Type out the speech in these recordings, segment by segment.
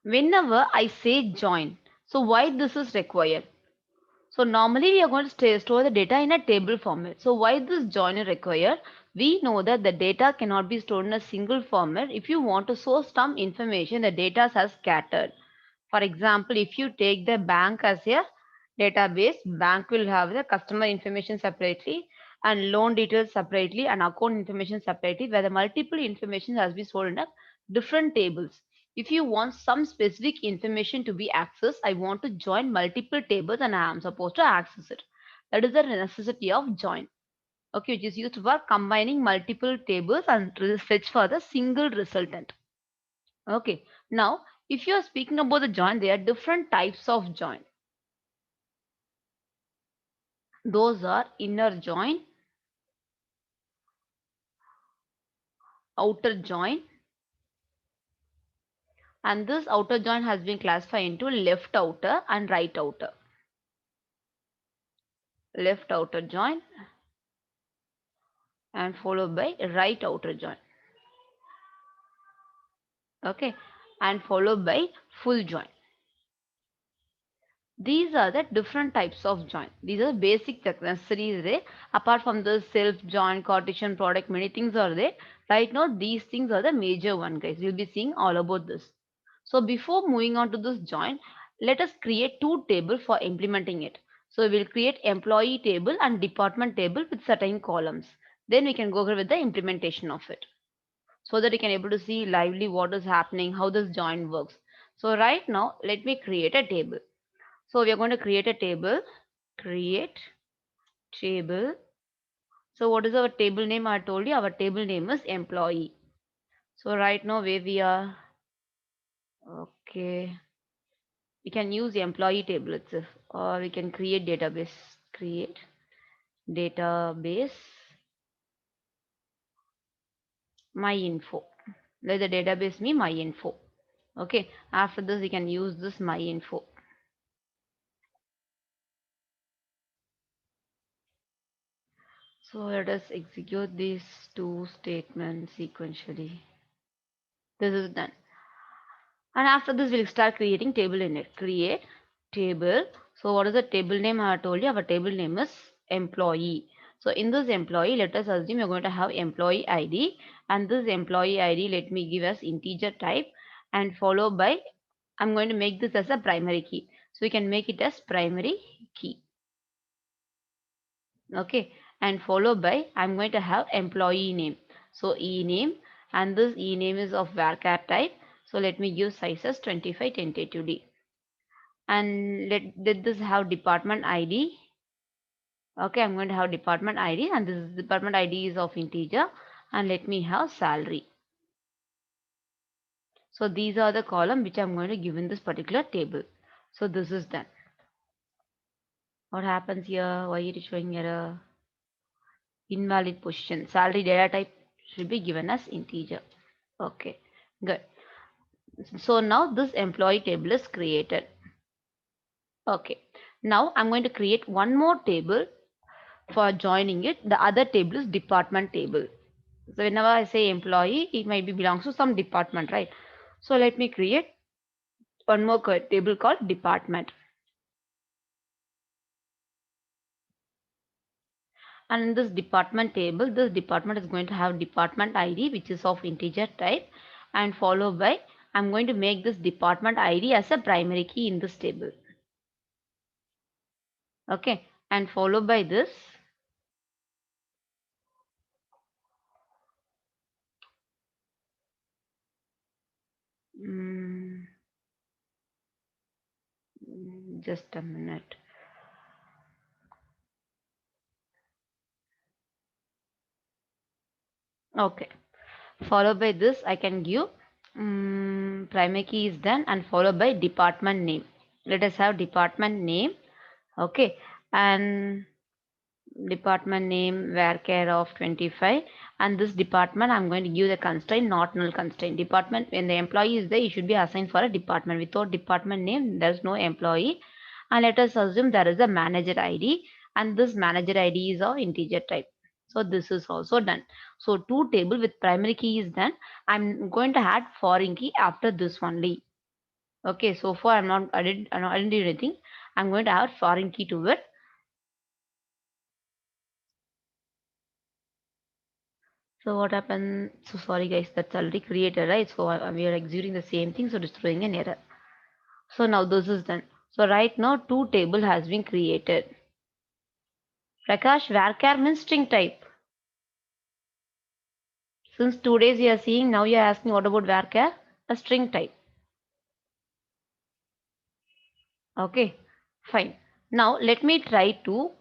whenever I say join. So why this is required? So normally we are going to store the data in a table format. So why this join is required? We know that the data cannot be stored in a single format. If you want to source some information, the data are scattered. For example, if you take the bank as a database, bank will have the customer information separately and loan details separately and account information separately, where the multiple information has been stored in a different tables. If you want some specific information to be accessed, I want to join multiple tables and I am supposed to access it. That is the necessity of join. Okay, which is used for combining multiple tables and fetch for the single resultant. Okay, now if you are speaking about the join, there are different types of join. Those are inner join, outer join, and this outer join has been classified into left outer and right outer. Left outer join and followed by right outer join. Okay, and followed by full join. These are the different types of join. These are the basic necessaries there. Apart from the self join, Cartesian product, many things are there. Right now, these things are the major one, guys. We'll be seeing all about this. So before moving on to this join, let us create two tables for implementing it. So we'll create employee table and department table with certain columns. Then we can go ahead with the implementation of it, so that you can able to see lively what is happening, how this join works. So right now, let me create a table. So we are going to create a table, create table. So what is our table name? I told you our table name is employee. So right now where we are, okay, we can use the employee table itself, or we can create database, create database, my info. Let the database me my info. Okay, after this we can use this my info. So let us execute these two statements sequentially. This is done. And after this, we'll start creating table in it. Create table. So what is the table name? I told you our table name is employee. So in this employee, let us assume you're going to have employee ID, and this employee ID, let me give us integer type and followed by, I'm going to make this as a primary key. So we can make it as primary key. Okay, and followed by, I'm going to have employee name. So e name, and this e name is of varchar type. So let me give size as 25 tentatively. And let this have department ID. Okay, I'm going to have department ID, and this is department ID is of integer, and let me have salary. So these are the column which I'm going to give in this particular table. So this is done. What happens here? Why it is showing error? Invalid position. Salary data type should be given as integer. Okay, good. So now this employee table is created. Okay, now I'm going to create one more table for joining it. The other table is department table. So whenever I say employee, it might be belongs to some department, right? So let me create one more table called department. And in this department table, this department is going to have department ID, which is of integer type, and followed by, I'm going to make this department ID as a primary key in this table. Okay, and followed by this, mm, just a minute. Okay, followed by this, I can give primary key is done, and followed by department name. Let us have department name. Okay, and department name varchar of 25, and this department I'm going to give the constraint not null constraint. Department, when the employee is there, it should be assigned for a department. Without department name, there's no employee. And let us assume there is a manager ID, and this manager ID is of integer type. So this is also done. So two table with primary key is done. I'm going to add foreign key after this only. Okay, so far I didn't do anything. I'm going to add foreign key to it. So what happened? So sorry guys, that's already created, right? So we are executing the same thing, so it's throwing an error. So now this is done. So right now two table has been created. Prakash, varchar means string type. Since 2 days you are seeing, now you are asking what about varchar? A string type. Okay, fine. Now let me try to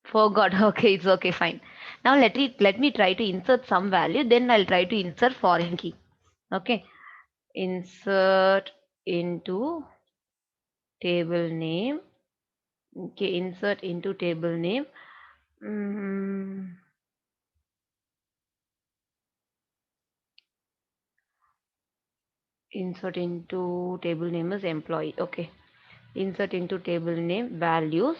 forgot. Okay, it's okay, fine. Now let me try to insert some value. Then I'll try to insert foreign key. Okay, insert into table name. Okay, insert into table name. Mm, insert into table name is employee. Okay, insert into table name values.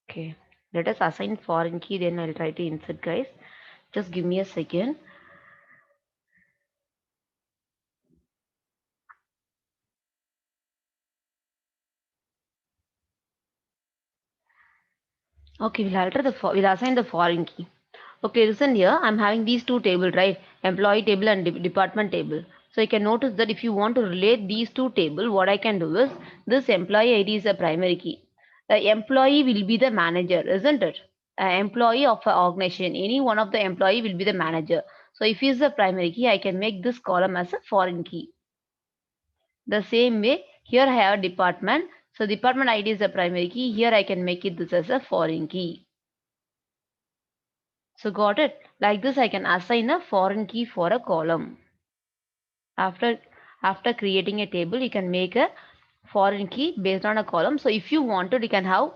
Okay, let us assign foreign key. Then I'll try to insert, guys. Just give me a second. Okay, we'll assign the foreign key. Okay, listen here. I'm having these two tables, right? Employee table and department table. So you can notice that if you want to relate these two tables, what I can do is this employee ID is a primary key. The employee will be the manager, isn't it? Employee of an organization, any one of the employee will be the manager. So if he is the primary key, I can make this column as a foreign key. The same way, here I have department. So department ID is the primary key. Here I can make it this as a foreign key. So got it? Like this, I can assign a foreign key for a column. After after creating a table, you can make a foreign key based on a column. So if you wanted, you can have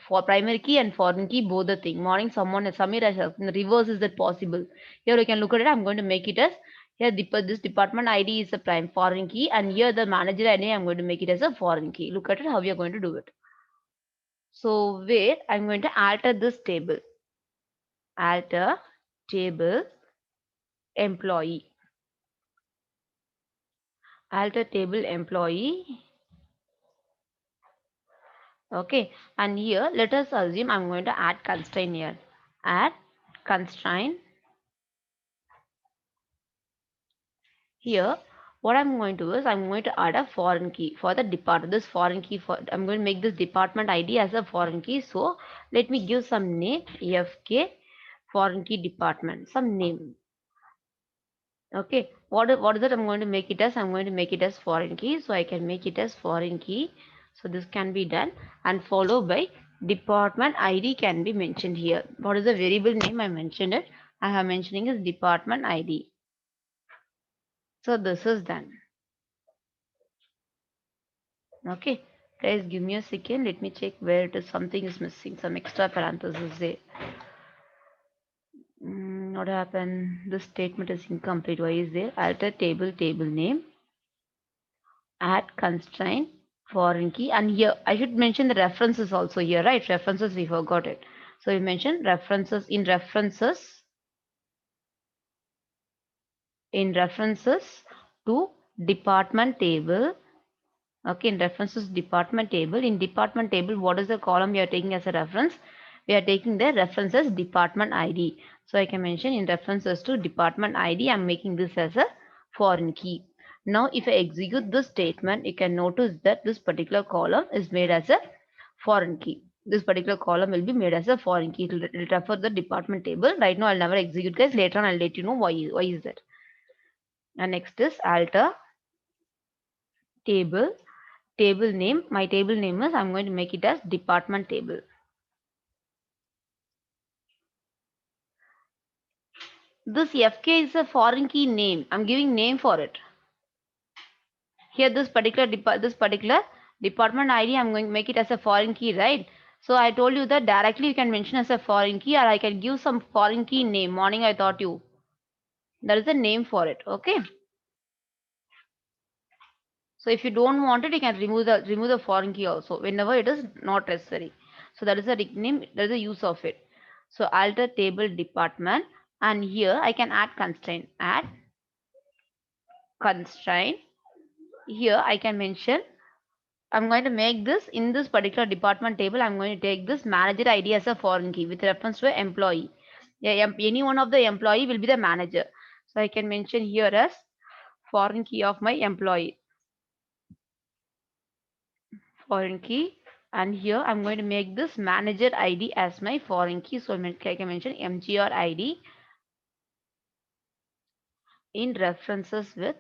for primary key and foreign key both the thing. Morning, someone Samir has asked, in the reverse, is that possible? Here you can look at it. I'm going to make it as here this department ID is a prime foreign key, and here the manager ID I'm going to make it as a foreign key. Look at it how we are going to do it. So wait, I'm going to alter this table. Alter table employee. Alter table employee. Okay, and here let us assume I'm going to add constraint here. Add constraint. Here what I'm going to do is I'm going to add a foreign key for the department. This foreign key for I'm going to make this department ID as a foreign key. So let me give some name FK foreign key department, some name. Okay, what is it? I'm going to make it as foreign key, so I can make it as foreign key. So this can be done, and followed by department ID can be mentioned here. What is the variable name? I mentioned it. I have mentioning is department ID. So this is done. Okay, guys, give me a second. Let me check where it is. Something is missing. Some extra parenthesis there. What happened? This statement is incomplete. Why is there? Alter table name. Add constraint foreign key, and here I should mention the references also here, right? References, we forgot it. So we mentioned references in references to department table. Okay, in references department table. In department table, what is the column we are taking as a reference? We are taking the references department ID. So I can mention in references to department ID, I'm making this as a foreign key. Now, if I execute this statement, you can notice that this particular column is made as a foreign key. This particular column will be made as a foreign key. It will refer the department table. Right now, I'll never execute, guys. Later on, I'll let you know why is that. And next is alter table name. My table name is, I'm going to make it as department table. This FK is a foreign key name. I'm giving name for it. Here this particular department ID, I'm going to make it as a foreign key, right? So I told you that directly you can mention as a foreign key, or I can give some foreign key name. Morning I thought you. There is a name for it. Okay. So if you don't want it, you can remove the foreign key also whenever it is not necessary. So that is a name. That is the use of it. So alter table department, and here I can add constraint. Add constraint here I can mention, I'm going to make this in this particular department table. I'm going to take this manager ID as a foreign key with reference to an employee. Yeah, any one of the employee will be the manager. So I can mention here as foreign key of my employee, foreign key. And here I'm going to make this manager ID as my foreign key. So I can mention MGR ID in references with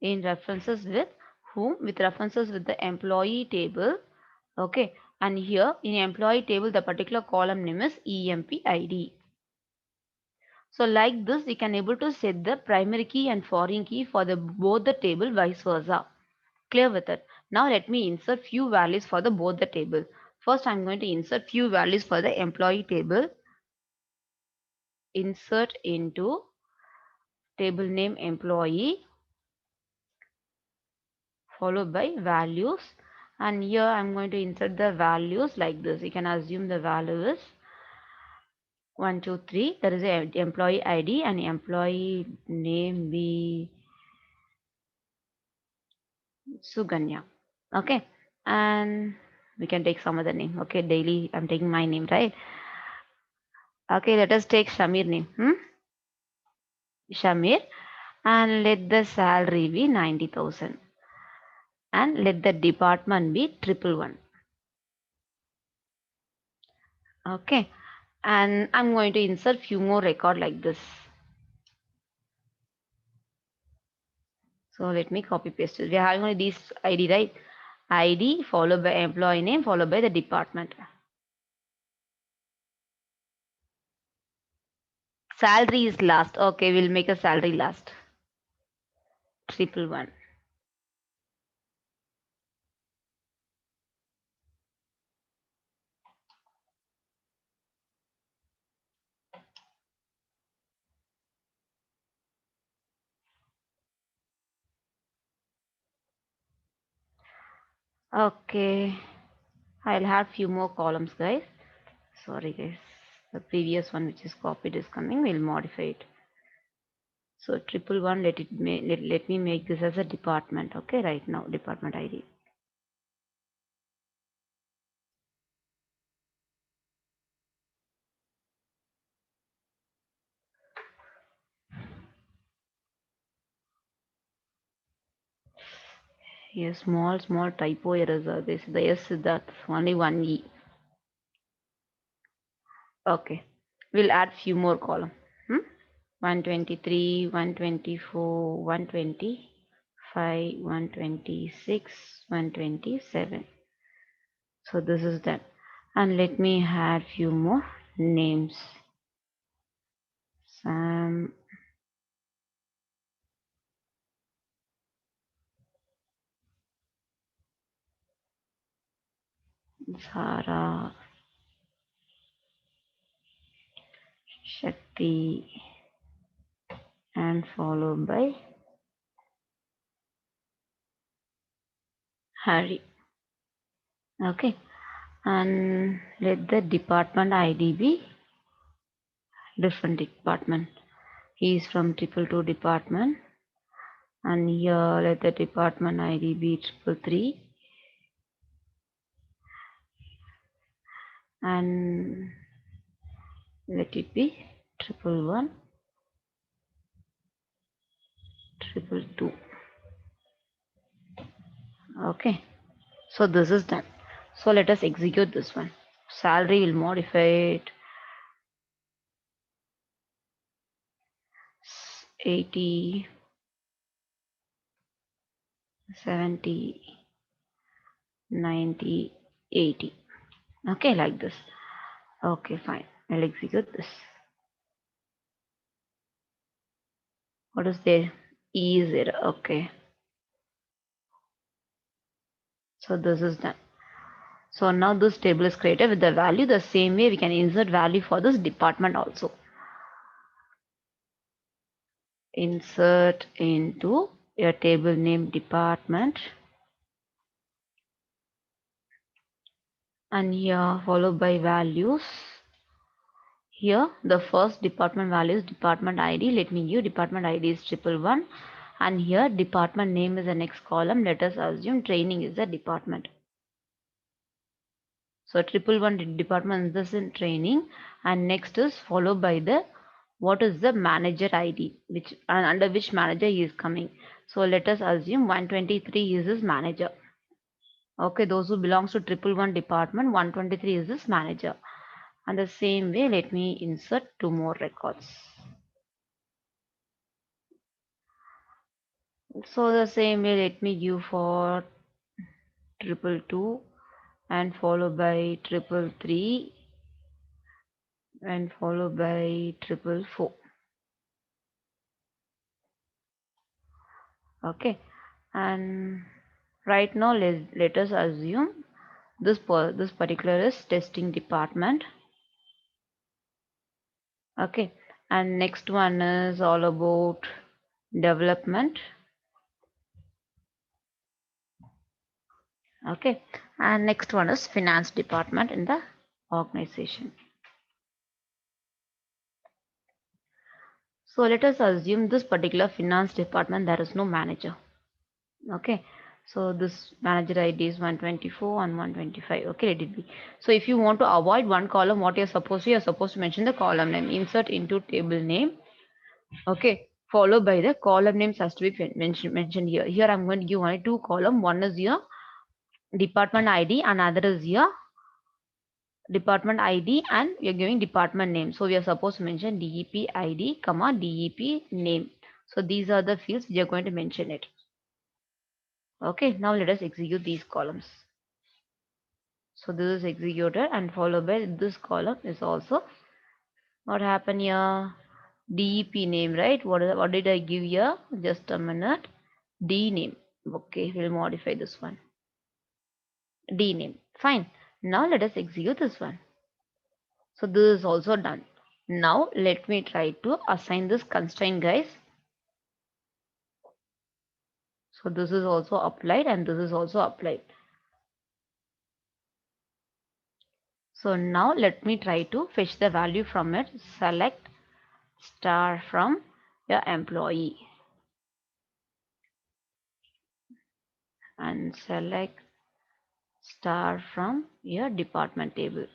in references with whom, with references with the employee table. Okay, and here in employee table the particular column name is EMP ID. So like this we can able to set the primary key and foreign key for the both the table, vice versa. Clear with it? Now let me insert few values for the both the table. First I'm going to insert few values for the employee table. Insert into table name employee followed by values, and here I'm going to insert the values like this. You can assume the value is 1 2 3. There is a employee ID and employee name be Suganya. Okay, and we can take some other name. Okay, daily I'm taking my name, right? Okay, let us take Shamir name. Shamir, and let the salary be 90,000 and let the department be 111. Okay, and I'm going to insert few more record like this. So let me copy paste it. We are having only this ID, right? ID followed by employee name followed by the department. Salary is last. Okay, we'll make a salary last. 111. Okay, I'll have few more columns, guys. Sorry, guys. The previous one which is copied is coming. We'll modify it. So 111. Let me make this as a department. Okay, right now department ID. Yes, small typo errors are this. The S is that only one E. Okay, we'll add few more column. 123, 124, 125, 126, 127. So this is that. And let me add few more names. Sam, Zara, Shakti, and followed by Harry. Okay, and let the department ID be different department. He is from 222 department, and here let the department ID be 333, and let it be 111, 222. Okay, so this is done. So let us execute this one. Salary will modify it 80, 70, 90, 80. Okay, like this. Okay, fine. I'll execute this. What is there? E is there. Okay. So this is done. So now this table is created with the value. The same way we can insert value for this department also. Insert into your table name department, and here followed by values. Here the first department value is department ID. Let me give department ID is 111, and here department name is the next column. Let us assume training is the department. So triple one department is in training, and next is followed by the what is the manager ID, which and under which manager he is coming. So let us assume 123 is his manager. Okay, those who belongs to triple one department, 123 is his manager. And the same way, let me insert two more records. So the same way, let me give for triple two and followed by triple three and followed by triple four. Okay, and right now let us assume this particular is testing department. Okay, and next one is all about development. Okay, and next one is finance department in the organization. So let us assume this particular finance department there is no manager. Okay, so this manager ID is 124 and 125. Okay, let it be. So if you want to avoid one column, what you're supposed to mention the column name. Insert into table name. Okay, followed by the column names has to be mentioned here. Here I'm going to give only two column. One is your department ID, another is your department ID, and we are giving department name. So we are supposed to mention DEP ID, comma DEP name. So these are the fields we are going to mention it. Okay, now let us execute these columns. So this is executed and followed by this column is also what happened here. DEP name, right? What did I give here? Just a minute. D name. Okay, we'll modify this one. D name. Fine. Now let us execute this one. So this is also done. Now let me try to assign this constraint, guys. So this is also applied and this is also applied. So now let me try to fetch the value from it. Select star from your employee and select star from your department table.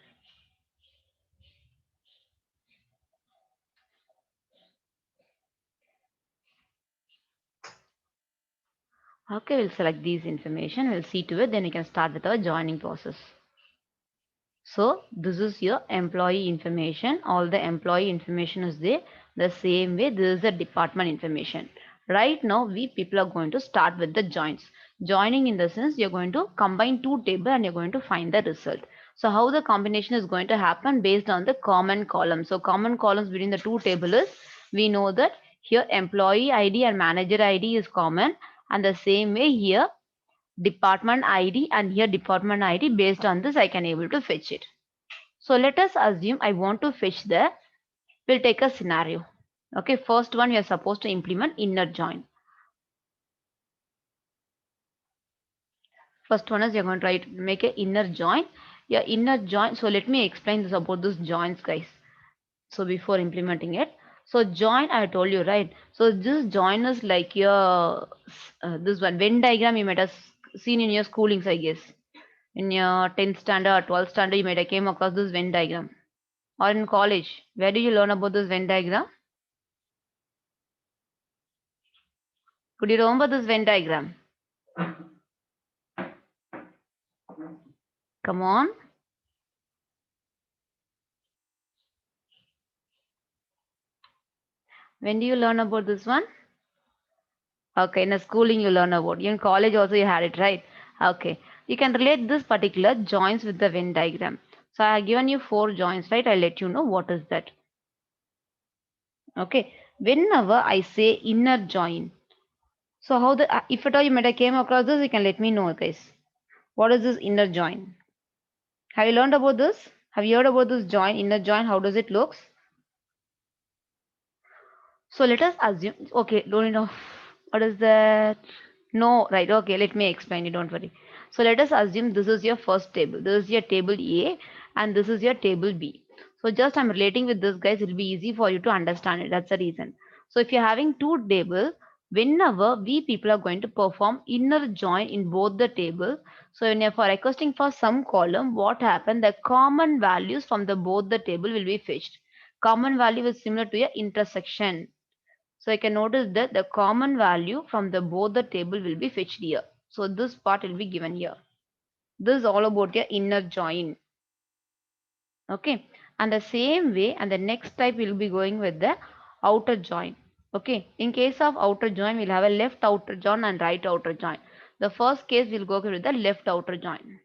Okay, we'll select these information. We'll see to it. Then we can start with our joining process. So this is your employee information. All the employee information is there. The same way this is the department information. Right now we people are going to start with the joins. Joining in the sense you're going to combine two tables and you're going to find the result. So how the combination is going to happen based on the common column. So common columns between the two tables is we know that here employee ID and manager ID is common, and the same way here department ID and here department ID. Based on this I can able to fetch it. So let us assume I want to fetch the, we'll take a scenario. Okay, first one we are supposed to implement inner join. First one is you're going to try to make an inner join. Yeah, inner join. So let me explain this about this joins, guys. So before implementing it, so join I told you, right? So this join is like your this one Venn diagram you might have seen in your schoolings, I guess. In your 10th standard or 12th standard, you might have came across this Venn diagram. Or in college, where did you learn about this Venn diagram? Could you remember this Venn diagram? Come on. When do you learn about this one? Okay, in a schooling you learn about. In college also you had it, right? Okay. You can relate this particular joins with the Venn diagram. So I have given you 4 joins, right? I'll let you know what is that. Okay. Whenever I say inner join, so how the if at all you might have came across this, you can let me know, guys. What is this inner join? Have you learned about this? Have you heard about this join, inner join? How does it looks? So let us assume, okay, don't you know what is that? No, right, okay, let me explain you, don't worry. So let us assume this is your first table. This is your table A and this is your table B. So just I'm relating with this, guys, it will be easy for you to understand it. That's the reason. So if you're having two tables, whenever we people are going to perform inner join in both the table, so when you're for requesting for some column, what happened? The common values from the both the table will be fetched. Common value is similar to a intersection. So I can notice that the common value from the both the table will be fetched here. So this part will be given here. This is all about your inner join. Okay, and the same way, and the next type will be going with the outer join. Okay, in case of outer join, we'll have a left outer join and right outer join. The first case we'll go with the left outer join.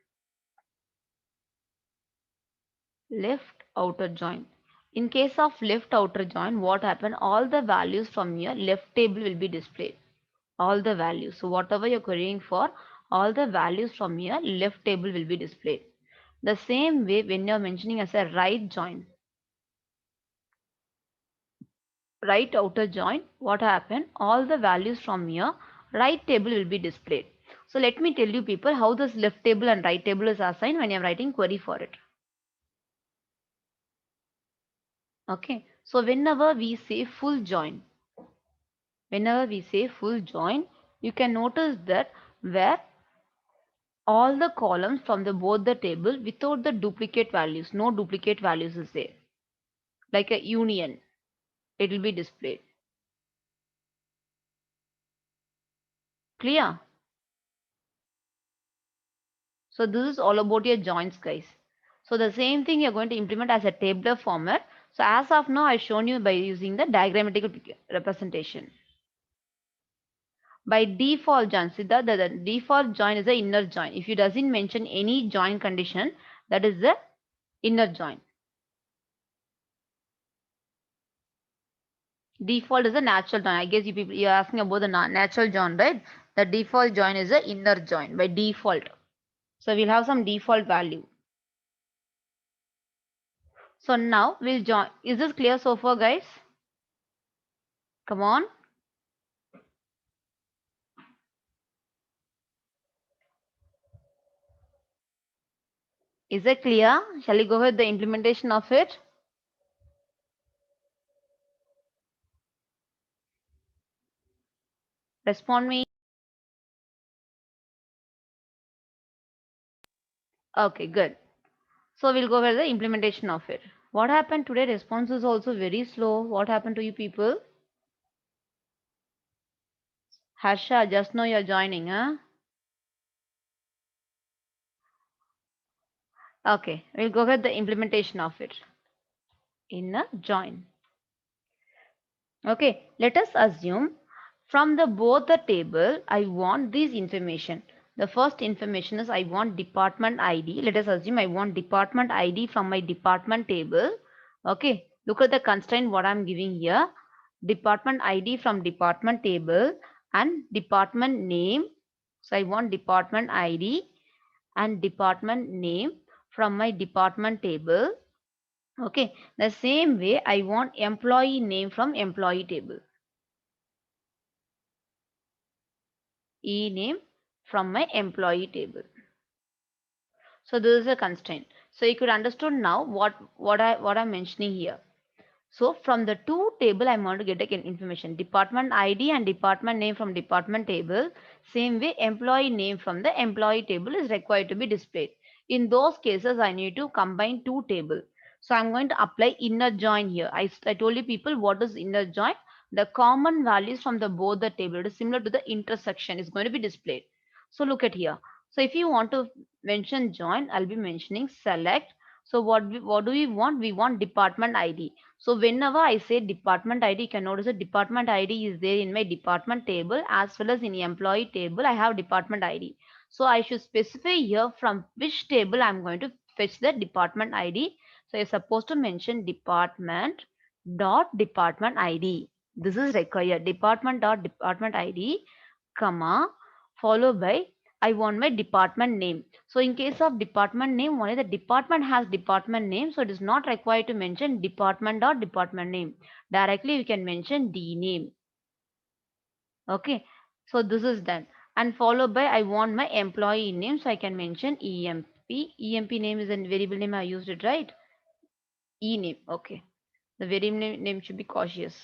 Left outer join. In case of left outer join, what happened? All the values from your left table will be displayed. All the values. So whatever you're querying for, all the values from your left table will be displayed. The same way when you're mentioning as a right join, right outer join, what happened? All the values from your right table will be displayed. So let me tell you people how this left table and right table is assigned when you're writing query for it. Okay. So whenever we say full join, you can notice that where all the columns from the both the table without the duplicate values, no duplicate values is there. Like a union, it will be displayed. Clear? So this is all about your joins, guys. So the same thing you're going to implement as a tabular format. So as of now, I've shown you by using the diagrammatical representation. By default join, see the default join is the inner join. If it doesn't mention any join condition, that is the inner join. Default is a natural join. I guess you people you're asking about the natural join, right? The default join is the inner join by default. So we'll have some default value. So now we'll join. Is this clear so far, guys? Come on. Is it clear? Shall we go with the implementation of it? Respond me. Okay, good. So we'll go with the implementation of it. What happened today? Response is also very slow. What happened to you people? Harsha, just know you're joining, huh? Okay, we'll go with the implementation of it in a join. Okay, let us assume from the both the table, I want this information. The first information is I want department ID. Let us assume I want department ID from my department table. Okay, look at the constraint what I'm giving here. Department ID from department table and department name. So I want department ID and department name from my department table. Okay, the same way I want employee name from employee table. E name from my employee table. So this is a constraint. So you could understand now what I'm mentioning here. So from the two table, I want to get a information department ID and department name from department table. Same way employee name from the employee table is required to be displayed. In those cases, I need to combine two table. So I'm going to apply inner join here. I told you people what is inner join. The common values from the both the table, it is similar to the intersection, is going to be displayed. So look at here. So if you want to mention join, I'll be mentioning select. So what do we want? We want department ID. So whenever I say department ID, you can notice the department ID is there in my department table as well as in the employee table. I have department ID. So I should specify here from which table I'm going to fetch the department ID. So you're supposed to mention department ID. This is required. Department ID, comma, followed by I want my department name. So in case of department name, only the department has department name. So it is not required to mention department name. Directly we can mention D name. Okay. So this is done. And followed by I want my employee name. So I can mention EMP. EMP name is a variable name. I used it, right? E name. Okay. The variable name should be cautious.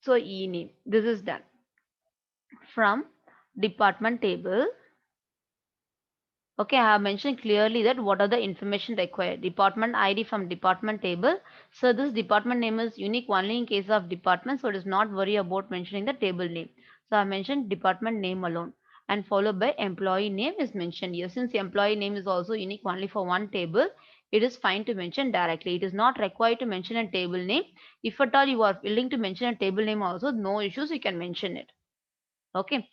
So E name, this is done. From department table, okay, I have mentioned clearly that what are the information required. Department ID from department table. So this department name is unique only in case of department. So it is not worry about mentioning the table name. So I mentioned department name alone and followed by employee name is mentioned here. Since the employee name is also unique only for one table, it is fine to mention directly. It is not required to mention a table name. If at all you are willing to mention a table name also, no issues, you can mention it. Okay,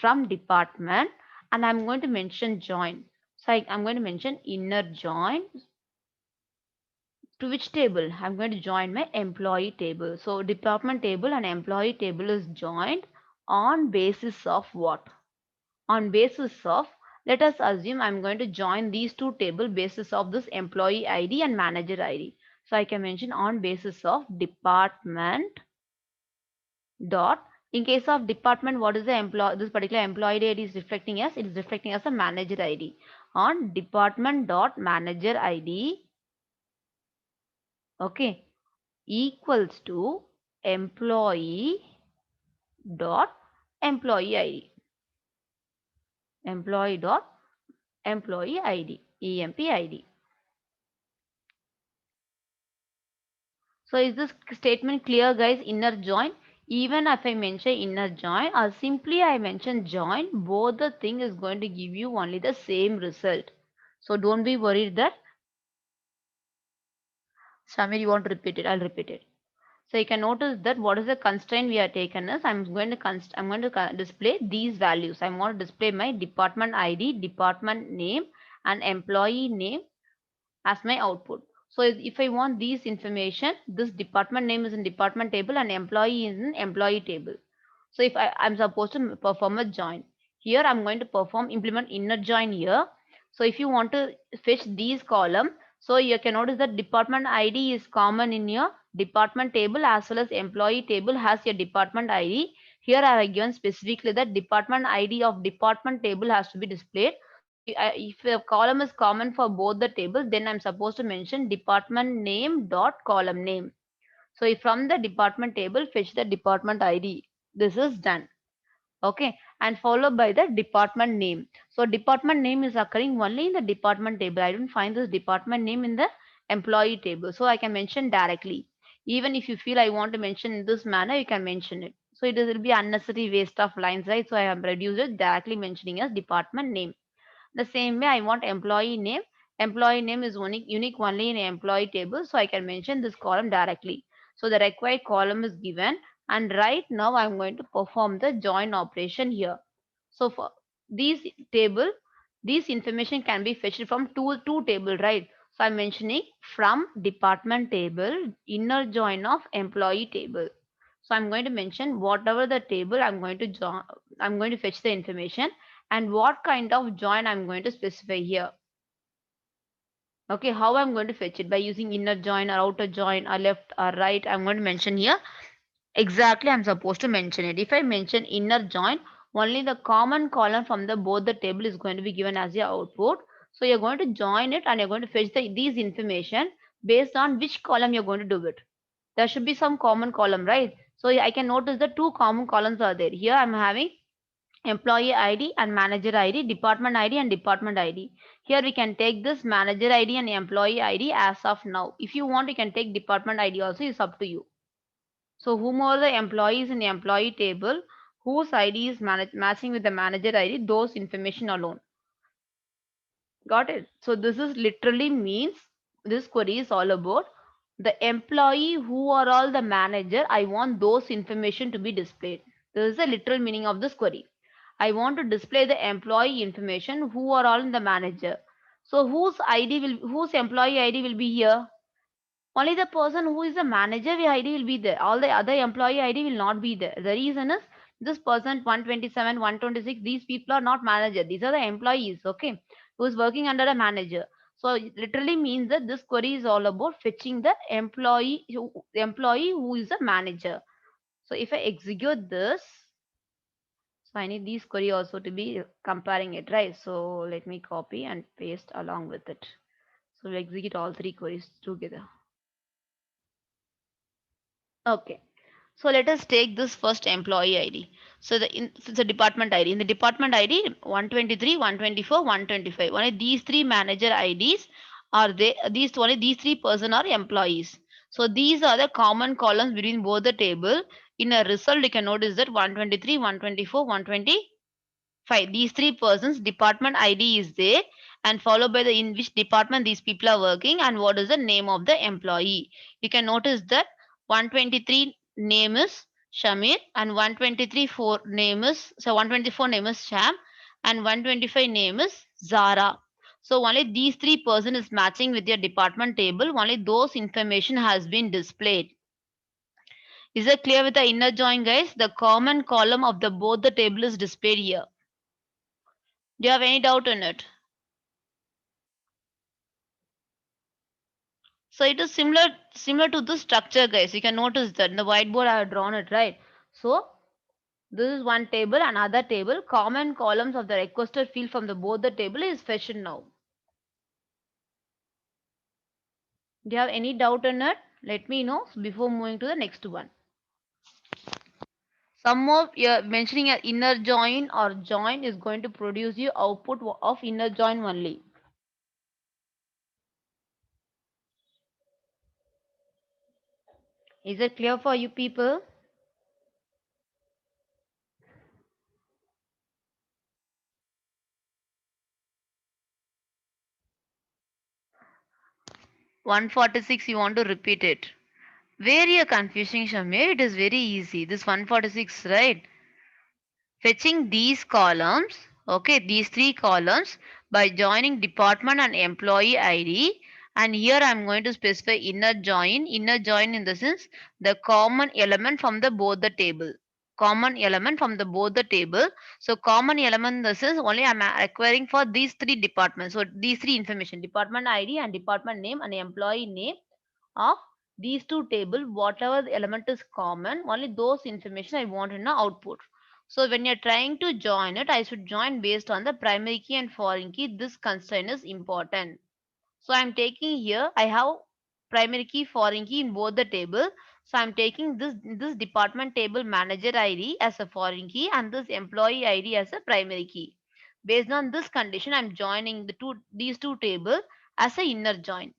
from department, and I'm going to mention join. So I'm going to mention inner join to which table? I'm going to join my employee table. So department table and employee table is joined on basis of what? On basis of, let us assume I'm going to join these two table basis of this employee ID and manager ID. So I can mention on basis of department dot, in case of department, what is the employee, this particular employee ID is reflecting as, it is reflecting as a manager ID. On department dot manager ID, okay, equals to employee dot employee ID, employee dot employee ID, EMP ID. So is this statement clear, guys? Inner join, even if I mention inner join or simply I mention join, both the thing is going to give you only the same result. So don't be worried that Samir, you want to repeat it, I'll repeat it. So you can notice that what is the constraint we are taken is I'm going to display these values. I'm going to display my department ID, department name, and employee name as my output. So if I want these information, this department name is in department table and employee is in employee table. So if I'm supposed to perform a join, here I'm going to implement inner join here. So if you want to fetch these column, so you can notice that department ID is common in your department table as well as employee table has your department ID. Here I have given specifically that department ID of department table has to be displayed. So if a column is common for both the tables, then I'm supposed to mention department name dot column name. So if from the department table, fetch the department ID. This is done. Okay, and followed by the department name. So department name is occurring only in the department table. I don't find this department name in the employee table. So I can mention directly. Even if you feel I want to mention in this manner, you can mention it. So it will be unnecessary waste of lines, right? So I have reduced it directly mentioning as department name. The same way I want employee name. Employee name is unique only in employee table. So I can mention this column directly. So the required column is given. And right now I'm going to perform the join operation here. So for these table, these information can be fetched from two table, right? So I'm mentioning from department table, inner join of employee table. So I'm going to mention whatever the table I'm going to fetch the information and what kind of join I'm going to specify here. Okay, how I'm going to fetch it by using inner join or outer join or left or right, I'm going to mention here. Exactly, I'm supposed to mention it. If I mention inner join, only the common column from the both the table is going to be given as your output. So you're going to join it and you're going to fetch these information based on which column you're going to do it. There should be some common column, right? So I can notice the two common columns are there. Here I'm having employee ID and manager ID, department ID and department ID. Here we can take this manager ID and employee ID as of now. If you want, you can take department ID also, it's up to you. So whomever the employees in the employee table whose ID is matching with the manager ID, those information alone. Got it? So this is literally means this query is all about the employee who are all the manager. I want those information to be displayed. This is the literal meaning of this query. I want to display the employee information who are all in the manager. So whose employee ID will be here? Only the person who is the manager ID will be there. All the other employee ID will not be there. The reason is this person 127, 126, these people are not manager. These are the employees, okay, who is working under a manager. So it literally means that this query is all about fetching the employee who is a manager. So if I execute this, so I need these query also to be comparing it, right? So let me copy and paste along with it. So we'll execute all three queries together. Okay. So let us take this first employee ID. So it's a department ID. In the department ID 123, 124, 125. Only these three manager IDs are they these only these three person are employees. So these are the common columns between both the table. In a result, you can notice that 123, 124, 125. These three persons department ID is there and followed by the in which department these people are working and what is the name of the employee. You can notice that 123 name is Shamir and 123 4 name is 124 name is Sham and 125 name is Zara. So only these three person is matching with your department table. Only those information has been displayed. Is it clear with the inner join, guys? The common column of the both the table is displayed here. Do you have any doubt in it? So it is similar to the structure, guys. You can notice that in the whiteboard I have drawn it, right? So this is one table, another table. Common columns of the requested field from the both the table is fetched now. Do you have any doubt in it? Let me know before moving to the next one. Some of your mentioning an inner join or join is going to produce you output of inner join only. Is it clear for you people? 146 you want to repeat it. Where you're confusing Shamir, it is very easy. This 146, right? Fetching these columns, okay, these three columns by joining department and employee ID. And here I'm going to specify inner join. Inner join in the sense the common element from the both the table. Common element from the both the table. So common element in the sense only I'm acquiring for these three departments. So these three information, department ID and department name and employee name of these two table, whatever the element is common, only those information I want in the output. So when you're trying to join it, I should join based on the primary key and foreign key. This constraint is important. So I'm taking here, I have primary key, foreign key in both the table. So I'm taking this department table manager ID as a foreign key and this employee ID as a primary key. Based on this condition, I'm joining these two table as a inner join.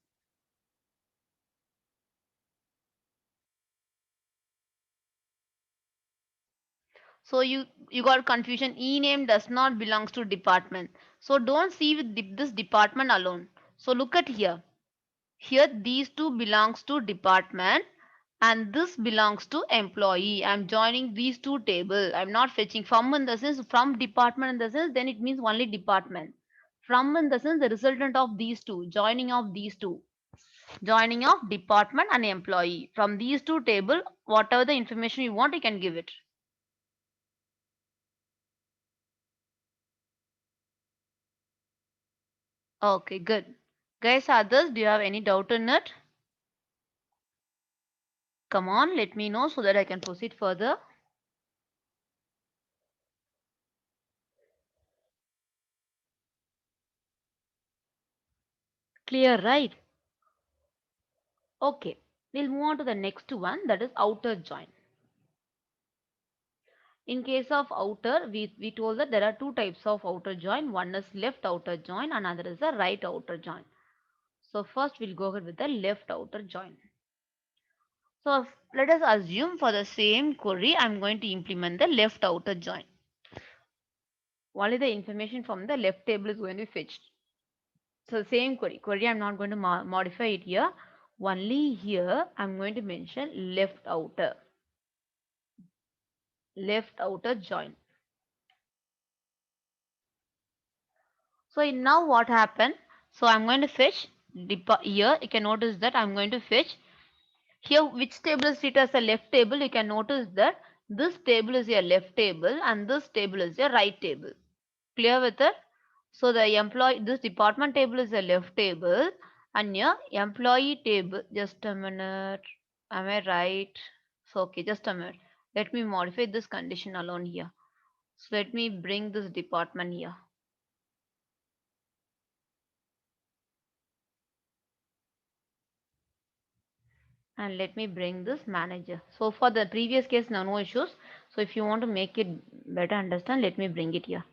So you got confusion. E name does not belongs to department. So don't see with this department alone. So look at here. Here these two belongs to department and this belongs to employee. I'm joining these two table. I'm not fetching from in the sense from department in the sense then it means only department. From in the sense the resultant of these two, joining of these two. Joining of department and employee. From these two table, whatever the information you want, you can give it. Okay, good. Guys, others, do you have any doubt in it? Come on, let me know so that I can proceed further. Clear, right? Okay, we'll move on to the next one, that is outer join. In case of outer, we told that there are two types of outer join. One is left outer join, another is the right outer join. So first we'll go ahead with the left outer join. So let us assume for the same query, I'm going to implement the left outer join. Only the information from the left table is going to be fetched. So same query I'm not going to modify it here. Only here I'm going to mention left outer join. So now what happened? So I'm going to fetch here. You can notice that I'm going to fetch here which table is treated as a left table. You can notice that this table is your left table and this table is your right table. Clear with it? So the employee, this department table is a left table and your employee table, just a minute, am I right? So okay, just a minute. Let me modify this condition alone here. So let me bring this department here. And let me bring this manager. So for the previous case, no issues. So if you want to make it better understand, let me bring it here.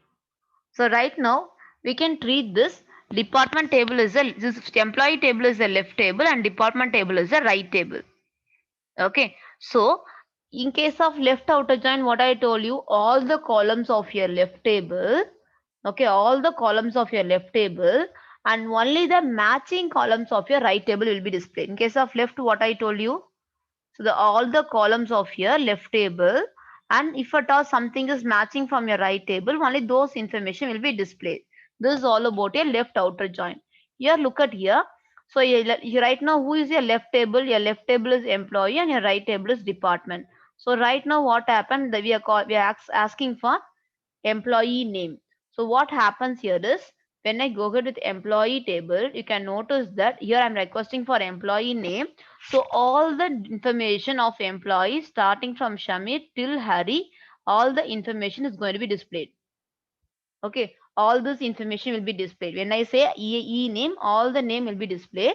So right now we can treat this department table is a this employee table is a left table and department table is a right table. Okay. So in case of left outer join, what I told you, all the columns of your left table, okay, all the columns of your left table and only the matching columns of your right table will be displayed. In case of left, what I told you, so all the columns of your left table, and if at all something is matching from your right table, only those information will be displayed. This is all about your left outer join. Here, look at here. So right now, who is your left table? Your left table is employee and your right table is department. So right now, what happened? We are asking for employee name. So what happens here is when I go ahead with employee table, you can notice that here I'm requesting for employee name. So all the information of employee starting from Shamir till Hari, all the information is going to be displayed. Okay, all this information will be displayed. When I say name, all the name will be displayed.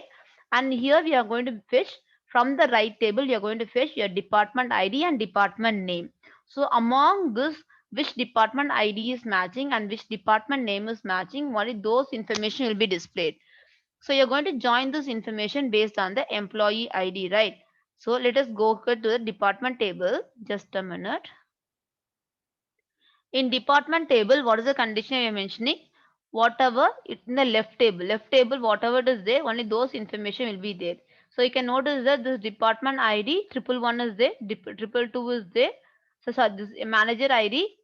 And here we are going to fetch from the right table, we are going to fetch your department ID and department name. So among this, which department ID is matching and which department name is matching, only those information will be displayed. So you're going to join this information based on the employee ID, right? So let us go to the department table. Just a minute. In department table, what is the condition we are mentioning? Whatever in the left table, whatever it is there, only those information will be there. So you can notice that this department ID triple one is there, triple two is there. So sorry, this manager ID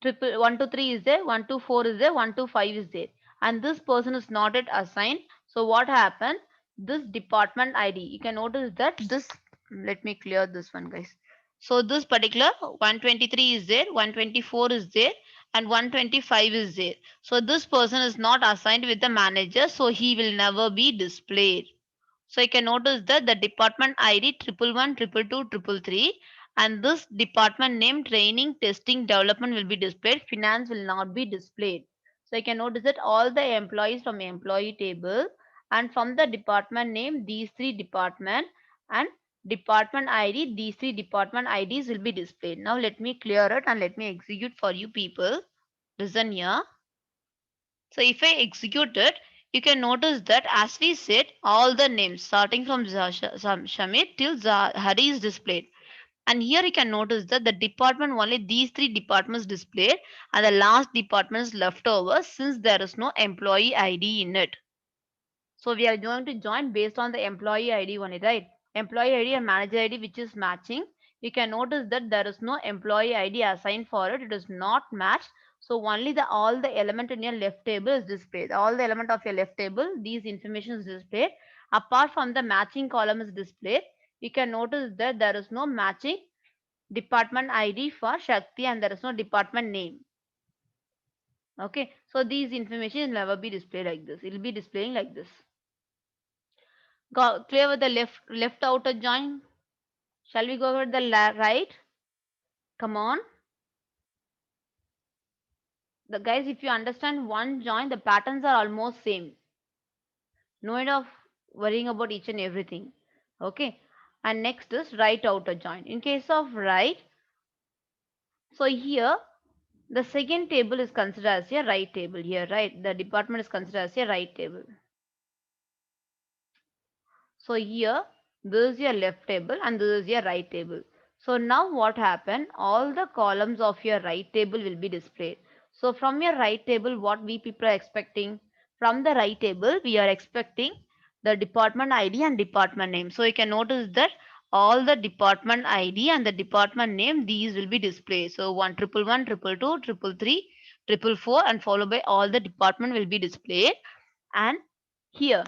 triple 1 to 3 is there, 1 to 4 is there, 1 to 5 is there, and this person is not yet assigned. So what happened? This department ID, you can notice that this. Let me clear this one, guys. So this particular 123 is there, 124 is there, and 125 is there. So this person is not assigned with the manager, so he will never be displayed. So you can notice that the department ID triple one, triple two, triple three, and this department name training, testing, development will be displayed. Finance will not be displayed. So you can notice that all the employees from employee table and from the department name, these three department and department ID, these three department IDs will be displayed. Now let me clear it and let me execute for you people. Listen here. So if I execute it, you can notice that as we said, all the names starting from Shamir till Hari is displayed. And here you can notice that the department, only these three departments displayed and the last department is left over since there is no employee ID in it. So we are going to join based on the employee ID only, right? Employee ID and manager ID which is matching. You can notice that there is no employee ID assigned for it. It is not matched. So only the all the element in your left table is displayed. All the element of your left table, these information is displayed. Apart from the matching column is displayed, you can notice that there is no matching department ID for Shakti and there is no department name. Okay, so these information will never be displayed like this. It will be displaying like this. Clear with the left outer join. Shall we go with the right? Come on. The guys, if you understand one join, the patterns are almost same. No need of worrying about each and everything. Okay. And next is right outer join. In case of right, so here the second table is considered as a right table here, right? The department is considered as a right table. So here, this is your left table and this is your right table. So now what happened? All the columns of your right table will be displayed. So from your right table, what we people are expecting? From the right table, we are expecting the department ID and department name. So you can notice that all the department ID and the department name, these will be displayed. So 111, 222, 333, 444 and followed by all the department will be displayed. And here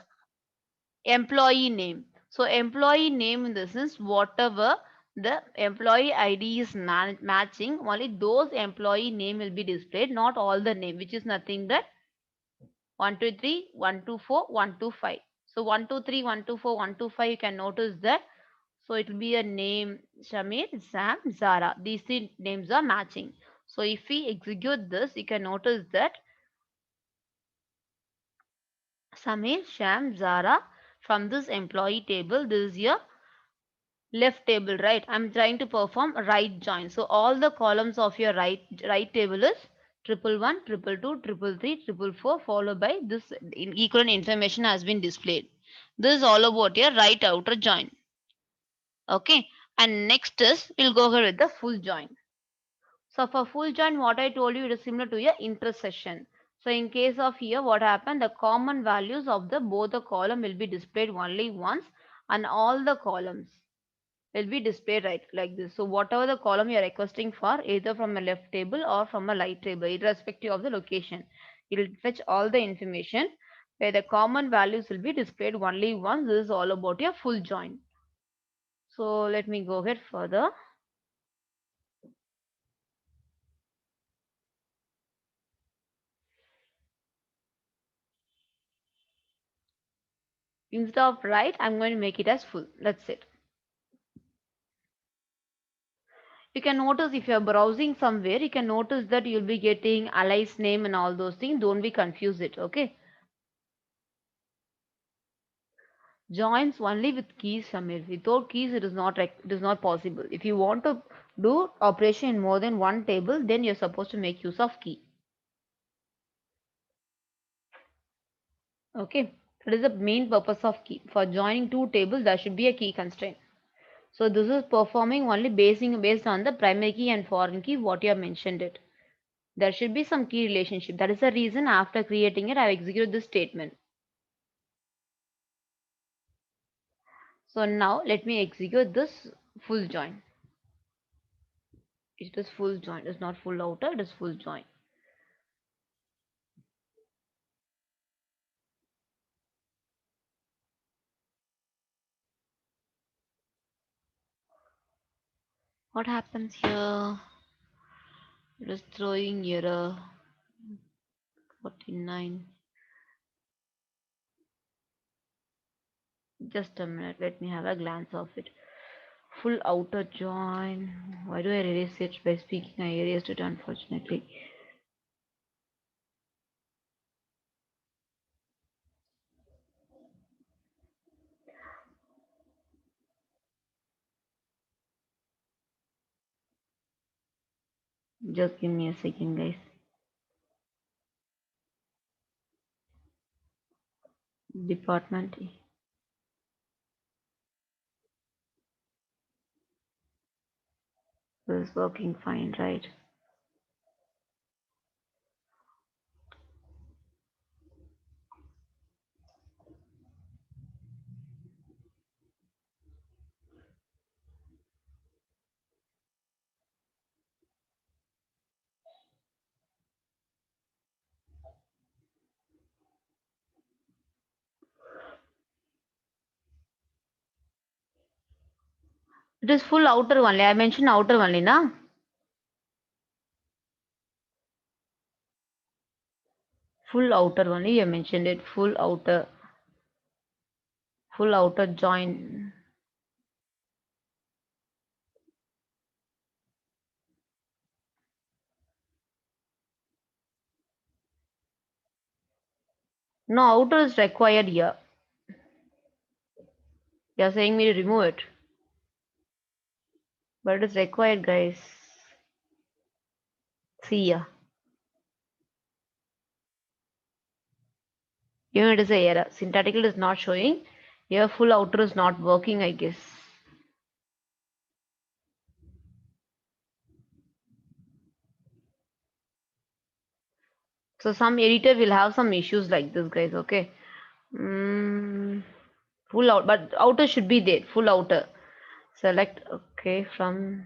employee name. So employee name in the sense whatever the employee ID is matching, only those employee name will be displayed, not all the name, which is nothing that 123, 124, 125. So 123, 124, 125, you can notice that. So it will be a name Shamir, Sam, Zara. These three names are matching. So if we execute this, you can notice that Samir, Sham, Zara from this employee table, this is your Left table, right? I'm trying to perform a right join. So all the columns of your right table is triple one, triple two, triple three, triple four, followed by this equivalent information has been displayed. This is all about your right outer join. Okay. And next is we'll go ahead with the full join. So for full join, what I told you, it is similar to your intersection. So in case of here, what happened? The common values of the both the column will be displayed only once, and all the columns will be displayed right like this. So whatever the column you are requesting for, either from a left table or from a right table, irrespective of the location, it will fetch all the information where the common values will be displayed only once. This is all about your full join. So let me go ahead further. Instead of right, I'm going to make it as full. That's it. You can notice if you are browsing somewhere, you can notice that you'll be getting alias name and all those things. Don't be confused it, okay? Joins only with keys, Samir. Without keys, it is not possible. If you want to do operation in more than one table, then you're supposed to make use of key. Okay, that is the main purpose of key. For joining two tables, there should be a key constraint. So this is performing only based on the primary key and foreign key, what you have mentioned it. There should be some key relationship. That is the reason after creating it, I have executed this statement. So now let me execute this full join. It is full join. It is not full outer. It is full join. What happens here? It is throwing error 49. Just a minute. Let me have a glance of it. Full outer join. Why do I erase it? By speaking, I erased it unfortunately. Just give me a second, guys. Department. This is working fine, right? It is full outer only. I mentioned outer only, na? Full outer only. You mentioned it. Full outer. Full outer join. No, outer is required here. You are saying me to remove it. But it is required, guys. See ya. Even it is a error. Syntactical is not showing. Here full outer is not working, I guess. So some editor will have some issues like this, guys. Okay. Full out, but outer should be there. Full outer. Select. Okay, from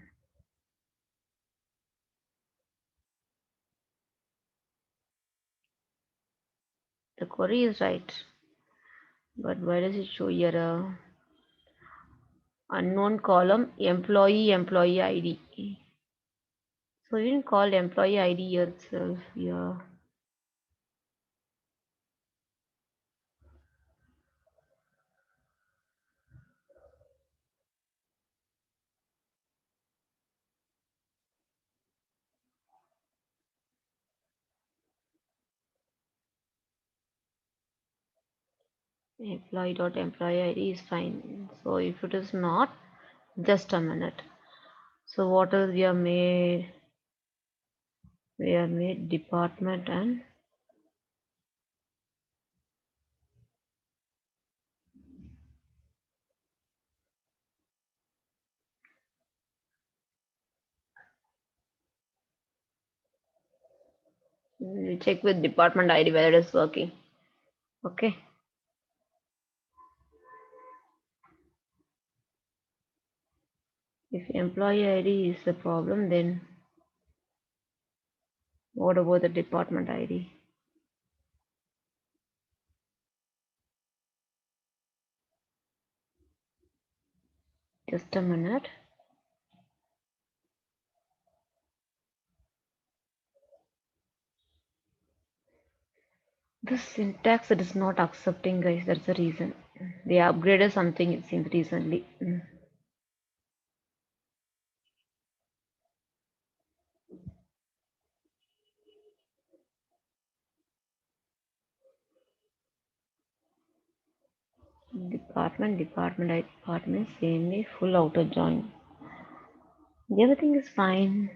the query is right. But why does it show here a unknown column employee ID? So we didn't call employee ID itself here. Employee.employee ID is fine. So if it is not, Just a minute. So what else we have made? We have made department and we check with department ID whether it is working. Okay. If employee ID is the problem, then what about the department ID? Just a minute. The syntax it is not accepting, guys. That's the reason. They upgraded something it seems recently. Department, same way, full outer join. Everything is fine.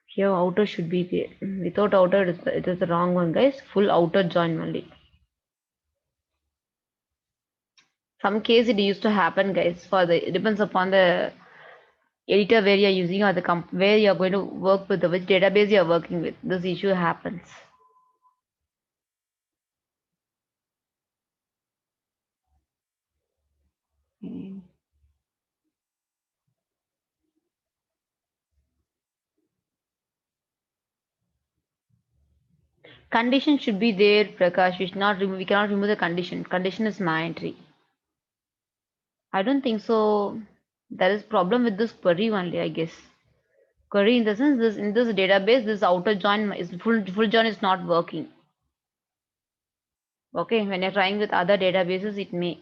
Here outer should be there. Without outer it is the wrong one, guys. Full outer join only. Some case it used to happen, guys. For the it depends upon the editor where you are using or the where you are going to work with, the which database you are working with. This issue happens. Hmm. Condition should be there, Prakash. We should not remove. We cannot remove the condition. Condition is mandatory. I don't think so. There is problem with this query only, I guess. Query in the sense this in this database, this outer join is full join is not working. Okay, when you're trying with other databases, it may.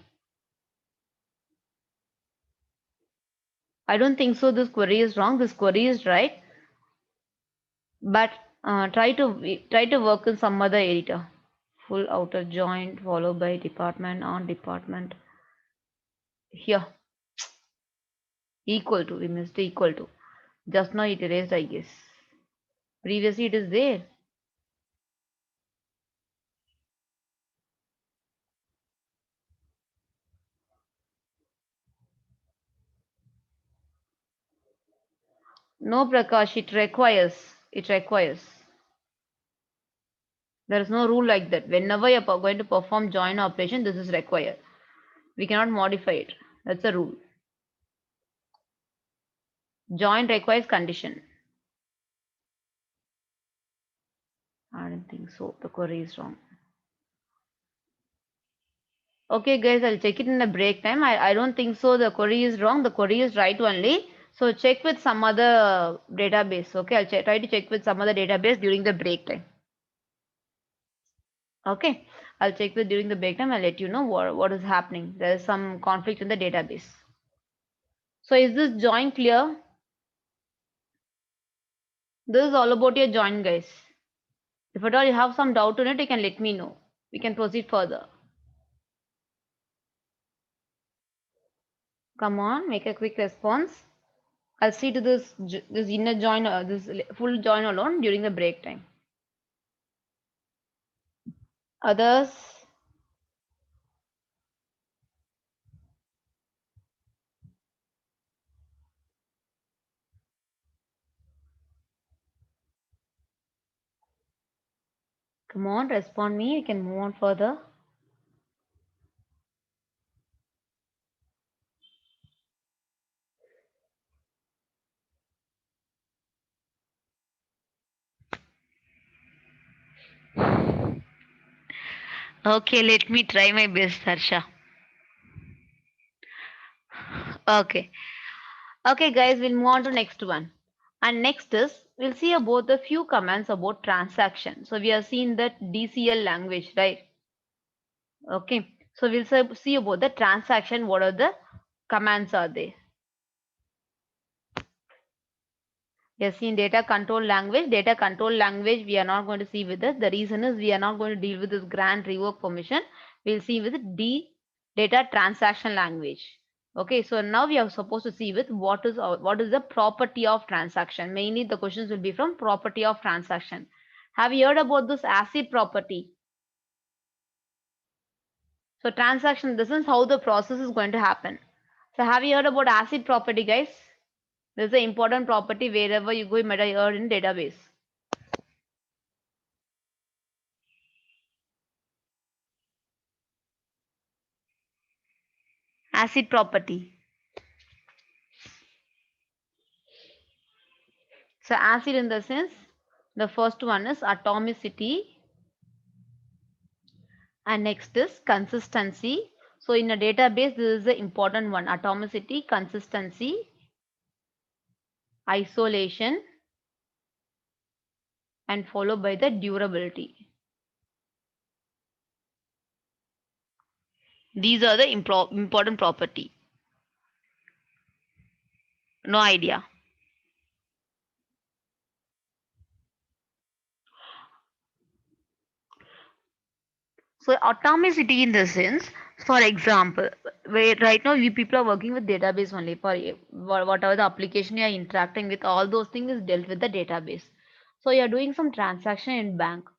I don't think so. This query is wrong. This query is right. But try to work in some other editor. Full outer join followed by department on department. Here equal to we missed equal to. Just now it erased, I guess. Previously it is there. No, Prakash, it requires. It requires. There is no rule like that. Whenever you're going to perform join operation, this is required. We cannot modify it. That's a rule. Join requires condition. I don't think so. The query is wrong. Okay, guys, I'll check it in the break time. I don't think so. The query is wrong. The query is right only. So check with some other database. Okay, I'll try to check with some other database during the break time. Okay, I'll check with during the break time. I'll let you know what is happening. There is some conflict in the database. So is this join clear? This is all about your join, guys. If at all you have some doubt on it, you can let me know. We can proceed further. Come on, make a quick response. I'll see to this inner join, this full join alone during the break time. Others, come on, respond me. You can move on further. Okay, let me try my best, Harsha. Okay. Okay, guys, we'll move on to next one. And next is we'll see about the few commands about transaction. So we have seen that DCL language, right? Okay. So we'll see about the transaction. What are the commands are there? We have seen data control language. Data control language we are not going to see with this. The reason is we are not going to deal with this grant revoke permission. We'll see with D data transaction language. Okay, so now we are supposed to see with what is the property of transaction. Mainly the questions will be from property of transaction. Have you heard about this ACID property? So transaction, this is how the process is going to happen. So have you heard about ACID property, guys? This is an important property wherever you go, you might have heard in database. ACID property. So ACID in the sense, the first one is atomicity, and next is consistency. So in a database, this is the important one: atomicity, consistency, isolation, and followed by the durability. These are the important property. No idea. So atomicity in the sense, for example, where right now you people are working with database only for whatever the application you are interacting with, all those things is dealt with the database. So you are doing some transaction in bank.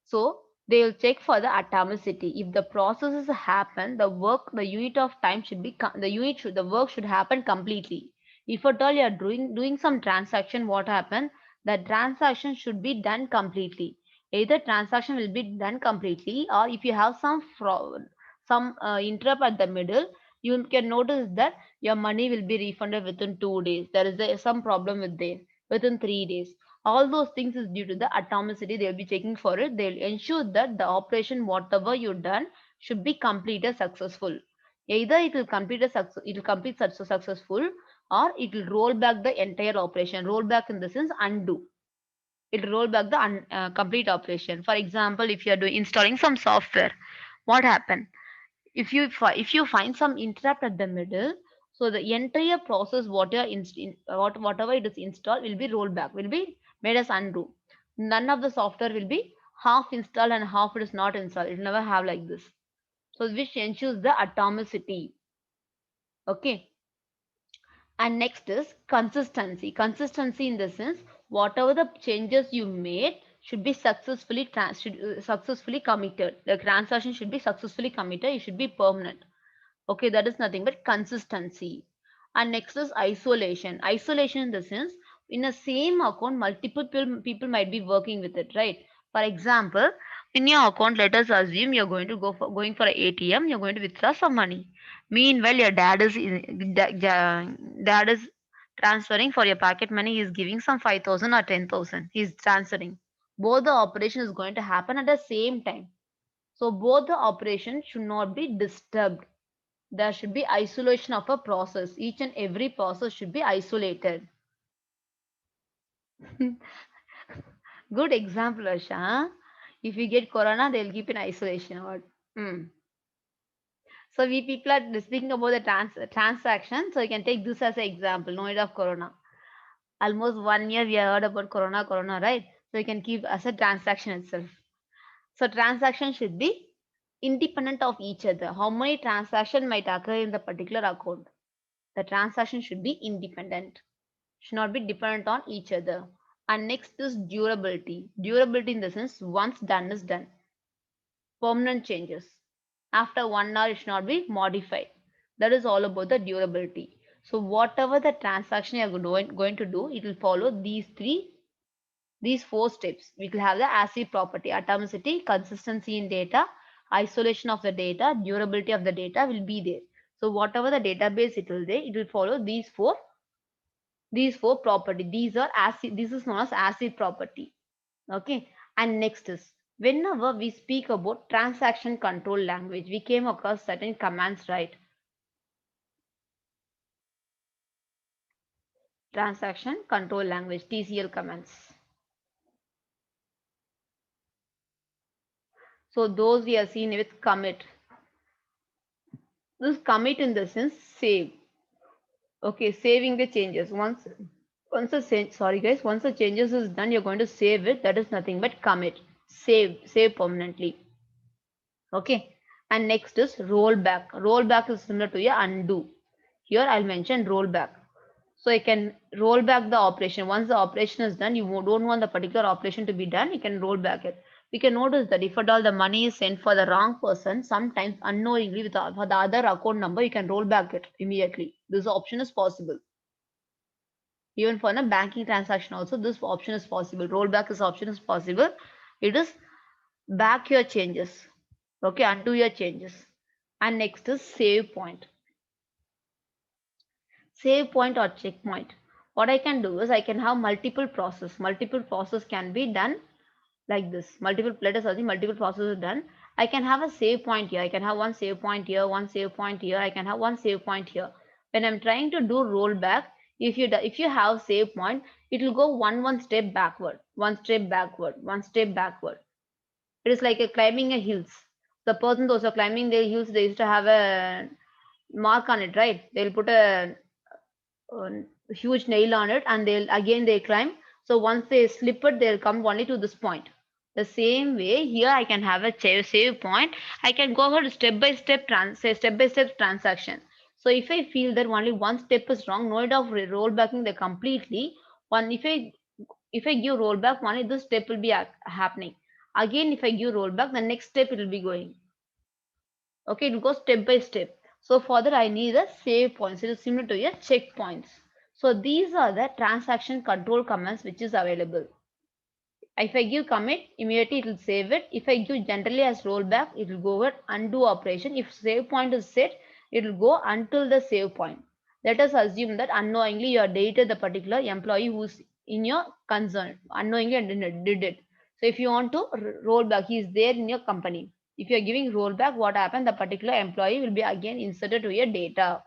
So they will check for the atomicity. If the processes happen, the unit of time should be the work should happen completely. If at all you are doing some transaction, what happen? The transaction should be done completely. Either transaction will be done completely, or if you have some fraud, some interrupt at the middle, you can notice that your money will be refunded within 2 days. There is some problem with there within 3 days. All those things is due to the atomicity. They'll be checking for it. They'll ensure that the operation whatever you done should be completed successful. Either it will successful, or it will roll back the entire operation. Roll back in the sense undo. It will roll back the complete operation. For example, if you are doing installing some software, what happened? If you find some interrupt at the middle, so the entire process whatever it is installed will be rolled back, will be made as undo. None of the software will be half installed and half it is not installed. It will never have like this. So which ensures the atomicity. Okay. And next is consistency. Consistency in the sense, whatever the changes you made should be successfully committed. The transaction should be successfully committed. It should be permanent. Okay, that is nothing but consistency. And next is isolation. Isolation in the sense, in a same account, multiple people might be working with it, right? For example, in your account, let us assume you're going for an ATM, you're going to withdraw some money. Meanwhile, your dad is transferring for your pocket money. He's giving some 5,000 or 10,000. He's transferring. Both the operation is going to happen at the same time. So both the operations should not be disturbed. There should be isolation of a process. Each and every process should be isolated. Good example, Asha. If you get corona, they'll keep in isolation. Mm. So we people are speaking about the transaction. So you can take this as an example. No need of corona. Almost 1 year we have heard about corona, right? So you can keep as a transaction itself. So transaction should be independent of each other. How many transactions might occur in the particular account? The transaction should be independent, should not be dependent on each other. And next is durability. Durability in the sense, once done is done. Permanent changes. After 1 hour, it should not be modified. That is all about the durability. So whatever the transaction you are going to do, it will follow these four steps. We will have the ACID property: atomicity, consistency in data, isolation of the data, durability of the data will be there. So whatever the database it will follow these four property. These are ACID. This is known as ACID property. Okay. And next is, whenever we speak about transaction control language, we came across certain commands, right? Transaction control language, TCL commands. So those we have seen with commit. This commit in the sense save. Okay, saving the changes. Once once the changes is done, you're going to save it. That is nothing but commit. Save permanently. Okay. And next is rollback. Rollback is similar to a undo. Here I'll mention rollback. So you can roll back the operation. Once the operation is done, you don't want the particular operation to be done, you can roll back it. We can notice that if at all the money is sent for the wrong person, sometimes unknowingly for the other account number, you can roll back it immediately. This option is possible. Even for a banking transaction also, this option is possible. Rollback this option is possible. It is back your changes. Okay, undo your changes. And next is save point. Save point or checkpoint. What I can do is I can have multiple process. Multiple process can be done like this. Let us assume multiple processes done. I can have a save point here. I can have one save point here, one save point here. I can have one save point here. When I'm trying to do rollback, if you have save point, it will go one step backward, one step backward, one step backward. It is like a climbing a hills. The person those are climbing the hills, they used to have a mark on it, right? They'll put a huge nail on it and they climb. So once they slip it, they'll come only to this point. The same way here I can have a save point. I can go ahead step by step transaction. So if I feel that only one step is wrong, no need of rollbacking the completely. One if I give rollback, only this step will be happening. Again, if I give rollback, the next step it will be going. Okay, it will go step by step. So for that, I need a save points. It is similar to a checkpoints. So these are the transaction control commands which is available. If I give commit, immediately it will save it. If I give generally as rollback, it will go with undo operation. If save point is set, it will go until the save point. Let us assume that unknowingly you have deleted the particular employee who's in your concern. Unknowingly did it. So if you want to roll back, he is there in your company. If you are giving rollback, what happened? The particular employee will be again inserted to your data.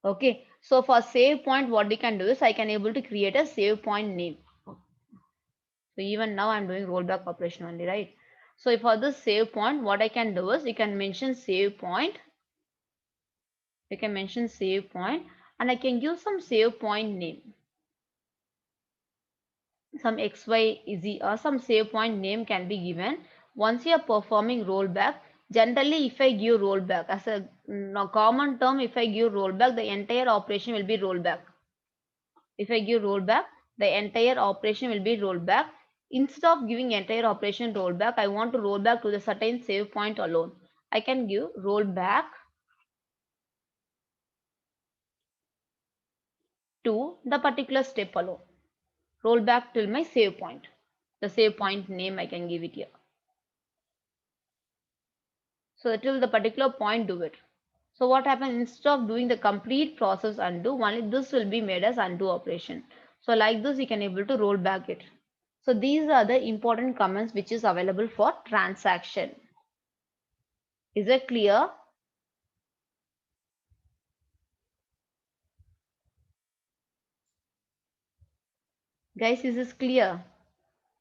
Okay. So for save point, what we can do is I can able to create a save point name. So even now I'm doing rollback operation only, right? So for this save point, what I can do is you can mention save point. You can mention save point and I can give some save point name. Some XYZ or some save point name can be given. Once you are performing rollback, generally if I give rollback as a common term, if I give rollback, the entire operation will be rollback. If I give rollback, the entire operation will be rollback. Instead of giving entire operation rollback, I want to roll back to the certain save point alone. I can give rollback to the particular step alone. Roll back till my save point. The save point name I can give it here. So till the particular point do it. So what happens instead of doing the complete process undo, only this will be made as undo operation. So like this you can able to roll back it. So these are the important commands which is available for transaction. Is it clear? Guys, is this clear?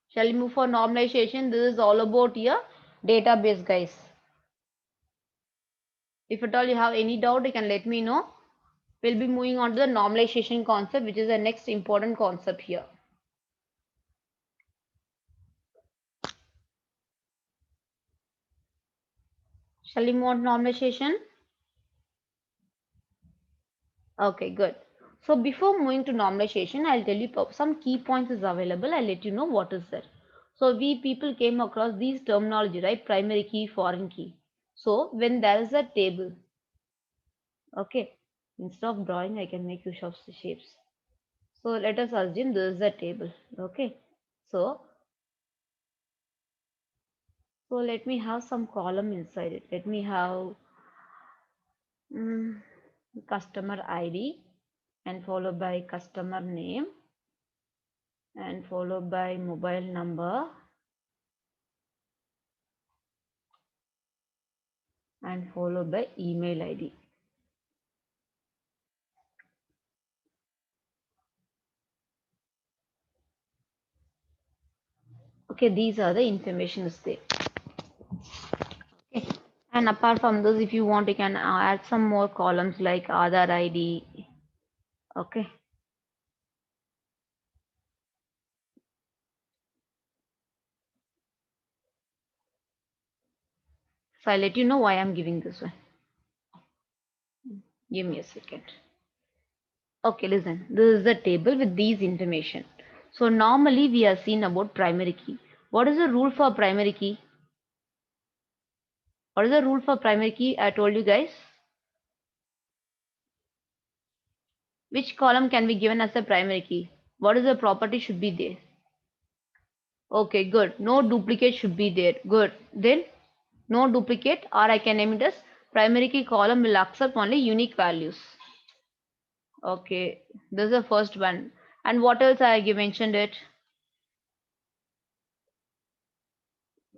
Shall we move for normalization? This is all about your database, guys. If at all you have any doubt, you can let me know. We'll be moving on to the normalization concept, which is the next important concept here. Shall we move on to normalization? Okay, good. So before moving to normalization, I'll tell you some key points is available. I'll let you know what is there. So we people came across these terminology, right? Primary key, foreign key. So when there is a table, okay, instead of drawing, I can make use of the shapes. So let us assume this is a table, okay. So let me have some column inside it. Let me have customer ID and followed by customer name and followed by mobile number and followed by email ID. Okay, these are the information is there. Okay, and apart from this, if you want, you can add some more columns like Aadhaar ID. Okay. So I'll let you know why I'm giving this one. Give me a second. Okay, listen. This is the table with these information. So normally we are seen about primary key. What is the rule for primary key? What is the rule for primary key? I told you guys. Which column can be given as a primary key? What is the property should be there? Okay, good. No duplicate should be there. Good. Then no duplicate, or I can name it as primary key column will accept only unique values. Okay, this is the first one. And what else I mentioned it?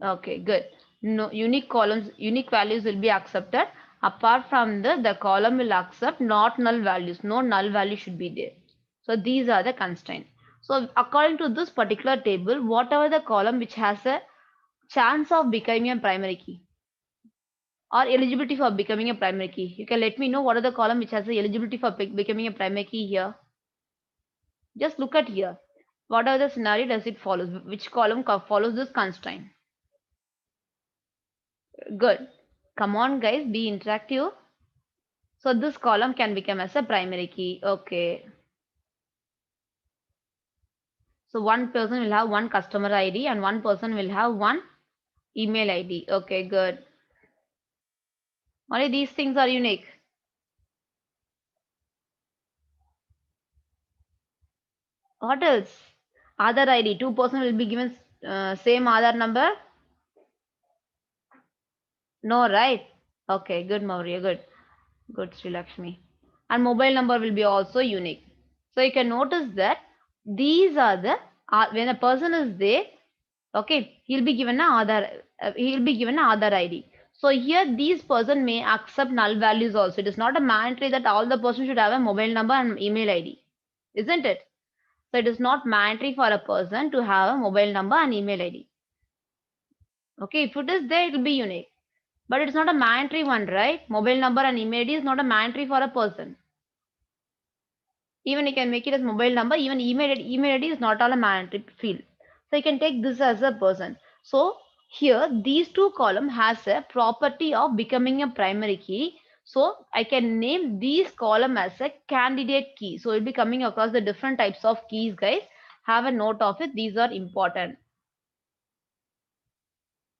Okay, good. No unique columns, unique values will be accepted. Apart from the column will accept not null values. No null value should be there. So these are the constraints. So according to this particular table, whatever the column which has a chance of becoming a primary key or eligibility for becoming a primary key, you can let me know what are the column which has the eligibility for becoming a primary key here. Just look at here. What are the scenario does it follows? Which column follows this constraint? Good. Come on, guys, be interactive. So this column can become as a primary key. Okay. So one person will have one customer ID and one person will have one email ID. Okay, good. Only these things are unique. What else? Other ID. Two person will be given same Aadhaar number. No, right? Okay, good, Maurya. Good. Good, Sri Lakshmi. And mobile number will be also unique. So you can notice that these are the when a person is there, okay, he'll be given a Aadhaar ID. So here these person may accept null values also. It is not a mandatory that all the person should have a mobile number and email ID, isn't it? So it is not mandatory for a person to have a mobile number and email ID. Okay, if it is there, it will be unique. But it's not a mandatory one, right? Mobile number and email ID is not a mandatory for a person. Even you can make it as mobile number, even email ID is not all a mandatory field. So you can take this as a person. So here these two column has a property of becoming a primary key. So I can name these column as a candidate key. So it will be coming across the different types of keys, guys. Have a note of it. These are important.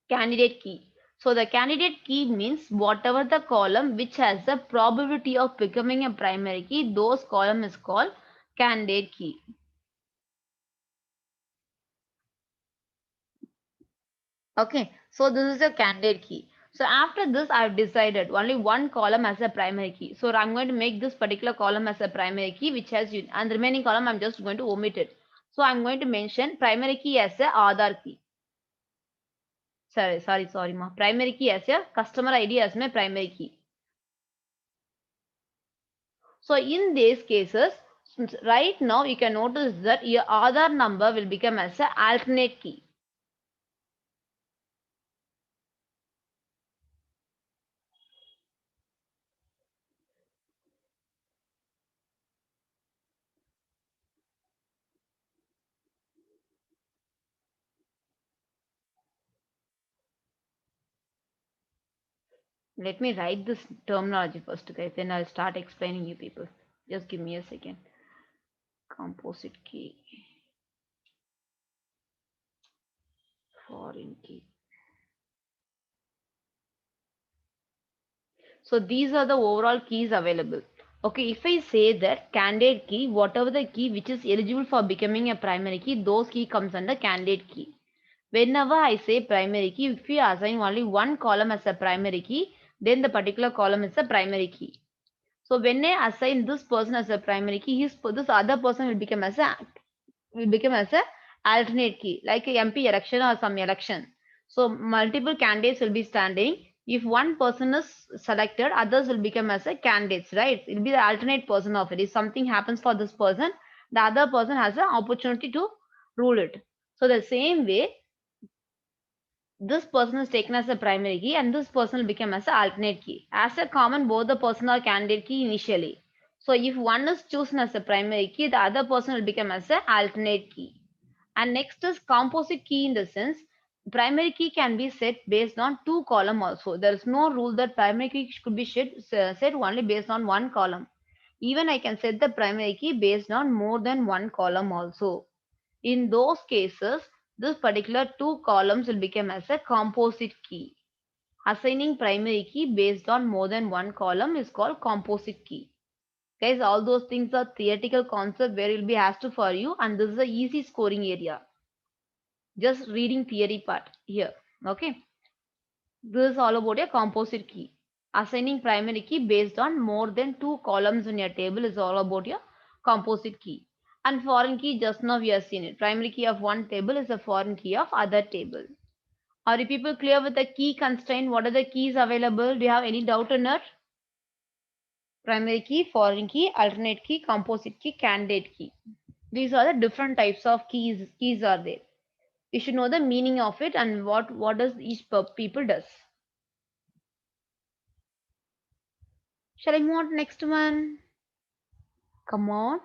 Candidate key. So the candidate key means whatever the column which has the probability of becoming a primary key, those column is called candidate key. Okay, so this is a candidate key. So after this, I've decided only one column as a primary key. So I'm going to make this particular column as a primary key, which has and the remaining column I'm just going to omit it. So I'm going to mention primary key as a Aadhaar key. Sorry, ma. Primary key as a customer ID as my primary key. So in these cases, right now you can notice that your Aadhaar number will become as an alternate key. Let me write this terminology first, guys. Then I'll start explaining you people. Just give me a second. Composite key, foreign key. So these are the overall keys available. Okay, if I say that candidate key, whatever the key which is eligible for becoming a primary key, those key comes under candidate key. Whenever I say primary key, if you assign only one column as a primary key, then the particular column is a primary key. So when I assign this person as a primary key, this other person will become as a alternate key, like a MP election or some election. So multiple candidates will be standing. If one person is selected, others will become as a candidates, right? It will be the alternate person of it. If something happens for this person, the other person has an opportunity to rule it. So the same way, this person is taken as a primary key and this person will become as an alternate key. As a common, both the person are candidate key initially. So if one is chosen as a primary key, the other person will become as an alternate key. And next is composite key in the sense, primary key can be set based on two column also. There is no rule that primary key should be set only based on one column. Even I can set the primary key based on more than one column also. In those cases, this particular two columns will become as a composite key. Assigning primary key based on more than one column is called composite key. Guys, all those things are theoretical concept where it will be asked for you, and this is a easy scoring area. Just reading theory part here. Okay. This is all about a composite key. Assigning primary key based on more than two columns in your table is all about your composite key. And foreign key, just now we have seen it. Primary key of one table is a foreign key of other table. Are you people clear with the key constraint? What are the keys available? Do you have any doubt in it? Primary key, foreign key, alternate key, composite key, candidate key. These are the different types of keys are there. You should know the meaning of it and what does each people does. Shall I move on to next one? Come on.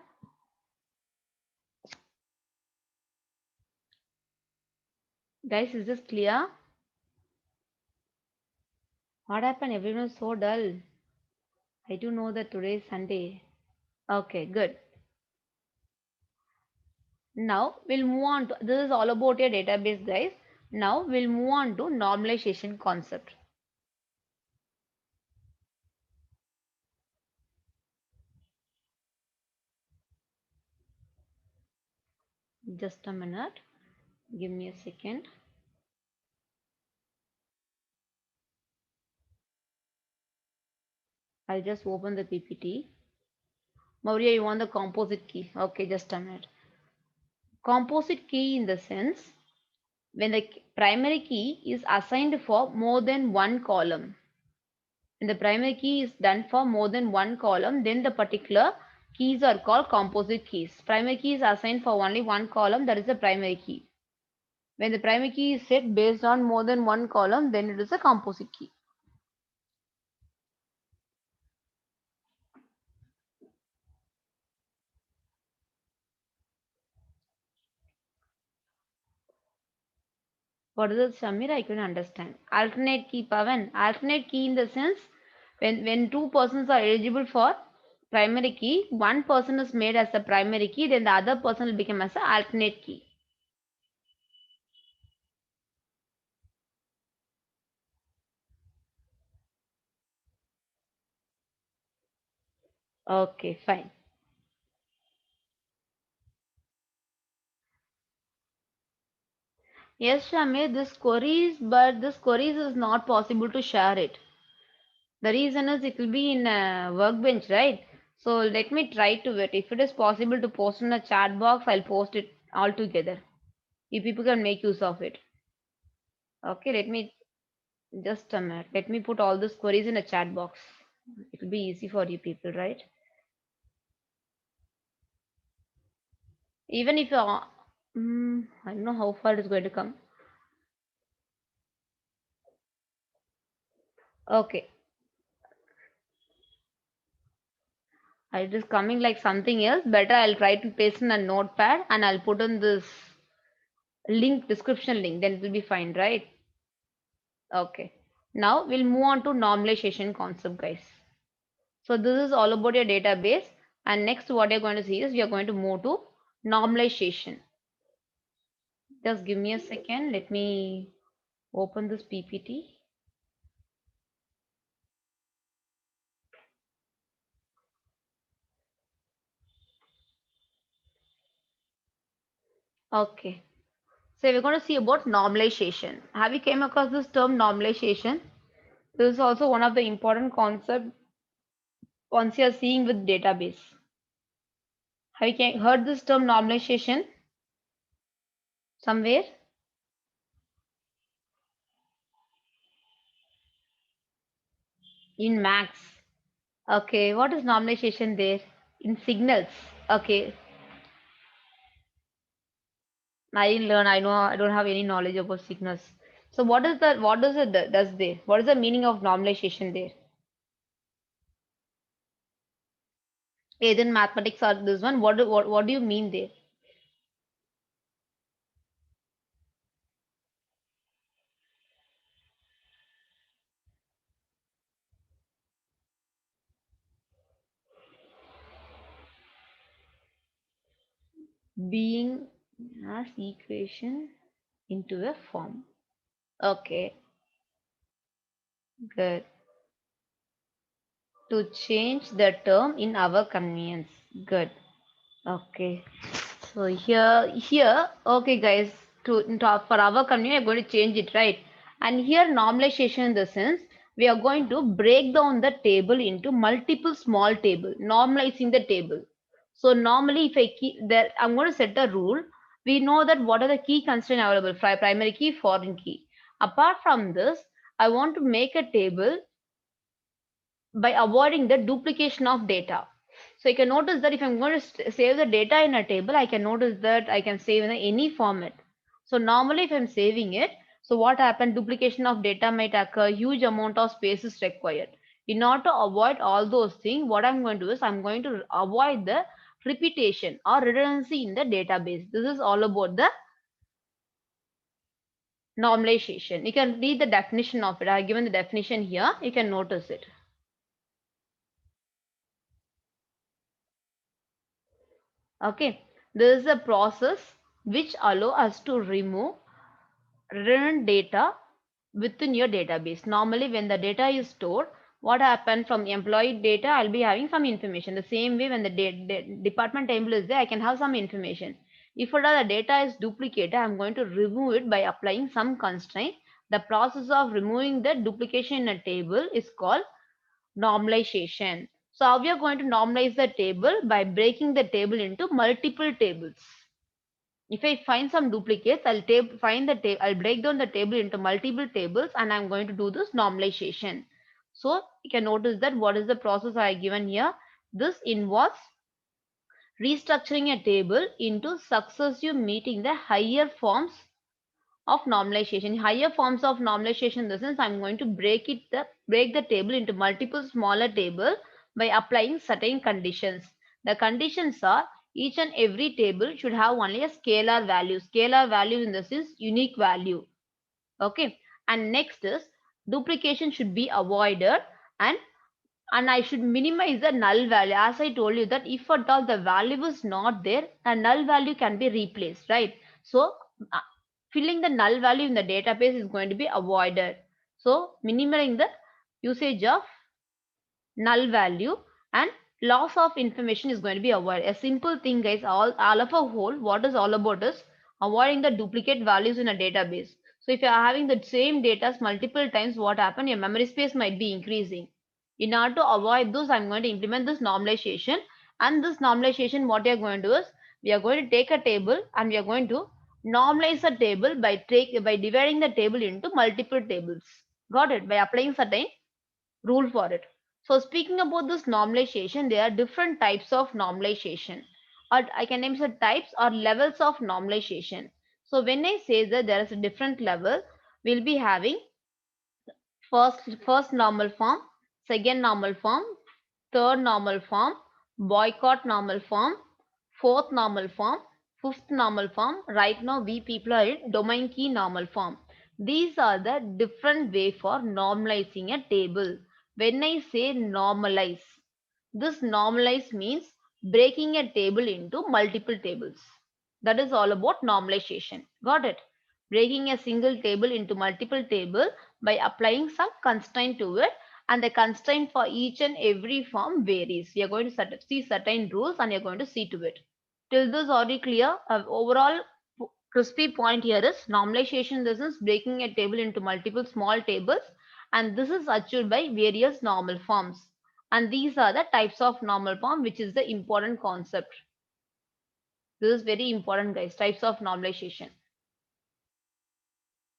Guys, is this clear? What happened? Everyone is so dull. I do know that today is Sunday. Okay, good. Now we'll move on to this is all about your database, guys. Now we'll move on to normalization concept. Just a minute. Give me a second. I'll just open the PPT. Maurya, you want the composite key? Okay, just a minute. Composite key in the sense when the primary key is assigned for more than one column. When the primary key is done for more than one column, then the particular keys are called composite keys. Primary key is assigned for only one column, that is the primary key. When the primary key is set based on more than one column, then it is a composite key. What is it, Shamir? I couldn't understand. Alternate key, Pavan. Alternate key in the sense when two persons are eligible for primary key, one person is made as the primary key, then the other person will become as an alternate key. Okay, fine. Yes, Shamir, this queries, but this queries is not possible to share it. The reason is it will be in a workbench, right? So let me try to it. If it is possible to post in a chat box, I'll post it all together. If people can make use of it. Okay, let me just a minute. Let me put all these queries in a chat box. It will be easy for you people, right? Even if I don't know how far it is going to come. Okay, it is coming like something else. Better I'll try to paste in a notepad and I'll put in this link, description link. Then it will be fine, right? Okay. Now we'll move on to normalization concept, guys. So this is all about your database. And next what you're going to see is we are going to move to normalization. Just give me a second. Let me open this PPT. Okay. So we're going to see about normalization. Have you came across this term normalization? This is also one of the important concepts once you are seeing with database. Have you heard this term normalization somewhere? In Max. Okay, what is normalization there? In signals. Okay, I didn't learn. I know I don't have any knowledge about signals. So what is the what does it does there? What is the meaning of normalization there? Either in mathematics or this one, what do you mean there? being as equation into a form. Okay, good. To change the term in our convenience. Good. Okay. So here, okay, guys, for our convenience, we are going to change it, right? And here, normalization in the sense we are going to break down the table into multiple small table, normalizing the table. So normally, if I keep there, I'm going to set a rule. We know that what are the key constraints available: primary key, foreign key. Apart from this, I want to make a table by avoiding the duplication of data. So you can notice that if I'm going to save the data in a table, I can notice that I can save in any format. So normally if I'm saving it, so what happened? Duplication of data might occur, huge amount of space is required. In order to avoid all those things, what I'm going to do is I'm going to avoid the repetition or redundancy in the database. This is all about the normalization. You can read the definition of it. I have given the definition here. You can notice it. Okay, this is a process which allow us to remove redundant data within your database. Normally, when the data is stored, what happened from employee data, I'll be having some information. The same way, when the department table is there, I can have some information. If at all the data is duplicated, I'm going to remove it by applying some constraint. The process of removing the duplication in a table is called normalization. So how we are going to normalize the table? By breaking the table into multiple tables. If I find some duplicates, I'll break down the table into multiple tables and I'm going to do this normalization. So you can notice that what is the process I have given here. This involves restructuring a table into successive meeting the higher forms of normalization. Higher forms of normalization in the sense I'm going to break the table into multiple smaller table by applying certain conditions. The conditions are each and every table should have only a scalar value. Scalar value in the sense unique value. Okay. And next is duplication should be avoided and I should minimize the null value. As I told you that if at all the value is not there, a null value can be replaced, right? So uh, filling the null value in the database is going to be avoided. So minimizing the usage of null value and loss of information is going to be avoided. A simple thing, guys, all of a whole, what is all about is avoiding the duplicate values in a database. So if you are having the same data multiple times, what happen? Your memory space might be increasing. In order to avoid this, I'm going to implement this normalization. And this normalization, what you're going to do is, we are going to take a table and we are going to normalize a table by dividing the table into multiple tables. Got it? By applying certain rule for it. So speaking about this normalization, there are different types of normalization. Or I can name some types or levels of normalization. So when I say that there is a different level, we'll be having first normal form, second normal form, third normal form, boycott normal form, fourth normal form, fifth normal form. Right now we people are in domain key normal form. These are the different way for normalizing a table. When I say normalize, this normalize means breaking a table into multiple tables. That is all about normalization. Got it? Breaking a single table into multiple table by applying some constraint to it, and the constraint for each and every form varies. We are going to see certain rules and you're going to see to it. Till this already clear? Overall crispy point here is normalization. This is breaking a table into multiple small tables, and this is achieved by various normal forms. And these are the types of normal form, which is the important concept. This is very important, guys. Types of normalization.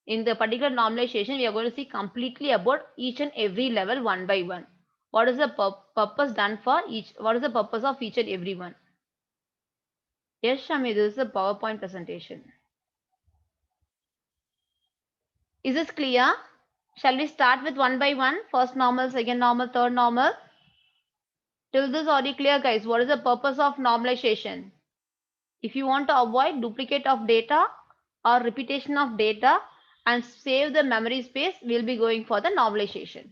In the particular normalization, we are going to see completely about each and every level one by one. What is the purpose done for each? What is the purpose of each and every one? Yes, Shami, this is a PowerPoint presentation. Is this clear? Shall we start with one by one? First normal, second normal, third normal. Till this already clear, guys. What is the purpose of normalization? If you want to avoid duplicate of data or repetition of data and save the memory space, we'll be going for the normalization.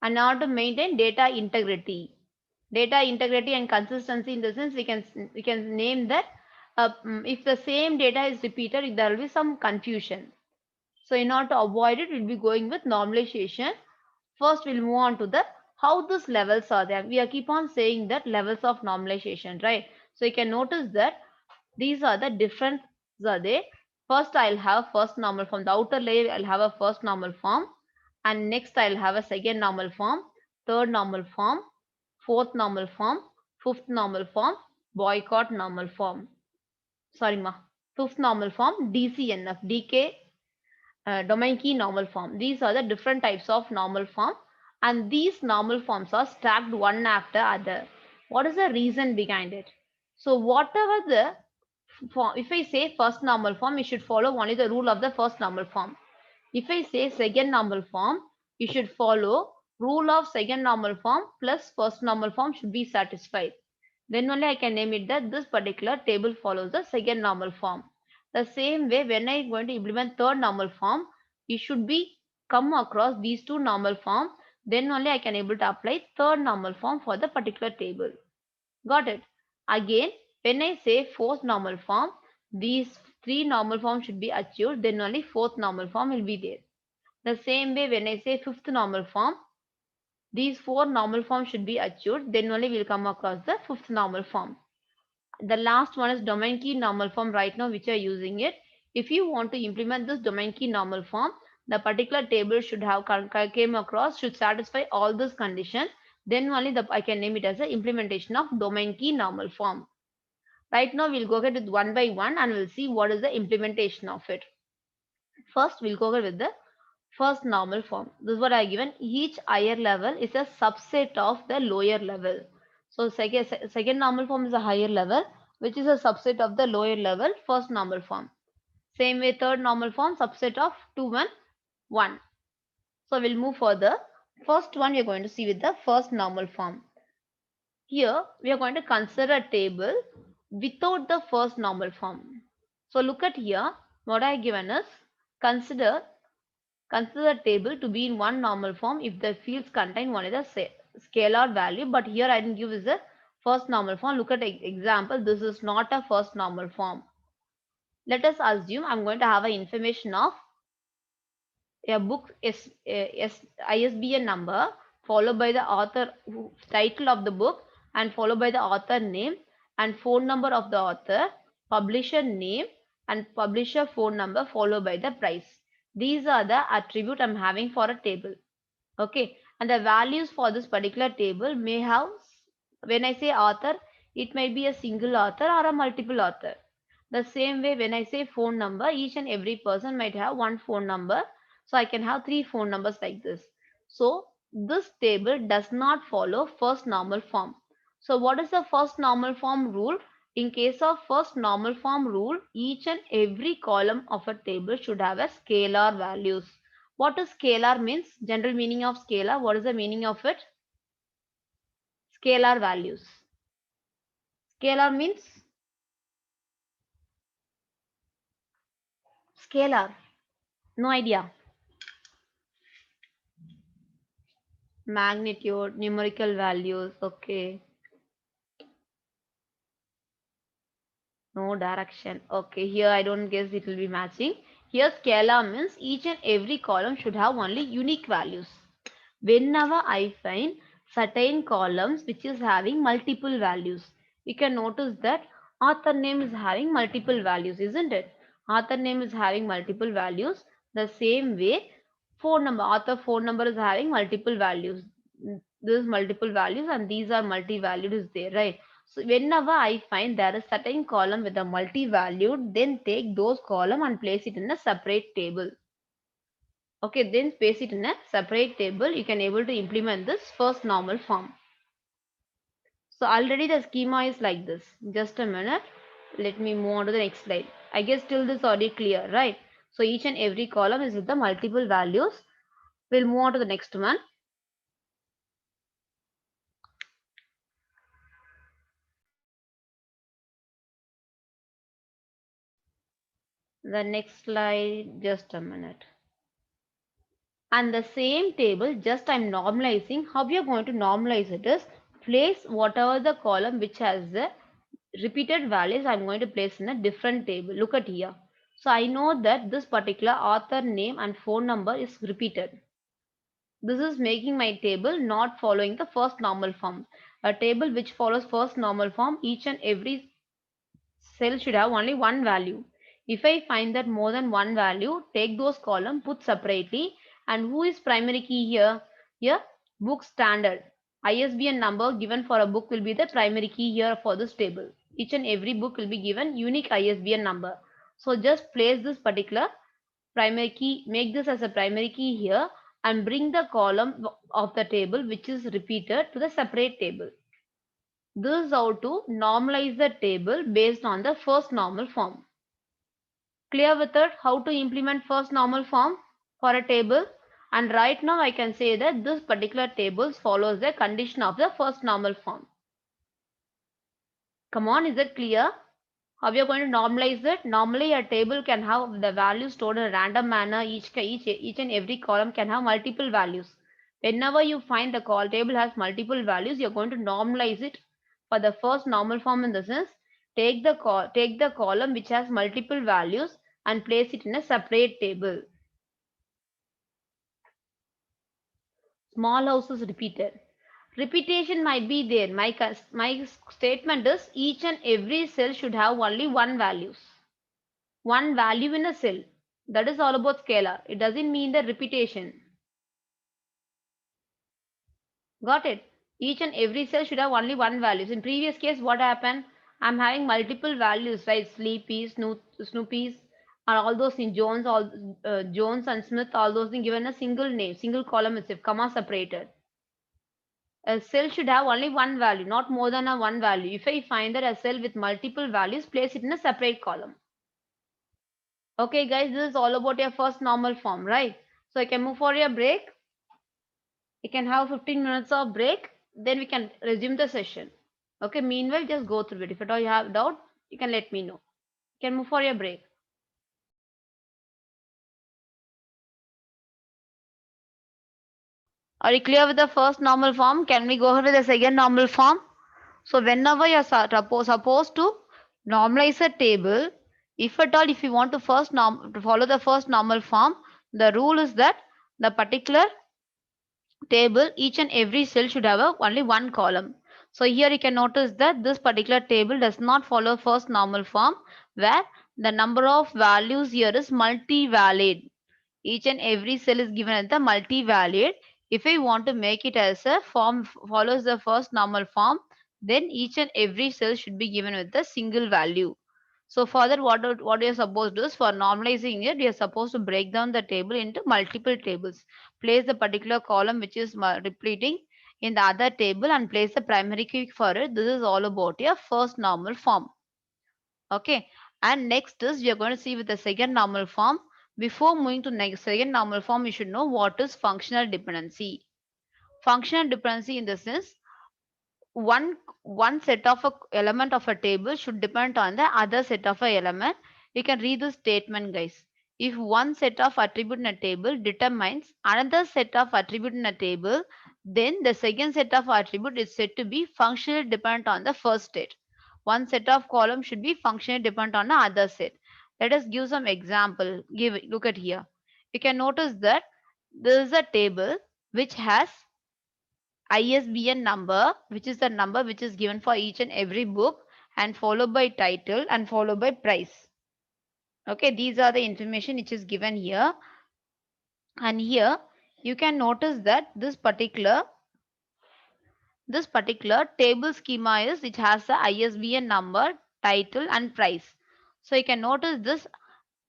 And now to maintain data integrity. Data integrity and consistency, in the sense we can name that if the same data is repeated, there will be some confusion. So in order to avoid it, we'll be going with normalization. First, we'll move on to the how these levels are there. We are keep on saying that levels of normalization, right? So you can notice that these are the different are they. First, I'll have first normal form. The outer layer, I'll have a first normal form, and next I'll have a second normal form, third normal form, fourth normal form, fifth normal form, boycott normal form. Sorry, ma. Fifth normal form, DCNF, DK domain key normal form. These are the different types of normal form, and these normal forms are stacked one after other. What is the reason behind it? So whatever the form, if I say first normal form, you should follow only the rule of the first normal form. If I say second normal form, you should follow rule of second normal form plus first normal form should be satisfied. Then only I can name it that this particular table follows the second normal form. The same way, when I am going to implement third normal form, you should be come across these two normal form. Then only I can able to apply third normal form for the particular table. Got it? Again, when I say fourth normal form, these three normal forms should be achieved. Then only fourth normal form will be there. The same way, when I say fifth normal form, these four normal forms should be achieved. Then only we'll come across the fifth normal form. The last one is domain key normal form right now which are using it. If you want to implement this domain key normal form, the particular table should have came across, should satisfy all these conditions. Then only I can name it as the implementation of domain key normal form. Right now we'll go ahead with one by one and we'll see what is the implementation of it. First we'll go ahead with the first normal form. This is what I given. Each higher level is a subset of the lower level. So second normal form is a higher level, which is a subset of the lower level first normal form. Same way third normal form, subset of 2 and 1. So we'll move further. First one we are going to see with the first normal form. Here we are going to consider a table without the first normal form. So look at here. What I given is consider the table to be in one normal form if the fields contain only the scalar value, but here I didn't give is the first normal form. Look at example. This is not a first normal form. Let us assume I'm going to have an information of a book ISBN number followed by the author title of the book and followed by the author name and phone number of the author, publisher name and publisher phone number followed by the price. These are the attribute I'm having for a table. Okay, and the values for this particular table may have, when I say author, it may be a single author or a multiple author. The same way, when I say phone number, each and every person might have one phone number. So I can have three phone numbers like this. So this table does not follow first normal form. So what is the first normal form rule? In case of first normal form rule, each and every column of a table should have a scalar values. What is scalar means? General meaning of scalar. What is the meaning of it? Scalar values. Scalar means scalar. No idea. Magnitude, numerical values. Okay. No direction. Okay. Here I don't guess it will be matching. Here scalar means each and every column should have only unique values. Whenever I find certain columns which is having multiple values, you can notice that author name is having multiple values, isn't it? Author name is having multiple values. The same way, phone number, author phone number is having multiple values. This is multiple values and these are multi-valued is there, right? So whenever I find there is certain column with a multi-valued, then take those column and place it in a separate table. Okay, then space it in a separate table. You can able to implement this first normal form. So already the schema is like this. Just a minute. Let me move on to the next slide. I guess till this already clear, right? So each and every column is with the multiple values. We'll move on to the next one. The next slide, just a minute. And the same table, just I'm normalizing. How we are going to normalize it is place whatever the column which has the repeated values I'm going to place in a different table. Look at here. So I know that this particular author name and phone number is repeated. This is making my table not following the first normal form. A table which follows first normal form, each and every cell should have only one value. If I find that more than one value, take those columns, put separately. And who is primary key here? Here, book standard. ISBN number given for a book will be the primary key here for this table. Each and every book will be given unique ISBN number. So just place this particular primary key, make this as a primary key here and bring the column of the table which is repeated to the separate table. This is how to normalize the table based on the first normal form. Clear with it how to implement first normal form for a table? And right now I can say that this particular table follows the condition of the first normal form. Come on, is it clear? How we are going to normalize it? Normally a table can have the values stored in a random manner. Each and every column can have multiple values. Whenever you find the table has multiple values, you're going to normalize it for the first normal form. In the sense, take the column which has multiple values and place it in a separate table. Small house is repeated. Repetition might be there. My statement is each and every cell should have only one values. One value in a cell. That is all about scalar. It doesn't mean the repetition. Got it? Each and every cell should have only one value. In previous case, what happened? I'm having multiple values, right? Sleepy, Snoopy's, and all those in Jones, Jones and Smith, all those things given a single name, single column itself, comma separated. A cell should have only one value, not more than a one value. If I find that a cell with multiple values, place it in a separate column. Okay, guys, this is all about your first normal form, right? So I can move for your break. You can have 15 minutes of break, then we can resume the session. Okay, meanwhile, just go through it. If at all you have doubt, you can let me know. You can move for your break. Are you clear with the first normal form? Can we go ahead with the second normal form? So whenever you're supposed to normalize a table, if at all, if you want to to follow the first normal form, the rule is that the particular table, each and every cell should have only one column. So here you can notice that this particular table does not follow first normal form, where the number of values here is multi-valid. Each and every cell is given as the multi-valid. If I want to make it as a form follows the first normal form, then each and every cell should be given with a single value. So for that, what you're supposed to do is, for normalizing it, you're supposed to break down the table into multiple tables. Place the particular column which is repeating in the other table and place the primary key for it. This is all about your first normal form. Okay. And next is we are going to see with the second normal form. Before moving to next second normal form, you should know what is functional dependency. Functional dependency in the sense, one set of a element of a table should depend on the other set of a element. You can read the statement, guys. If one set of attribute in a table determines another set of attribute in a table, then the second set of attribute is said to be functionally dependent on the first state. One set of columns should be functionally dependent on the other set. Let us give some example. Look at here. You can notice that there is a table which has ISBN number, which is the number which is given for each and every book, and followed by title and followed by price. Okay, these are the information which is given here. And here you can notice that this particular table schema is which has the ISBN number, title and price. So you can notice this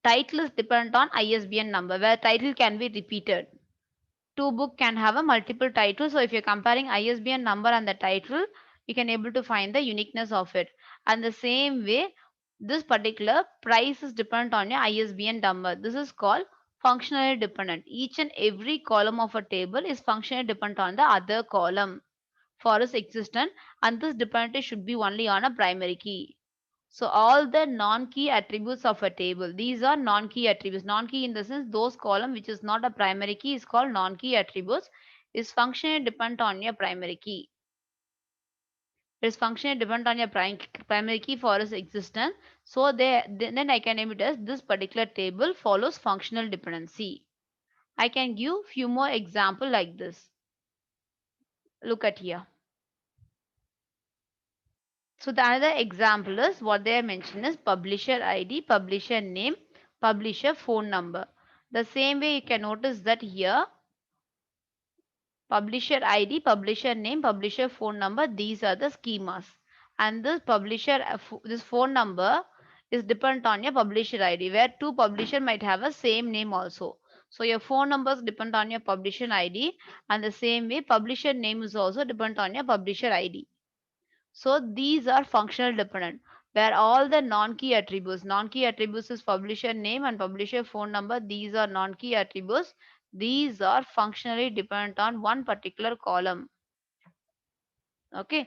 title is dependent on ISBN number, where title can be repeated. Two book can have a multiple title. So if you're comparing ISBN number and the title, you can able to find the uniqueness of it. And the same way, this particular price is dependent on your ISBN number. This is called functionally dependent. Each and every column of a table is functionally dependent on the other column for its existence, and this dependency should be only on a primary key. So all the non-key attributes of a table, these are non-key attributes. Non-key in the sense, those column which is not a primary key is called non-key attributes, is functionally dependent on your primary key. Its function depend on your primary key for its existence. So then I can name it as this particular table follows functional dependency. I can give few more example like this. Look at here. So the another example is what they have mentioned is publisher ID, publisher name, publisher phone number. The same way you can notice that here publisher ID, publisher name, publisher phone number, these are the schemas. And this publisher, this phone number is dependent on your publisher ID, where two publisher might have a same name also. So your phone numbers depend on your publisher ID, and the same way publisher name is also dependent on your publisher ID. So these are functional dependent, where all the non-key attributes is publisher name and publisher phone number. These are non-key attributes. These are functionally dependent on one particular column. Okay,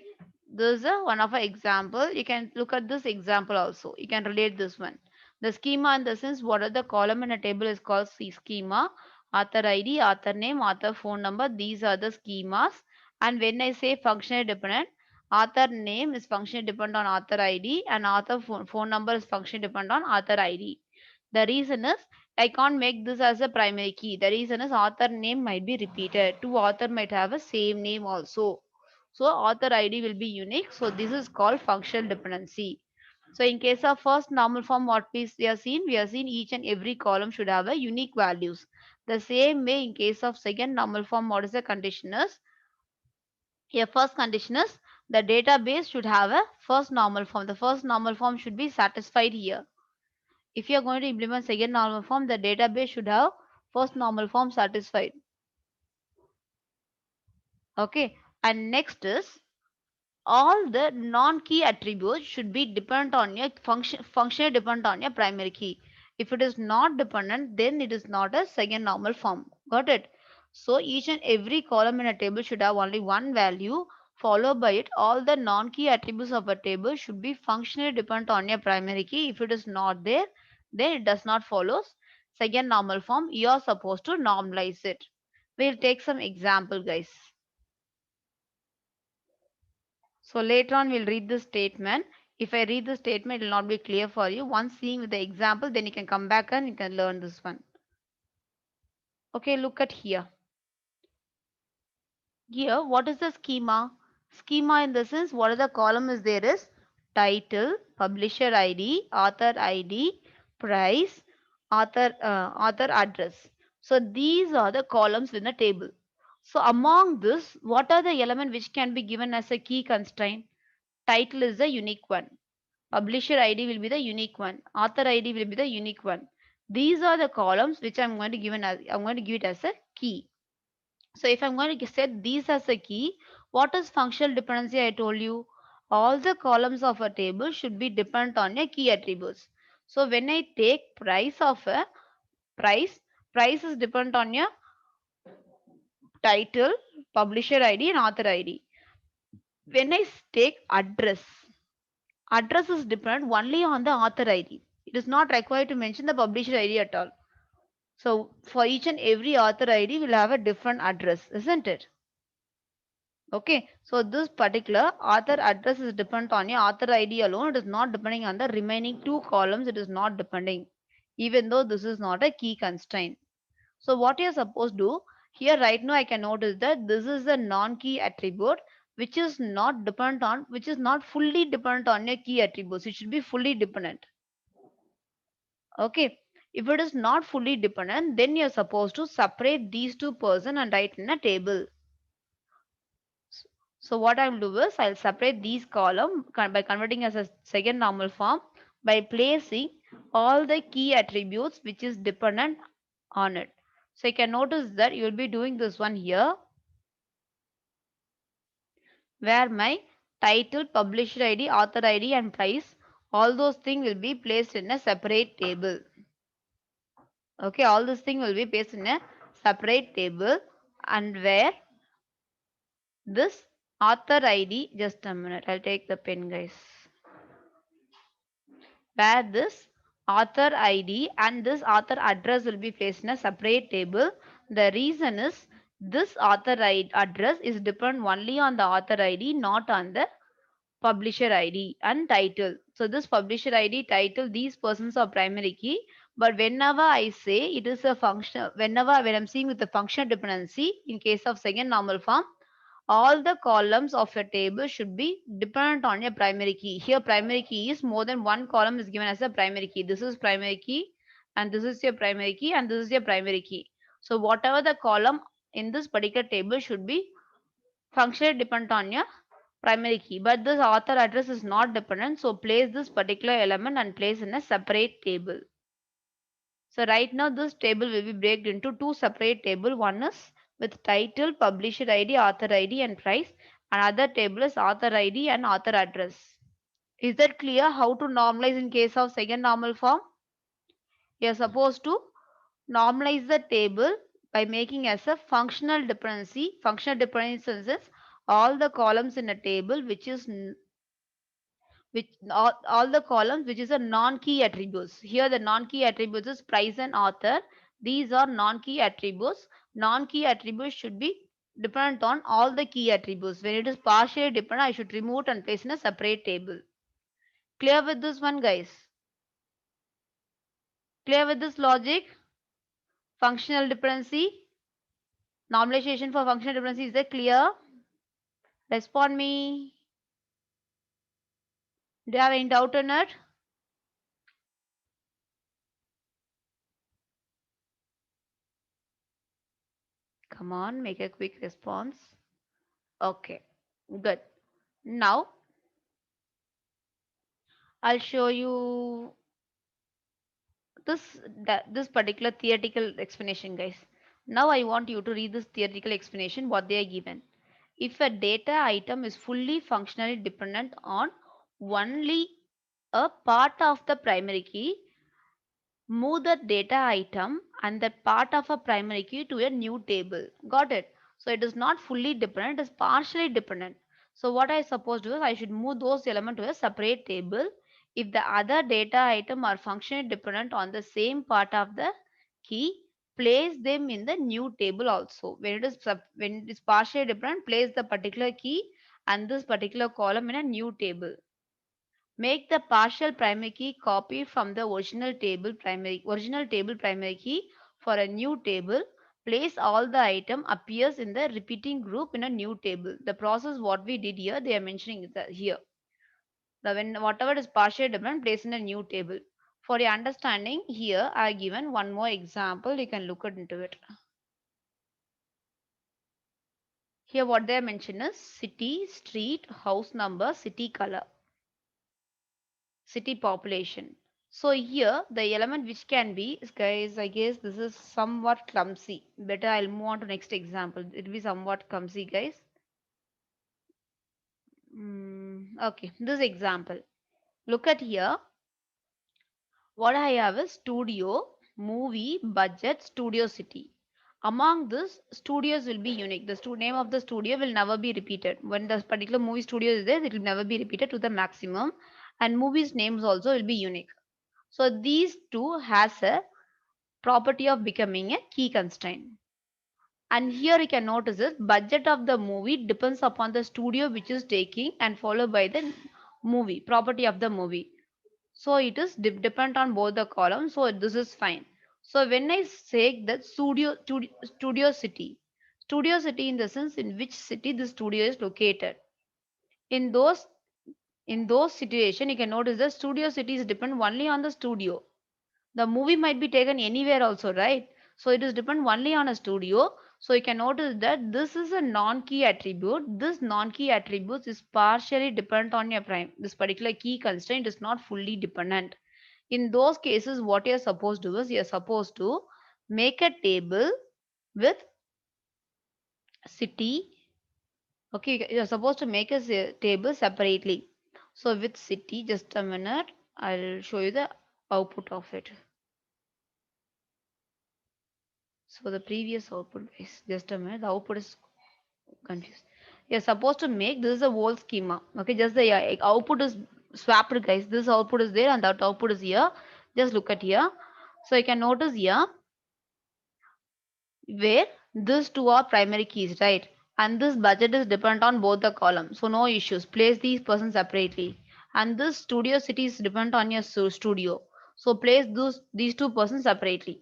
this is one of an example. You can look at this example also. You can relate this one. The schema in the sense what are the column in a table is called schema. Author ID, author name, author phone number. These are the schemas. And when I say functionally dependent, author name is functionally dependent on author ID and author phone number is functionally dependent on author ID. The reason is I can't make this as a primary key. The reason is author name might be repeated. Two author might have a same name also. So author ID will be unique. So this is called functional dependency. So in case of first normal form, what we are seen each and every column should have a unique values. The same way in case of second normal form, what is the condition is? Here first condition is the database should have a first normal form. The first normal form should be satisfied here. If you are going to implement second normal form, the database should have first normal form satisfied. Okay, and next is all the non-key attributes should be dependent on your functionally dependent on your primary key. If it is not dependent, then it is not a second normal form. Got it? So each and every column in a table should have only one value. Followed by it, all the non-key attributes of a table should be functionally dependent on your primary key. If it is not there, then it does not follow second normal form. You are supposed to normalize it. We'll take some example, guys. So later on we'll read this statement. If I read the statement, it will not be clear for you. Once seeing with the example, then you can come back and you can learn this one. Okay, look at here. Here, what is the schema? Schema in the sense, what are the column is there is title, publisher ID, author ID, price, author address. So these are the columns in the table. So among this, what are the element which can be given as a key constraint? Title is the unique one. Publisher ID will be the unique one. Author ID will be the unique one. These are the columns which I'm going to give it as a key. So if I'm going to set these as a key, what is functional dependency? I told you all the columns of a table should be dependent on your key attributes. So when I take price of a price, price is dependent on your title, publisher ID and author ID. When I take address is dependent only on the author ID. It is not required to mention the publisher ID at all. So for each and every author ID will have a different address, isn't it? Okay, so this particular author address is dependent on your author ID alone. It is not depending on the remaining two columns. It is not depending, even though this is not a key constraint. So what you are supposed to do here right now, I can notice that this is a non-key attribute which is not dependent on, which is not fully dependent on your key attributes. It should be fully dependent. Okay, if it is not fully dependent, then you're supposed to separate these two person and write in a table. So what I'll do is I'll separate these column by converting as a second normal form by placing all the key attributes which is dependent on it. So you can notice that you'll be doing this one here where my title, publisher ID, author ID and price, all those things will be placed in a separate table. Okay, all this thing will be placed in a separate table and where this author ID, just a minute, I'll take the pen guys. Where this author ID and this author address will be placed in a separate table. The reason is this author ID address is depend only on the author ID, not on the publisher ID and title. So this publisher ID, title, these persons are primary key. But whenever I say it is a function, when I'm seeing with the functional dependency, in case of second normal form, all the columns of a table should be dependent on a primary key. Here primary key is more than one column is given as a primary key. This is primary key and this is your primary key and this is your primary key. So whatever the column in this particular table should be functionally dependent on your primary key, but this author address is not dependent, so place this particular element and place in a separate table. So right now this table will be broken into two separate table. One is with title, publisher ID, author ID and price. Another table is author ID and author address. Is that clear how to normalize in case of second normal form? You are supposed to normalize the table by making as a functional dependency. Functional dependency is all the columns in a table which is which all the columns which is a non-key attributes. Here the non-key attributes is price and author. These are non-key attributes. Non-key attributes should be dependent on all the key attributes. When it is partially dependent, I should remove it and place in a separate table. Clear with this one, guys? Clear with this logic? Functional dependency, normalization for functional dependency, is that clear? Respond me. Do you have any doubt on it? Come on, make a quick response. Okay, good. Now I'll show you this particular theoretical explanation, guys. Now I want you to read this theoretical explanation what they are given. If a data item is fully functionally dependent on only a part of the primary key, move the data item and that part of a primary key to a new table. Got it? So it is not fully dependent, it is partially dependent. So what I supposed to do is I should move those elements to a separate table. If the other data item are functionally dependent on the same part of the key, place them in the new table also. When it is partially dependent, place the particular key and this particular column in a new table. Make the partial primary key copy from the original table primary key for a new table. Place all the item appears in the repeating group in a new table. The process what we did here, they are mentioning that here. When whatever is partially dependent, place in a new table. For your understanding, here I have given one more example. You can look into it. Here what they are mentioned is city, street, house number, city color, city population. So here the element which can be, guys, I guess this is somewhat clumsy. Better I'll move on to next example. It will be somewhat clumsy, guys. Okay, this example. Look at here. What I have is studio, movie, budget, studio city. Among this, studios will be unique. The name of the studio will never be repeated. When the particular movie studio is there, it will never be repeated to the maximum. And movies names also will be unique. So these two has a property of becoming a key constraint. And here you can notice this budget of the movie depends upon the studio which is taking and followed by the movie, property of the movie. So it is depend on both the columns. So this is fine. So when I say that studio city in the sense in which city the studio is located. In those situation you can notice the studio cities depend only on the studio. The movie might be taken anywhere also, right? So it is depend only on a studio. So you can notice that this is a non-key attribute. This non-key attribute is partially dependent on your prime. This particular key constraint is not fully dependent. In those cases, what you're supposed to do is you're supposed to make a table with city. Okay, you're supposed to make a table separately. So with city, just a minute, I'll show you the output of it. So the previous output is just a minute. The output is confused. You're supposed to make this is a whole schema. Okay, just the output is swapped, guys. This output is there and that output is here. Just look at here. So you can notice here where these two are primary keys, right? And this budget is dependent on both the columns, so no issues. Place these persons separately. And this studio city is dependent on your studio, so place these two persons separately.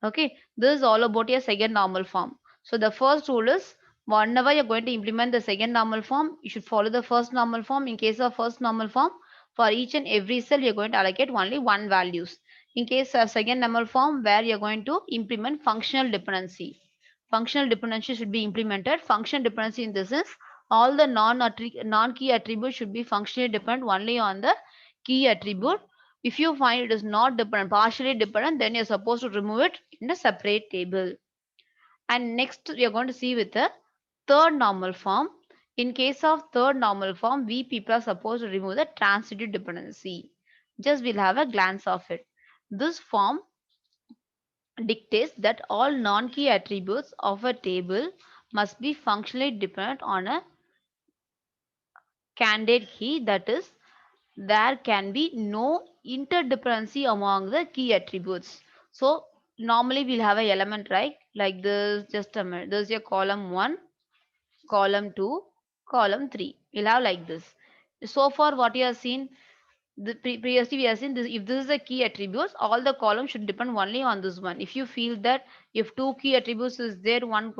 Okay, this is all about your second normal form. So the first rule is whenever you're going to implement the second normal form, you should follow the first normal form. In case of first normal form, for each and every cell, you're going to allocate only one values. In case of second normal form, where you're going to implement functional dependency. Functional dependency should be implemented. Functional dependency in this is all the non-key attributes should be functionally dependent only on the key attribute. If you find it is not dependent, partially dependent, then you're supposed to remove it in a separate table. And next, we are going to see with the third normal form. In case of third normal form, we people are supposed to remove the transitive dependency. Just we'll have a glance of it. This form dictates that all non-key attributes of a table must be functionally dependent on a candidate key, that is, there can be no interdependency among the key attributes. So normally we'll have a element, right, like this. Just a minute, there's your column 1, column 2, column 3. We'll have like this. So far what you have seen, previously we have seen this, if this is a key attributes, all the columns should depend only on this one. If you feel that if two key attributes is there, one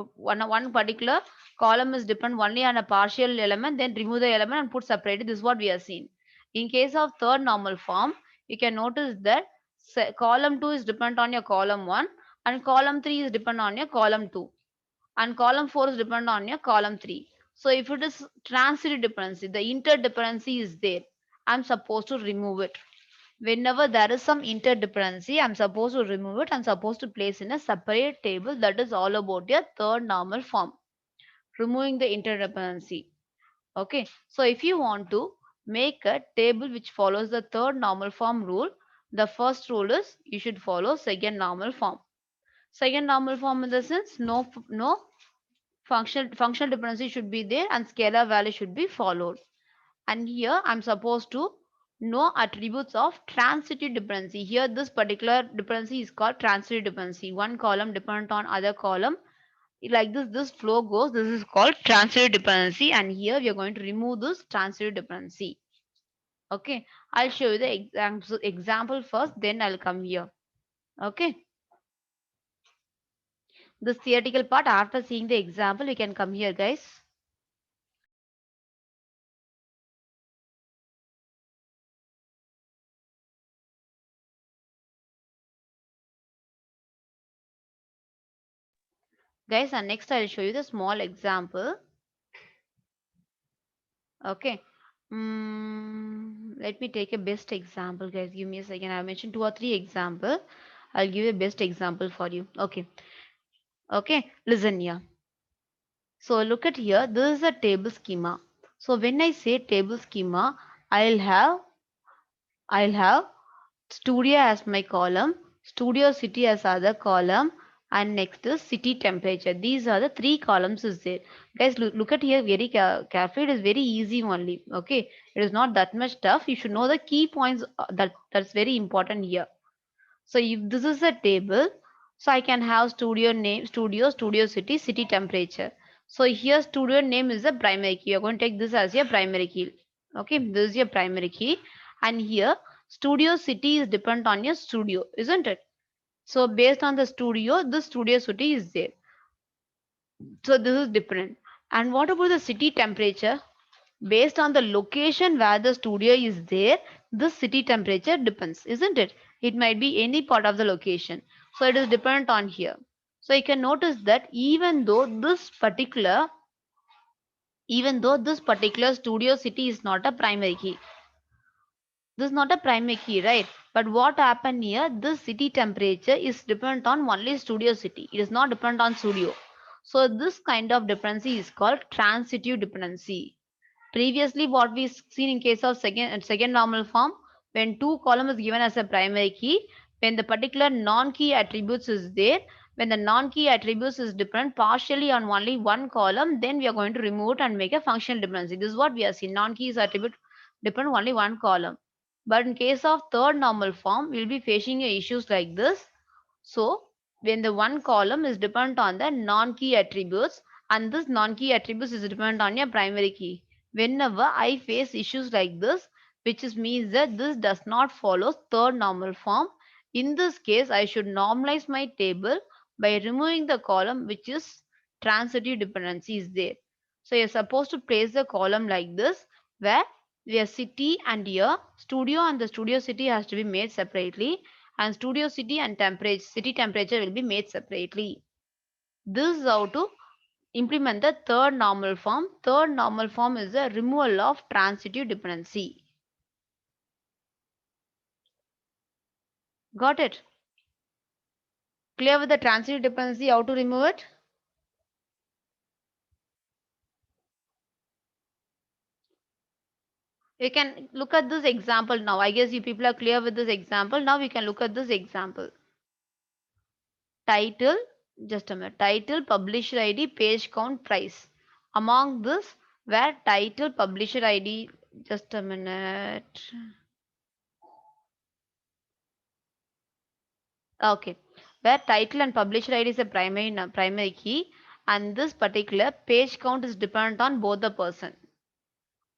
particular column is depend only on a partial element, then remove the element and put separated. This is what we have seen. In case of third normal form, you can notice that column 2 is dependent on your column 1, and column 3 is dependent on your column 2, and column 4 is dependent on your column 3. So if it is transitive dependency, the interdependency is there, I'm supposed to remove it. Whenever there is some interdependency, I'm supposed to remove it. I'm supposed to place in a separate table. That is all about your third normal form, removing the interdependency. Okay, so if you want to make a table which follows the third normal form rule, the first rule is you should follow second normal form. Second normal form in the sense, no functional dependency should be there and scalar value should be followed. And here I'm supposed to know attributes of transitive dependency. Here this particular dependency is called transitive dependency. One column dependent on other column. Like this flow goes. This is called transitive dependency, and here we are going to remove this transitive dependency. Okay, I'll show you the example first, then I'll come here. Okay, this theoretical part, after seeing the example, we can come here, guys. Guys, and next I'll show you the small example. Okay. Let me take a best example, guys. Give me a second. I mentioned two or three example. I'll give a best example for you. Okay. Okay. Listen here. So look at here. This is a table schema. So when I say table schema, I'll have I'll have studio as my column, studio city as other column, and next is city temperature. These are the three columns is there. Guys, look at here very carefully. It is very easy only. Okay, it is not that much tough. You should know the key points, that's very important here. So if this is a table, so I can have studio name, studio city, city temperature. So here studio name is the primary key. You're going to take this as your primary key. Okay, this is your primary key. And here studio city is dependent on your studio, isn't it? So based on the studio, the studio city is there. So this is different. And what about the city temperature? Based on the location where the studio is there, the city temperature depends, isn't it? It might be any part of the location, so it is dependent on here. So you can notice that even though this particular studio city is not a primary key, this is not a primary key, right? But what happened here, this city temperature is dependent on only studio city, it is not dependent on studio. So this kind of dependency is called transitive dependency. Previously, what we seen in case of second normal form, when two column is given as a primary key, when the particular non-key attributes is there, when the non-key attributes is dependent partially on only one column, then we are going to remove it and make a functional dependency. This is what we have seen. Non-keys attribute depend only one column. But in case of third normal form, we'll be facing issues like this. So when the one column is dependent on the non-key attributes And this non-key attributes is dependent on your primary key. Whenever I face issues like this, which means that this does not follow third normal form, in this case I should normalize my table by removing the column which is transitive dependency is there. So you're supposed to place the column like this, where your city and your studio and the studio city has to be made separately, and studio city and temperature city temperature will be made separately. This is how to implement the third normal form. Third normal form is the removal of transitive dependency. Got it? Clear with the transitive dependency, how to remove it? You can look at this example now. I guess you people are clear with this example. Now we can look at this example. Title, just a minute. Title, publisher ID, page count, price. Among this, where title, publisher ID, just a minute. Okay, where title and publisher ID is a primary key, and this particular page count is dependent on both the person.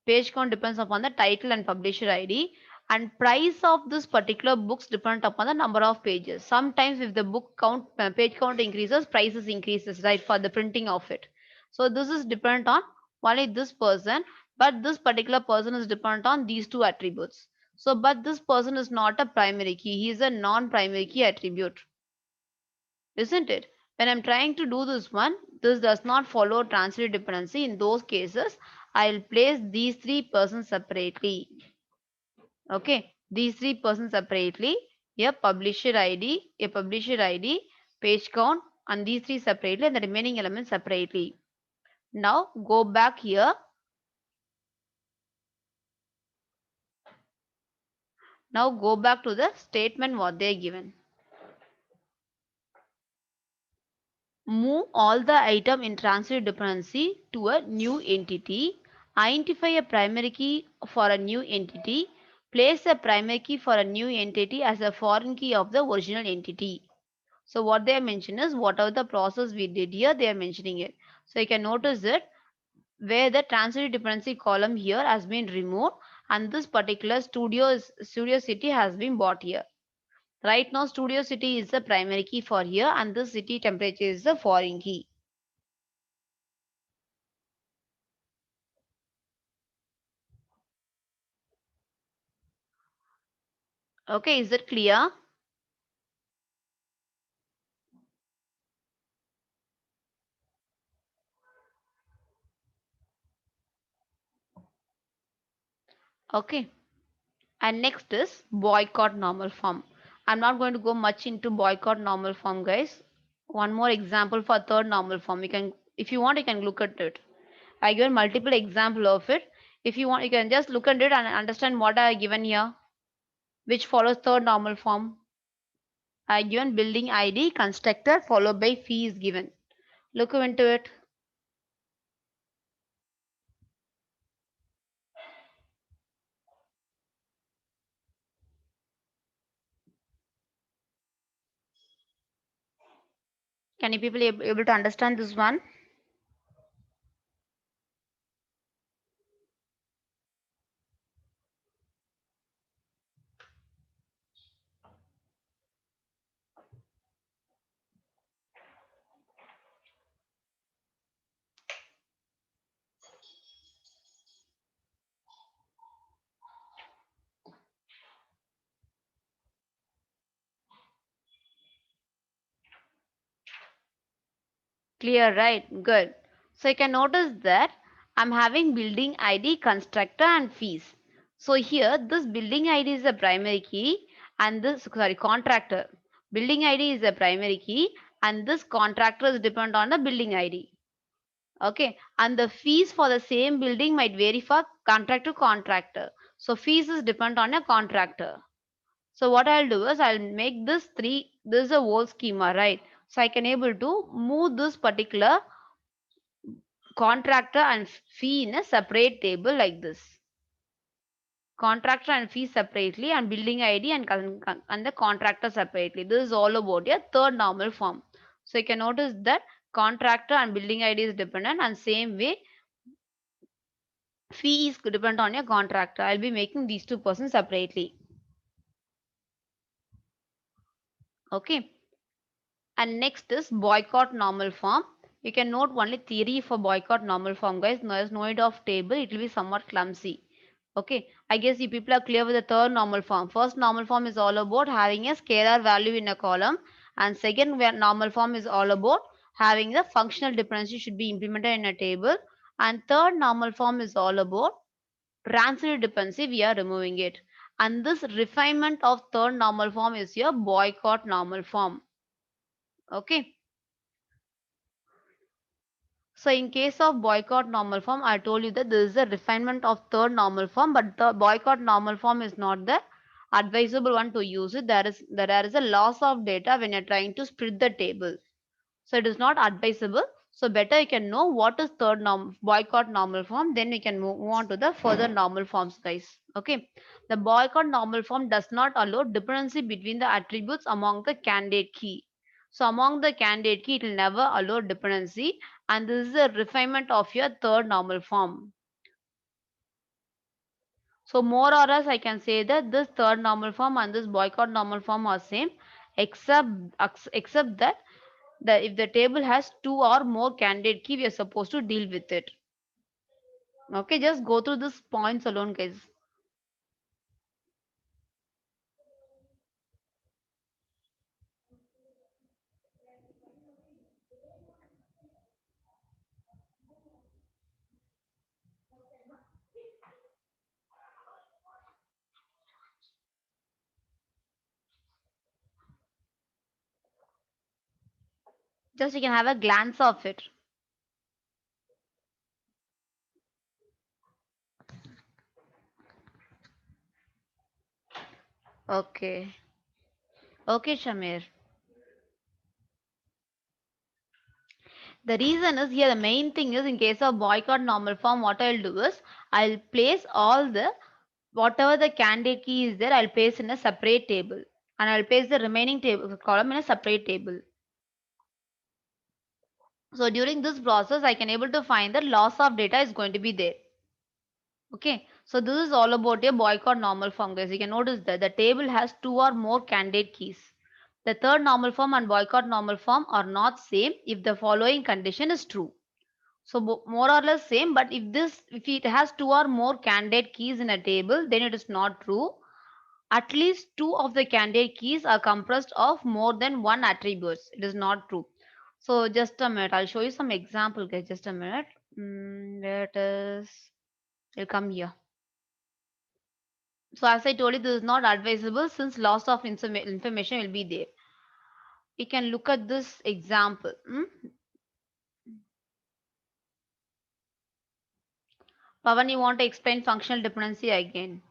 Page count depends upon the title and publisher ID, and price of this particular books depend upon the number of pages. Sometimes if the book count page count increases, prices increases, right, for the printing of it. So this is dependent on only this person, but this particular person is dependent on these two attributes. So but this person is not a primary key, he is a non-primary key attribute, isn't it? When I'm trying to do this one, this does not follow transitive dependency. In those cases, I'll place these three persons separately. Okay, these three persons separately, a publisher ID, page count, and these three separately, and the remaining elements separately. Now go back here. Now go back to the statement what they are given. Move all the item in transitive dependency to a new entity. Identify a primary key for a new entity. Place a primary key for a new entity as a foreign key of the original entity. So what they are mentioning is whatever the process we did here, they are mentioning it. So you can notice that where the transitive dependency column here has been removed, and this particular studio city has been bought here. Right now, studio city is the primary key for here, and this city temperature is the foreign key. Okay, is that clear? Okay. And next is boycott normal form. I'm not going to go much into boycott normal form, guys. One more example for third normal form. You can, if you want, you can look at it. I given multiple example of it. If you want, you can just look at it and understand what I given here, which follows third normal form. I given building ID constructor followed by fee is given. Look into it. Can you people able to understand this one? Clear, right? Good. So you can notice that I'm having building ID, constructor and fees. So here this building ID is the primary key and this, sorry, contractor. Building ID is the primary key and this contractor is depend on the building ID. Okay. And the fees for the same building might vary for contractor to contractor. So fees is depend on a contractor. So what I'll do is I'll make this is a whole schema, right? So I can able to move this particular contractor and fee in a separate table like this. Contractor and fee separately and building ID and the contractor separately. This is all about a third normal form. So you can notice that contractor and building ID is dependent, and same way fee is dependent on your contractor. I'll be making these two persons separately. Okay. And next is boycott normal form. You can note only theory for boycott normal form, guys. There's no need of table. It will be somewhat clumsy. Okay. I guess you people are clear with the third normal form. First normal form is all about having a scalar value in a column. And second normal form is all about having the functional dependency should be implemented in a table. And third normal form is all about transitive dependency. We are removing it. And this refinement of third normal form is your boycott normal form. Okay. So in case of boycott normal form, I told you that this is a refinement of third normal form, but the boycott normal form is not the advisable one to use it. There is a loss of data when you're trying to split the table. So it is not advisable. So better you can know what is third boycott normal form, then we can move on to the further normal forms, guys. Okay. The boycott normal form does not allow dependency between the attributes among the candidate key. So among the candidate key, it will never allow dependency, and this is a refinement of your third normal form. So more or less I can say that this third normal form and this boycott normal form are same, except except that if the table has two or more candidate key, we are supposed to deal with it. Okay, just go through these points alone, guys. Just you can have a glance of it. Okay. Okay, Shamir. The reason is here, the main thing is in case of boycott normal form, what I'll do is I'll place all the whatever the candidate key is there, I'll place in a separate table. And I'll place the remaining table column in a separate table. So during this process, I can able to find that loss of data is going to be there. Okay, so this is all about a boycott normal form, guys. You can notice that the table has two or more candidate keys. The third normal form and boycott normal form are not same if the following condition is true. So more or less same, but if it has two or more candidate keys in a table, then it is not true. At least two of the candidate keys are compressed of more than one attributes. It is not true. So just a minute, I'll show you some example, guys. Just a minute. Let us. Will come here. So as I told you, this is not advisable since loss of information will be there. We can look at this example. Pavan, you want to explain functional dependency again?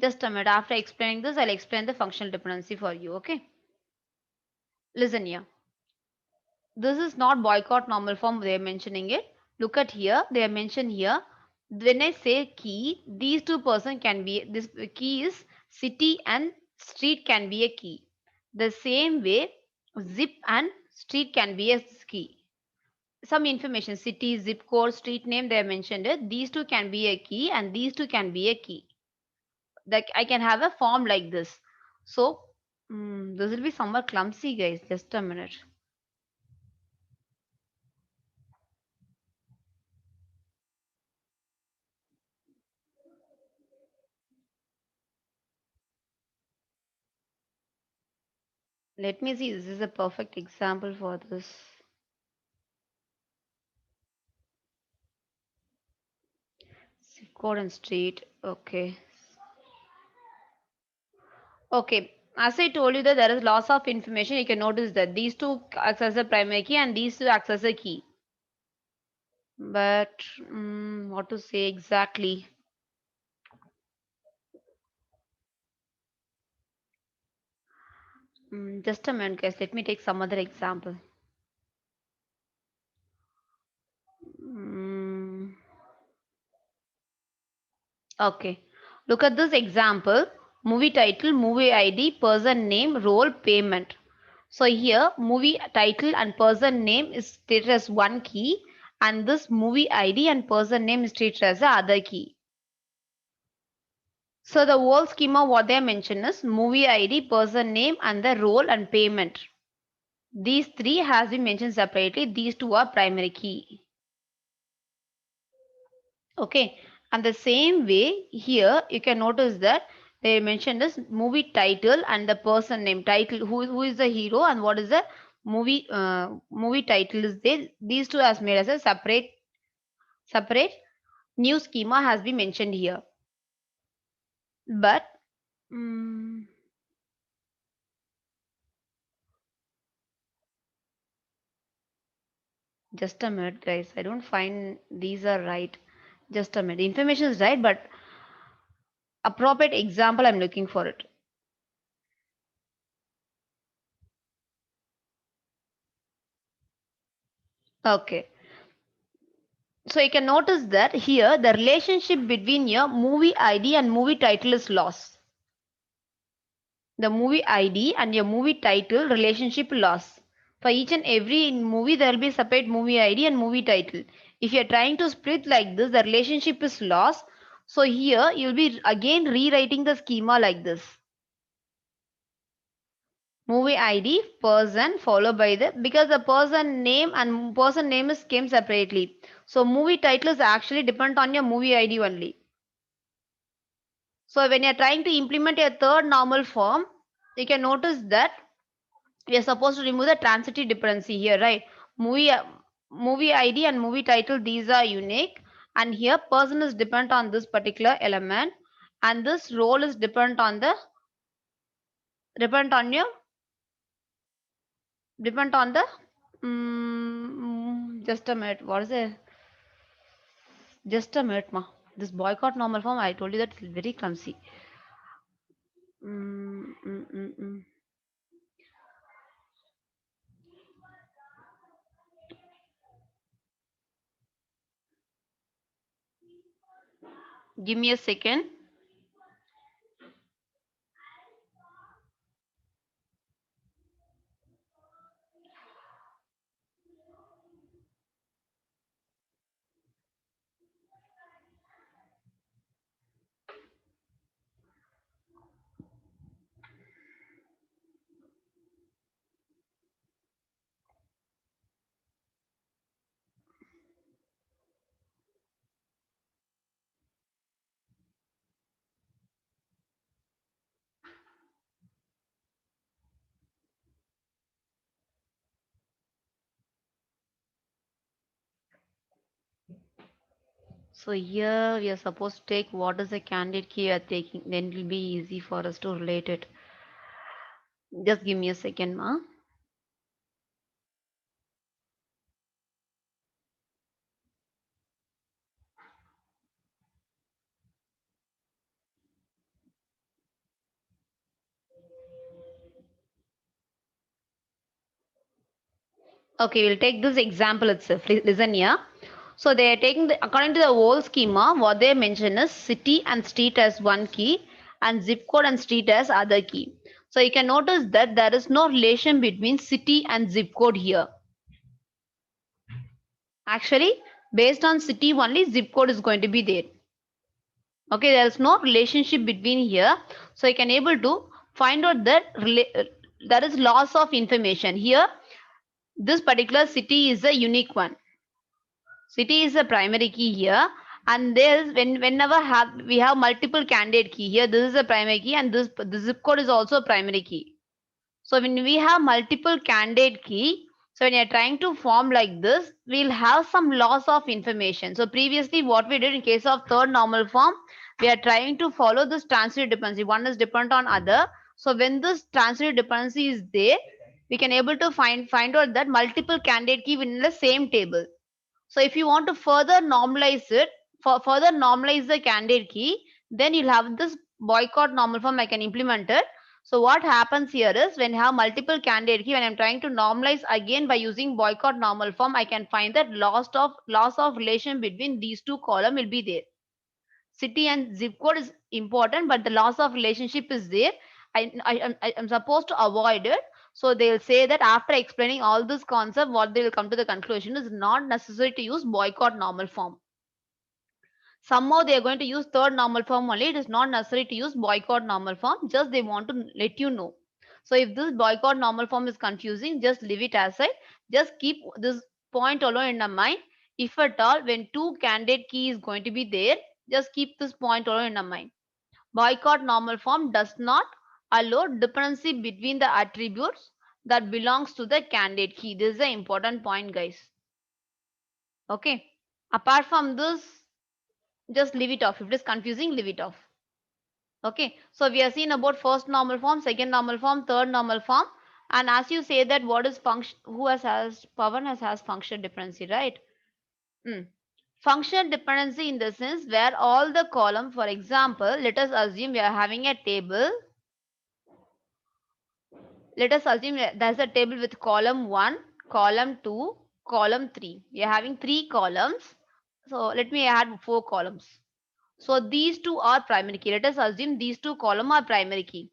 Just a minute. After explaining this, I'll explain the functional dependency for you. Okay. Listen here. This is not boycott normal form. They are mentioning it. Look at here. They are mentioned here. When I say key, these two person can be, this key is city and street can be a key. The same way, zip and street can be a key. Some information, city, zip code, street name, they have mentioned it. These two can be a key and these two can be a key. Like I can have a form like this. So this will be somewhat clumsy, guys. Just a minute. Let me see. This is a perfect example for this. Zip code and street. Okay. Okay. As I told you that there is loss of information, you can notice that these two access the primary key and these two access the key. But what to say exactly? Just a minute, guys. Let me take some other example. Mm, okay. Look at this example. Movie title, movie ID, person name, role, payment. So here movie title and person name is treated as one key, and this movie ID and person name is treated as the other key. So the whole schema what they mention is movie ID, person name and the role and payment. These three has been mentioned separately. These two are primary key. Okay, and the same way here you can notice that they mentioned this movie title and the person name. Title, who is the hero and what is the movie title is there. These two has made as a separate new schema has been mentioned here. But just a minute, guys. I don't find these are right. Just a minute. Information is right, but appropriate example I'm looking for it. Okay. So you can notice that here the relationship between your movie ID and movie title is lost. The movie ID and your movie title relationship lost. For each and every movie there will be separate movie ID and movie title. If you are trying to split like this, the relationship is lost. So here you will be again rewriting the schema like this. Movie ID, person followed by the, because the person name and person name is came separately. So movie title is actually depend on your movie ID only. So when you are trying to implement a third normal form, you can notice that we are supposed to remove the transitive dependency here, right? Movie movie ID and movie title, these are unique, and here person is dependent on this particular element, and this role is dependent on the dependent on your dependent on the just a minute. What is it? Just a minute, ma. This boycott normal form, I told you that it's very clumsy. Mm, mm, mm, mm. Give me a second. So here we are supposed to take what is the candidate key we are taking. Then it will be easy for us to relate it. Just give me a second, ma. Okay, we'll take this example itself. Listen here. So they are taking the, according to the whole schema, what they mention is city and street as one key and zip code and street as other key. So you can notice that there is no relation between city and zip code here. Actually, based on city only, zip code is going to be there. Okay, there is no relationship between here. So you can able to find out that there is loss of information. Here, this particular city is a unique one. City is a primary key here, and there's whenever we have multiple candidate key here, this is a primary key, and the zip code is also a primary key. So when we have multiple candidate key, so when you're trying to form like this, we'll have some loss of information. So previously what we did in case of third normal form, we are trying to follow this transitive dependency. One is dependent on other. So when this transitive dependency is there, we can able to find out that multiple candidate key within the same table. So if you want to further normalize it, further normalize the candidate key, then you'll have this boycott normal form I can implement it. So what happens here is when you have multiple candidate key, when I'm trying to normalize again by using boycott normal form, I can find that loss of relation between these two column will be there. City and zip code is important, but the loss of relationship is there. I'm supposed to avoid it. So they'll say that after explaining all this concept, what they will come to the conclusion is not necessary to use boycott normal form. Somehow they are going to use third normal form only. It is not necessary to use boycott normal form. Just they want to let you know. So if this boycott normal form is confusing, just leave it aside. Just keep this point alone in the mind. If at all, when two candidate key is going to be there, just keep this point alone in the mind. Boycott normal form does not allow dependency between the attributes that belongs to the candidate key. This is the important point, guys. Okay. Apart from this, just leave it off. If it is confusing, leave it off. Okay. So we have seen about first normal form, second normal form, third normal form. And as you say that what is function, who has Pavan has function dependency, right? Hmm. Function dependency in the sense where all the column, for example, let us assume we are having a table. Let us assume there's a table with column 1, column 2, column 3. We are having 3 columns. So let me add 4 columns. So these two are primary key. Let us assume these two columns are primary key.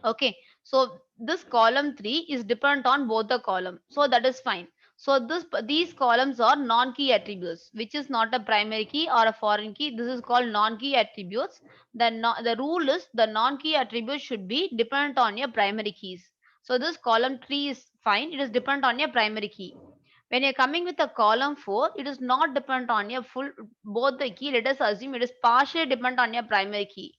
Okay. So this column 3 is dependent on both the column. So that is fine. So these columns are non-key attributes, which is not a primary key or a foreign key. This is called non-key attributes. The rule is the non-key attribute should be dependent on your primary keys. So this column 3 is fine. It is dependent on your primary key. When you're coming with a column 4, it is not dependent on your full both the key. Let us assume it is partially dependent on your primary key.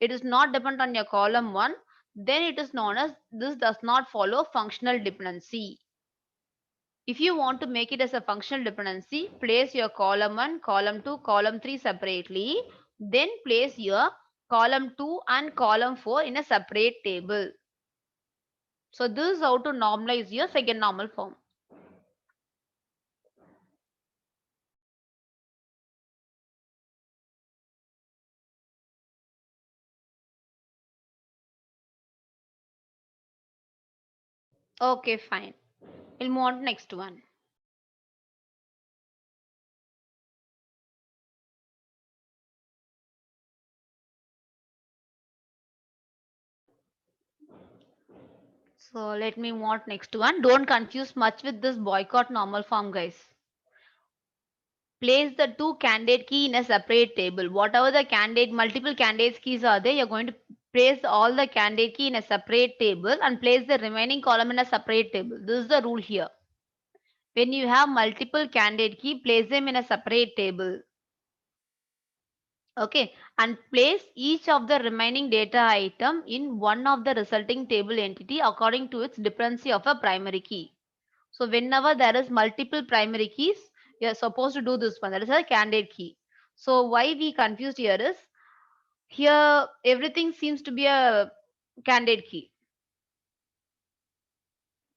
It is not dependent on your column 1. Then it is known as this does not follow functional dependency. If you want to make it as a functional dependency, place your column 1, column 2, column 3 separately. Then place your column 2 and column 4 in a separate table. So this is how to normalize your second normal form. Okay, fine. We'll move on to next one. So let me move on to next one. Don't confuse much with this boycott normal form, guys. Place the two candidate key in a separate table. Whatever the candidate, multiple candidates keys are there, you're going to place all the candidate key in a separate table and place the remaining column in a separate table. This is the rule here. When you have multiple candidate key, place them in a separate table. Okay, and place each of the remaining data item in one of the resulting table entity according to its dependency of a primary key. So whenever there is multiple primary keys, you're supposed to do this one. That is a candidate key. So why we confused here is here everything seems to be a candidate key.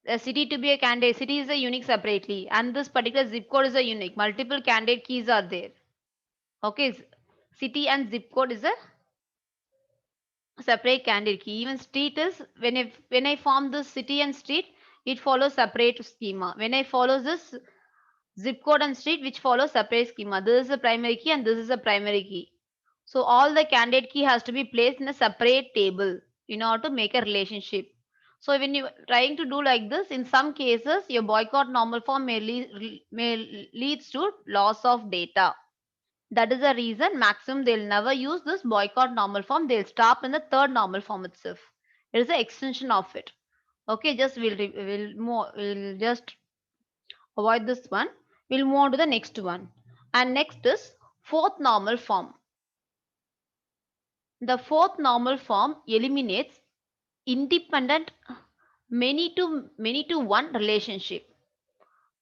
A city to be a candidate, city is a unique separately, and this particular zip code is a unique. Multiple candidate keys are there. Okay, city and zip code is a separate candidate key. Even street is when I form this city and street, it follows separate schema. When I follow this zip code and street which follows separate schema. This is a primary key and this is a primary key. So all the candidate key has to be placed in a separate table in order to make a relationship. So when you trying to do like this, in some cases your boycott normal form may leads to loss of data. That is the reason maximum they'll never use this boycott normal form. They'll stop in the third normal form itself. It is an extension of it. Okay, just we'll just avoid this one. We'll move on to the next one. And next is fourth normal form. The fourth normal form eliminates independent many to one relationship.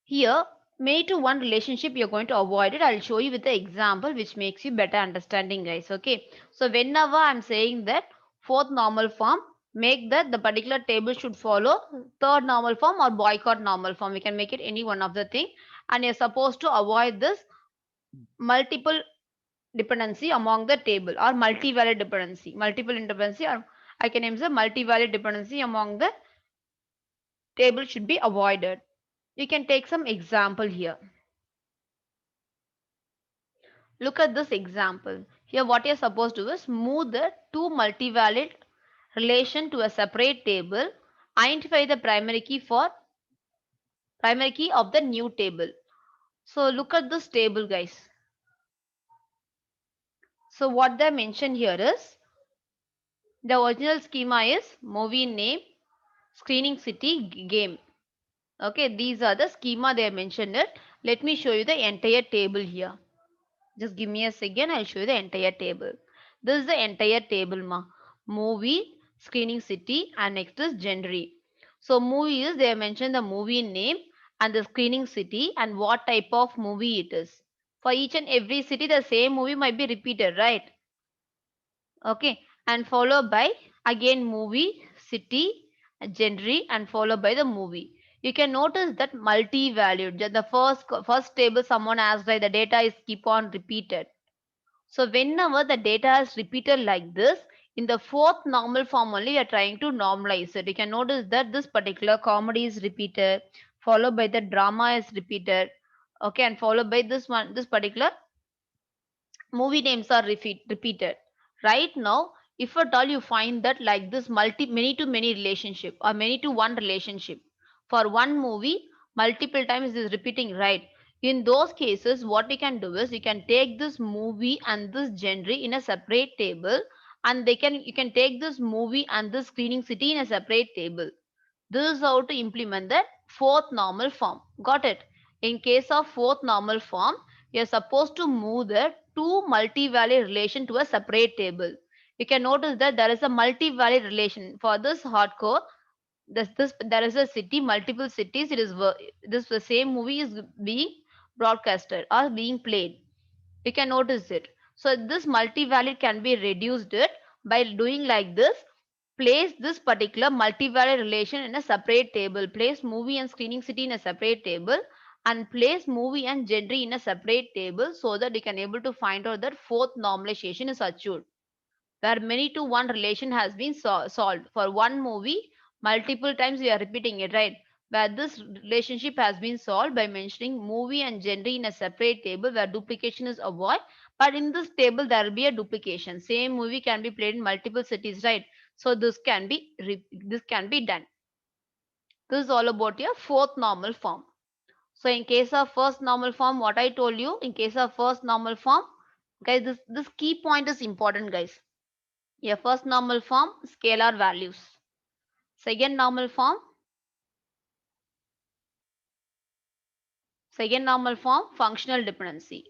Here, many to one relationship you're going to avoid it. I'll show you with the example which makes you better understanding, guys. Okay. So whenever I'm saying that fourth normal form, make that the particular table should follow third normal form or boycott normal form. We can make it any one of the thing. And you're supposed to avoid this multiple dependency among the table or multi-valid dependency. Multiple dependency, or I can use a multi-valid dependency among the table should be avoided. You can take some example here. Look at this example. Here what you're supposed to do is move the two multi-valid relation to a separate table Identify the primary key of the new table. So look at this table, guys. So what they mentioned here is the original schema is movie name, screening city, game. Okay, these are the schema they mentioned it. Let me show you the entire table here. Just give me a second, I'll show you the entire table. This is the entire table, ma. Movie, screening city, and next is genre. So movie is, they have mentioned the movie name and the screening city and what type of movie it is. For each and every city, the same movie might be repeated, right? Okay, and followed by again movie, city, genre, and followed by the movie. You can notice that multi-valued. The first table someone asked, right, the data is keep on repeated. So whenever the data is repeated like this, in the fourth normal form only we are trying to normalize it. You can notice that this particular comedy is repeated, followed by the drama is repeated, okay, and followed by this particular movie names are repeated. Right now, if at all you find that like this many to many relationship or many to one relationship for one movie, multiple times is repeating, right? In those cases, what we can do is we can take this movie and this genre in a separate table, and you can take this movie and this screening city in a separate table. This is how to implement the fourth normal form. Got it? In case of fourth normal form, you are supposed to move the two multi-value relation to a separate table. You can notice that there is a multi-value relation. For this hardcore, this there is a city, multiple cities. This the same movie is being broadcasted or being played. You can notice it. So this multi-value can be reduced it by doing like this. Place this particular multi-value relation in a separate table. Place movie and screening city in a separate table, and place movie and genre in a separate table, so that you can able to find out that fourth normalization is achieved, where many to one relation has been solved. For one movie, multiple times we are repeating it, right? Where this relationship has been solved by mentioning movie and genre in a separate table where duplication is avoided. But in this table, there will be a duplication. Same movie can be played in multiple cities, right? So this can be done. This is all about your fourth normal form. So in case of first normal form, what I told you, in case of first normal form, guys, this key point is important, guys. Yeah, first normal form, scalar values. Second normal form, functional dependency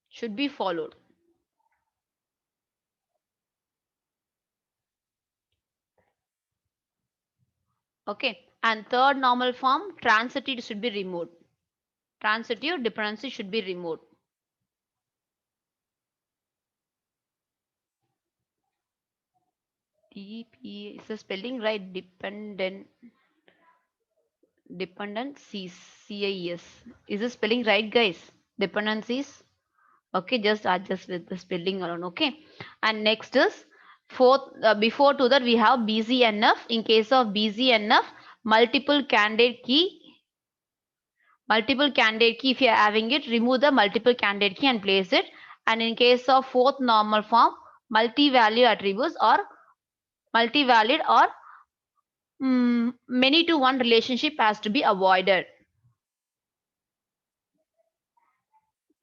should be followed. Okay, and third normal form, transitive should be removed. Transitive dependency should be removed. DP is the spelling right? Dependencies. CIS. Is the spelling right, guys? Dependencies. Okay, just adjust with the spelling alone. Okay, and next is fourth. Before to that, we have BCNF. In case of BCNF, multiple candidate key. Multiple candidate key. If you are having it, remove the multiple candidate key and place it. And in case of fourth normal form, multi-value attributes or multi-valid or many to one relationship has to be avoided.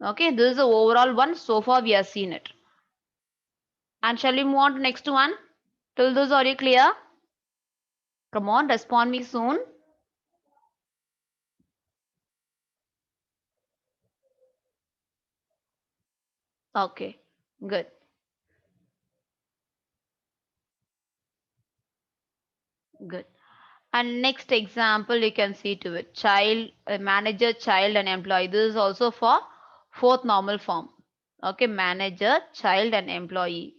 Okay, this is the overall one. So far, we have seen it. And shall we move on to next one? Till this, are you clear? Come on, respond me soon. Okay, good, good. And next example, you can see to it. Child, manager, child, and employee. This is also for fourth normal form. Okay, manager, child, and employee.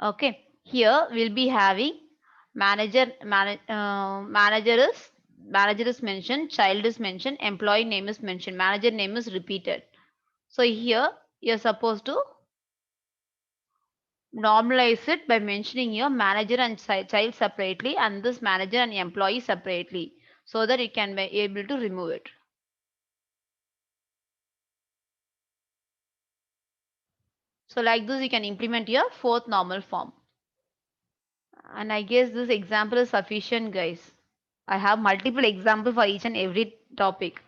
Okay, here we'll be having manager is mentioned, child is mentioned, employee name is mentioned, manager name is repeated. So here you're supposed to normalize it by mentioning your manager and child separately and this manager and employee separately, so that you can be able to remove it. So like this you can implement your fourth normal form. And I guess this example is sufficient, guys. I have multiple examples for each and every topic.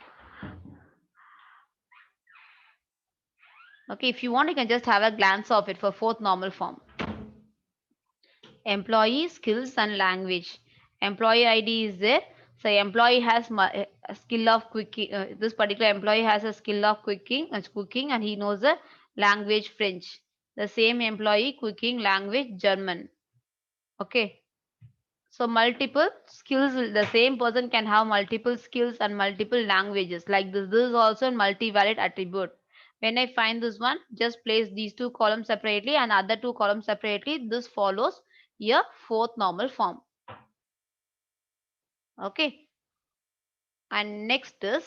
Okay, if you want, you can just have a glance of it for fourth normal form. Employee, skills and language. Employee ID is there. So employee has a skill of cooking. This particular employee has a skill of cooking, and he knows the language French. The same employee cooking language German. Okay. So multiple skills, the same person can have multiple skills and multiple languages. Like this is also a multi-valid attribute. When I find this one, just place these two columns separately and other two columns separately. This follows a fourth normal form. Okay. And next is,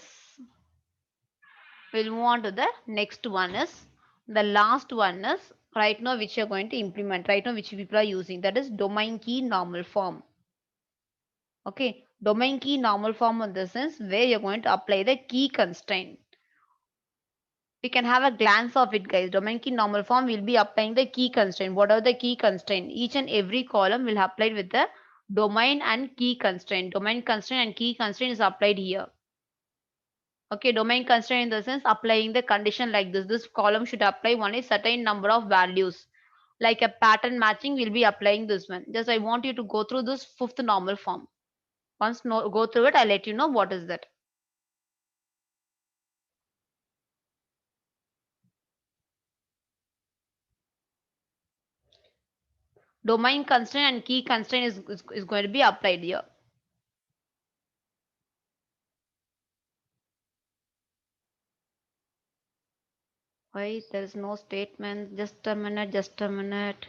we'll move on to the next one is, the last one is right now which you're going to implement, right now which people are using, that is domain key normal form. Okay, domain key normal form in the sense where you're going to apply the key constraint. We can have a glance of it, guys. Domain key normal form will be applying the key constraint. What are the key constraint? Each and every column will apply with the domain and key constraint. Domain constraint and key constraint is applied here. Okay, domain constraint in the sense applying the condition like this. This column should apply only certain number of values. Like a pattern matching, will be applying this one. Just I want you to go through this fifth normal form. Once go through it, I'll let you know what is that. Domain constraint and key constraint is going to be applied here. Why there is no statement? Just a minute, just a minute,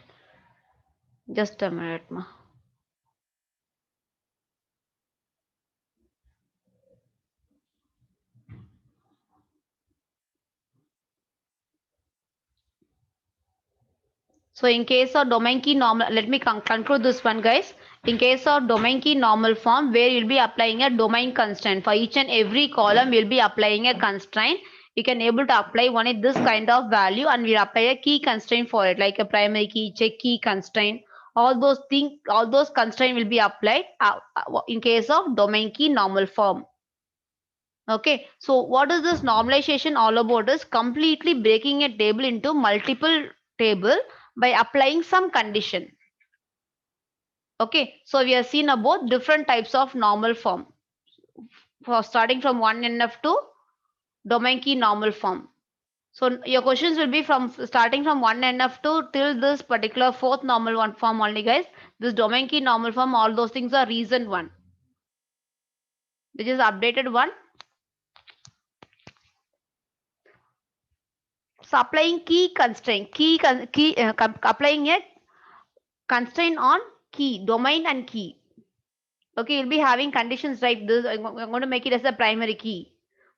just a minute, ma. So in case of domain key normal, let me conclude this one, guys. In case of domain key normal form, where you'll be applying a domain constraint for each and every column, we'll be applying a constraint. You can able to apply only this kind of value, and we'll apply a key constraint for it, like a primary key, check key constraint. All those things, all those constraints will be applied in case of domain key normal form. Okay, so what is this normalization all about is completely breaking a table into multiple table by applying some condition. Okay, so we have seen about different types of normal form for starting from 1NF to domain key normal form. So your questions will be from starting from 1NF to till this particular fourth normal one form only, guys. This domain key normal form, all those things are recent one, which is updated one. So applying key constraint, applying a constraint on key, domain and key. Okay, you'll be having conditions like this. I'm going to make it as a primary key.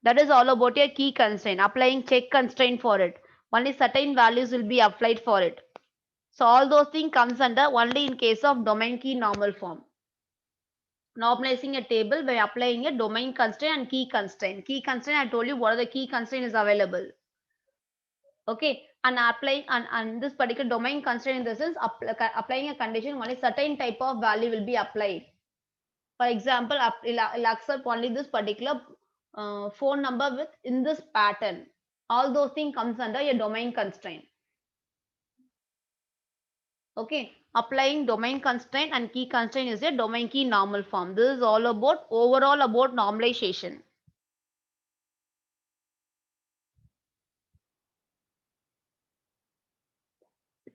That is all about a key constraint. Applying check constraint for it. Only certain values will be applied for it. So all those things comes under only in case of domain key normal form. Normalizing a table by applying a domain constraint and key constraint. Key constraint, I told you what are the key constraints available. Okay, and applying and this particular domain constraint in the sense applying a condition, only certain type of value will be applied. For example, it'll accept only this particular phone number with in this pattern. All those things comes under a domain constraint. Okay, applying domain constraint and key constraint is a domain key normal form. This is all about overall about normalization.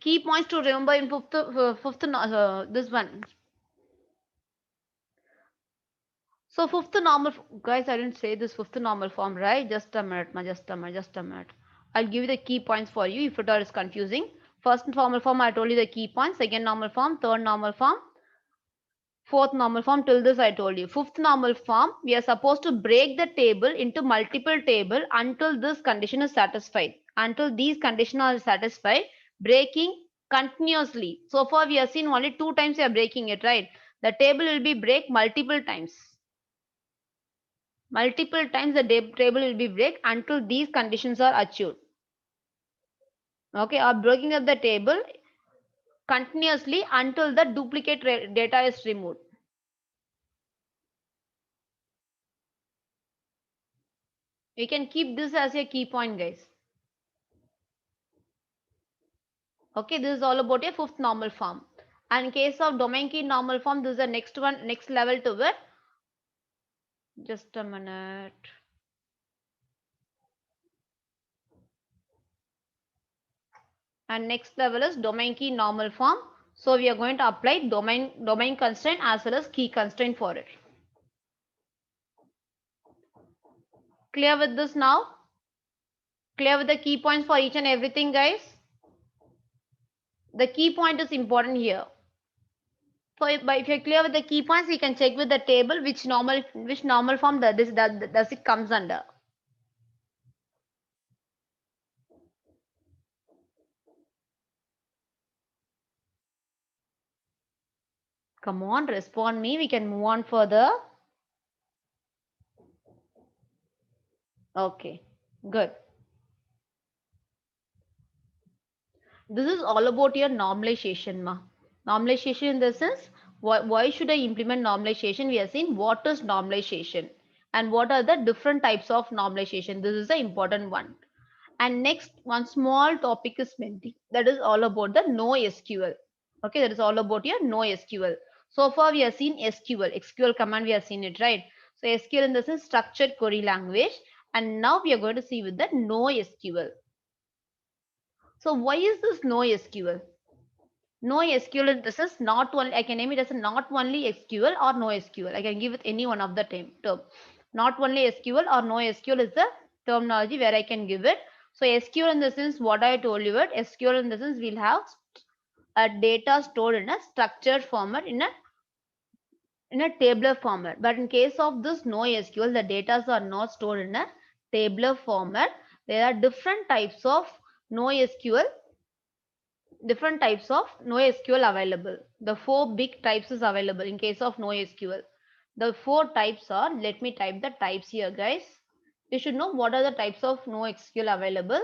Key points to remember in this one. So fifth normal, guys, I didn't say this fifth normal form, right? Just a minute, just a minute, just a minute. I'll give you the key points for you if it is confusing. First normal form, I told you the key points. Second normal form, third normal form, fourth normal form. Till this, I told you. Fifth normal form, we are supposed to break the table into multiple table until this condition is satisfied. Until these conditions are satisfied, breaking continuously. So far, we have seen only 2 times we are breaking it, right? The table will be break multiple times. Multiple times the table will be break until these conditions are achieved. Okay, or breaking up the table continuously until the duplicate data is removed. You can keep this as a key point, guys. Okay, this is all about a fifth normal form. And in case of domain key normal form, this is the next one, next level to it. Just a minute. And next level is domain key normal form. So we are going to apply domain constraint as well as key constraint for it. Clear with this now? Clear with the key points for each and everything, guys? The key point is important here. So if you're clear with the key points, you can check with the table which normal form does it comes under. Come on, respond me. We can move on further. Okay, good. This is all about your normalization, ma. Normalization in the sense, why should I implement normalization? We have seen what is normalization and what are the different types of normalization. This is the important one. And next, one small topic is pending. That is all about the NoSQL. Okay, that is all about your NoSQL. So far, we have seen SQL command, we have seen it, right? So SQL in the sense structured query language. And now we are going to see with the NoSQL. So why is this NoSQL? NoSQL, this is not only, I can name it as not only SQL or NoSQL. I can give it any one of the term. Not only SQL or NoSQL is the terminology where I can give it. So SQL in the sense, what I told you about, SQL in the sense we'll have a data stored in a structured format in a tabular format. But in case of this NoSQL, the data are not stored in a tabular format. There are different types of NoSQL available. The four big types is available in case of NoSQL. The four types are, let me type the types here, guys. You should know what are the types of NoSQL available.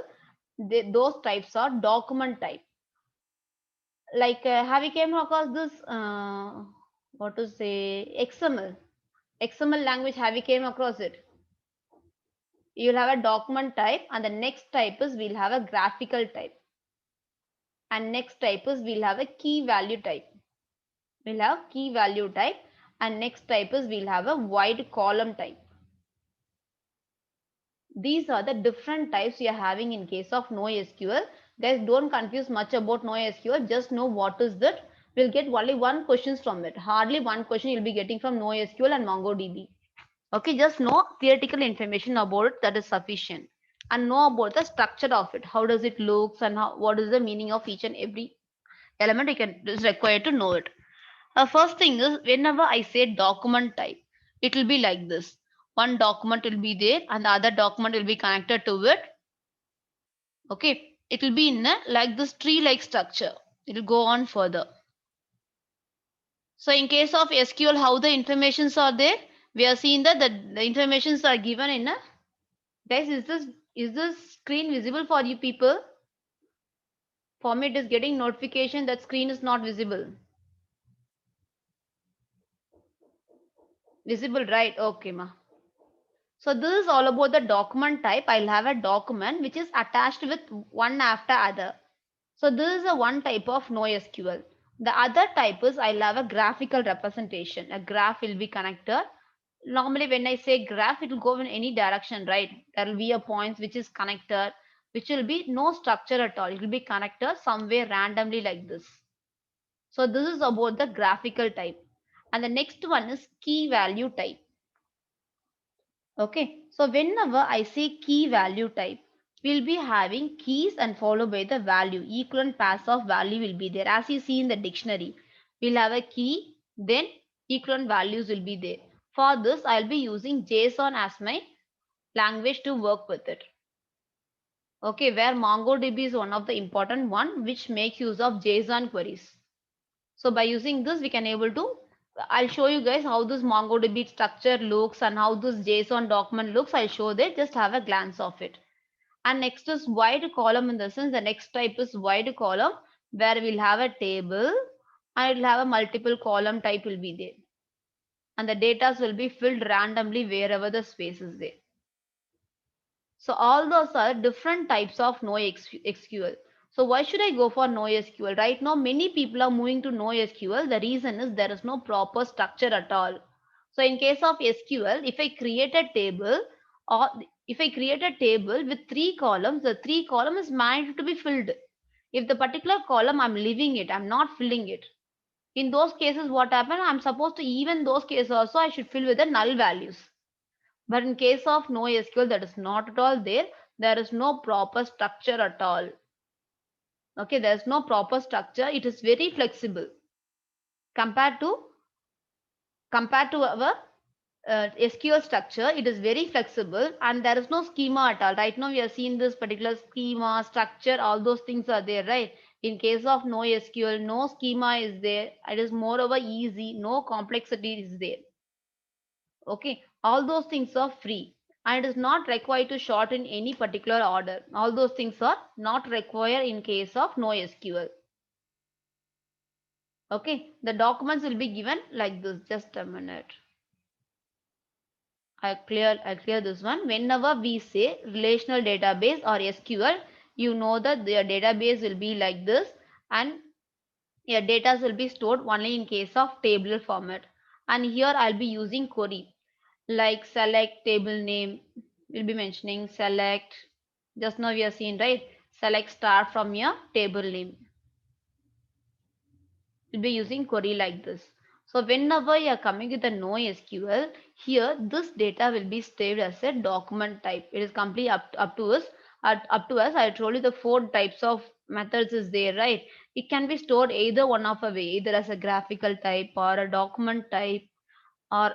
Those types are document type. Like have you came across this what to say, XML language? Have you came across it? You'll have a document type, and the next type is we'll have a graphical type, and next type is we'll have a key value type. We'll have key value type, and next type is we'll have a wide column type. These are the different types we are having in case of NoSQL. Guys, don't confuse much about NoSQL. Just know what is that. We'll get only one question from it. Hardly one question you'll be getting from NoSQL and MongoDB. Okay, just know theoretical information about it, that is sufficient. And know about the structure of it. How does it looks and what is the meaning of each and every element is required to know it. First thing is, whenever I say document type, it will be like this. One document will be there and the other document will be connected to it. Okay, it will be in a like this tree-like structure. It will go on further. So in case of SQL, how the informations are there, we are seeing that the informations are given in a, guys, is this screen visible for you people? For me, it is getting notification that screen is not visible. Visible, right? Okay, ma. So this is all about the document type. I'll have a document which is attached with one after other. So this is a one type of NoSQL. The other type is I'll have a graphical representation. A graph will be connected. Normally when I say graph, it will go in any direction, right? There will be a point which is connected, which will be no structure at all. It will be connected somewhere randomly like this. So this is about the graphical type. And the next one is key value type. Okay, so whenever I say key value type, we'll be having keys and followed by the value. Equivalent pairs of value will be there. As you see in the dictionary, we'll have a key, then equivalent values will be there. For this, I'll be using JSON as my language to work with it. Okay, where MongoDB is one of the important one which makes use of JSON queries. So by using this, we can able to, I'll show you guys how this MongoDB structure looks and how this JSON document looks. I'll show that, just have a glance of it. And next is wide column, in the sense the next type is wide column. where we'll have a table and it'll have a multiple column type will be there. And the data will be filled randomly wherever the space is there. So all those are different types of NoSQL. So why should I go for NoSQL? Right now, many people are moving to NoSQL. The reason is there is no proper structure at all. So in case of SQL, if I create a table or if I create a table with three columns, the three columns is meant to be filled. If the particular column I'm leaving it, I'm not filling it. In those cases, what happen? I'm supposed to even those cases also I should fill with the null values. But in case of NoSQL, that is not at all there. There is no proper structure at all. Okay, there is no proper structure. It is very flexible compared to our SQL structure. It is very flexible and there is no schema at all. Right now, we are seeing this particular schema, structure, all those things are there, right? In case of NoSQL, no schema is there. It is moreover easy. No complexity is there. Okay, all those things are free and it is not required to sort in any particular order. All those things are not required in case of NoSQL. Okay, the documents will be given like this. Just a minute. I'll clear this one. Whenever we say relational database or SQL, you know that your database will be like this and your data will be stored only in case of tabular format. And here I'll be using query like select table name. We'll be mentioning select. Just now we have seen, right? Select star from your table name. We'll be using query like this. So whenever you are coming with a NoSQL, here this data will be saved as a document type. It is completely up to us. Up to us, I told you the four types of methods is there, right? It can be stored either one of a way, either as a graphical type or a document type or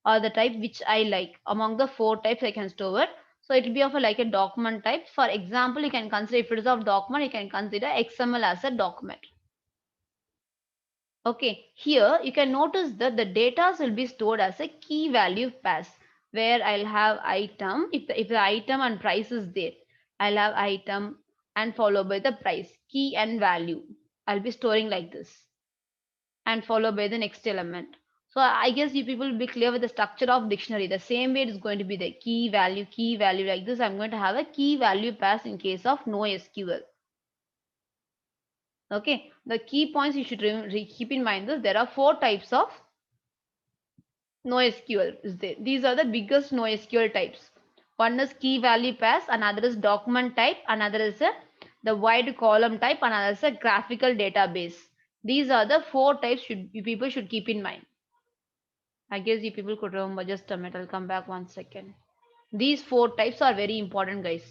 the type which I like. Among the four types, I can store it. So it will be of a, like a document type. For example, you can consider if it is of document, you can consider XML as a document. Okay, here you can notice that the data will be stored as a key value pass where I'll have item. If the item and price is there, I'll have item and followed by the price, key and value. I'll be storing like this and followed by the next element. So I guess you people will be clear with the structure of dictionary. The same way it is going to be the key value like this. I'm going to have a key value pass in case of NoSQL. Okay, the key points you should keep in mind is there are four types of NoSQL is there. These are the biggest NoSQL types. One is key value pass, another is document type, another is the wide column type, another is a graphical database. These are the four types you people should keep in mind. I guess you people could remember. Just a minute, I'll come back 1 second. These four types are very important, guys.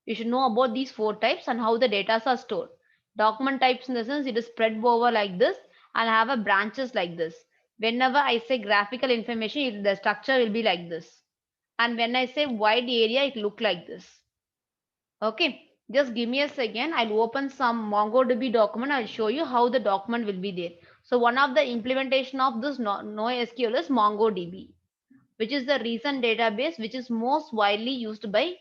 You should know about these four types and how the data are stored. Document types in the sense it is spread over like this and have a branches like this. Whenever I say graphical information, the structure will be like this. And when I say wide area, it look like this. Okay, just give me a second. I'll open some MongoDB document. I'll show you how the document will be there. So one of the implementation of this NoSQL is MongoDB, which is the recent database which is most widely used by